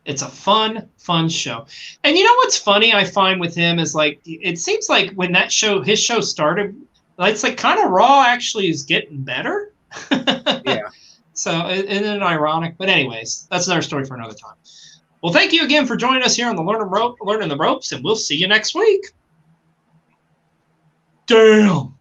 It's a fun show. And you know what's funny I find with him is like, it seems like when his show started, it's like kind of Raw actually is getting better. Yeah. So isn't it ironic? But anyways, that's another story for another time. Well, thank you again for joining us here on the Learning the Ropes, and we'll see you next week. Damn.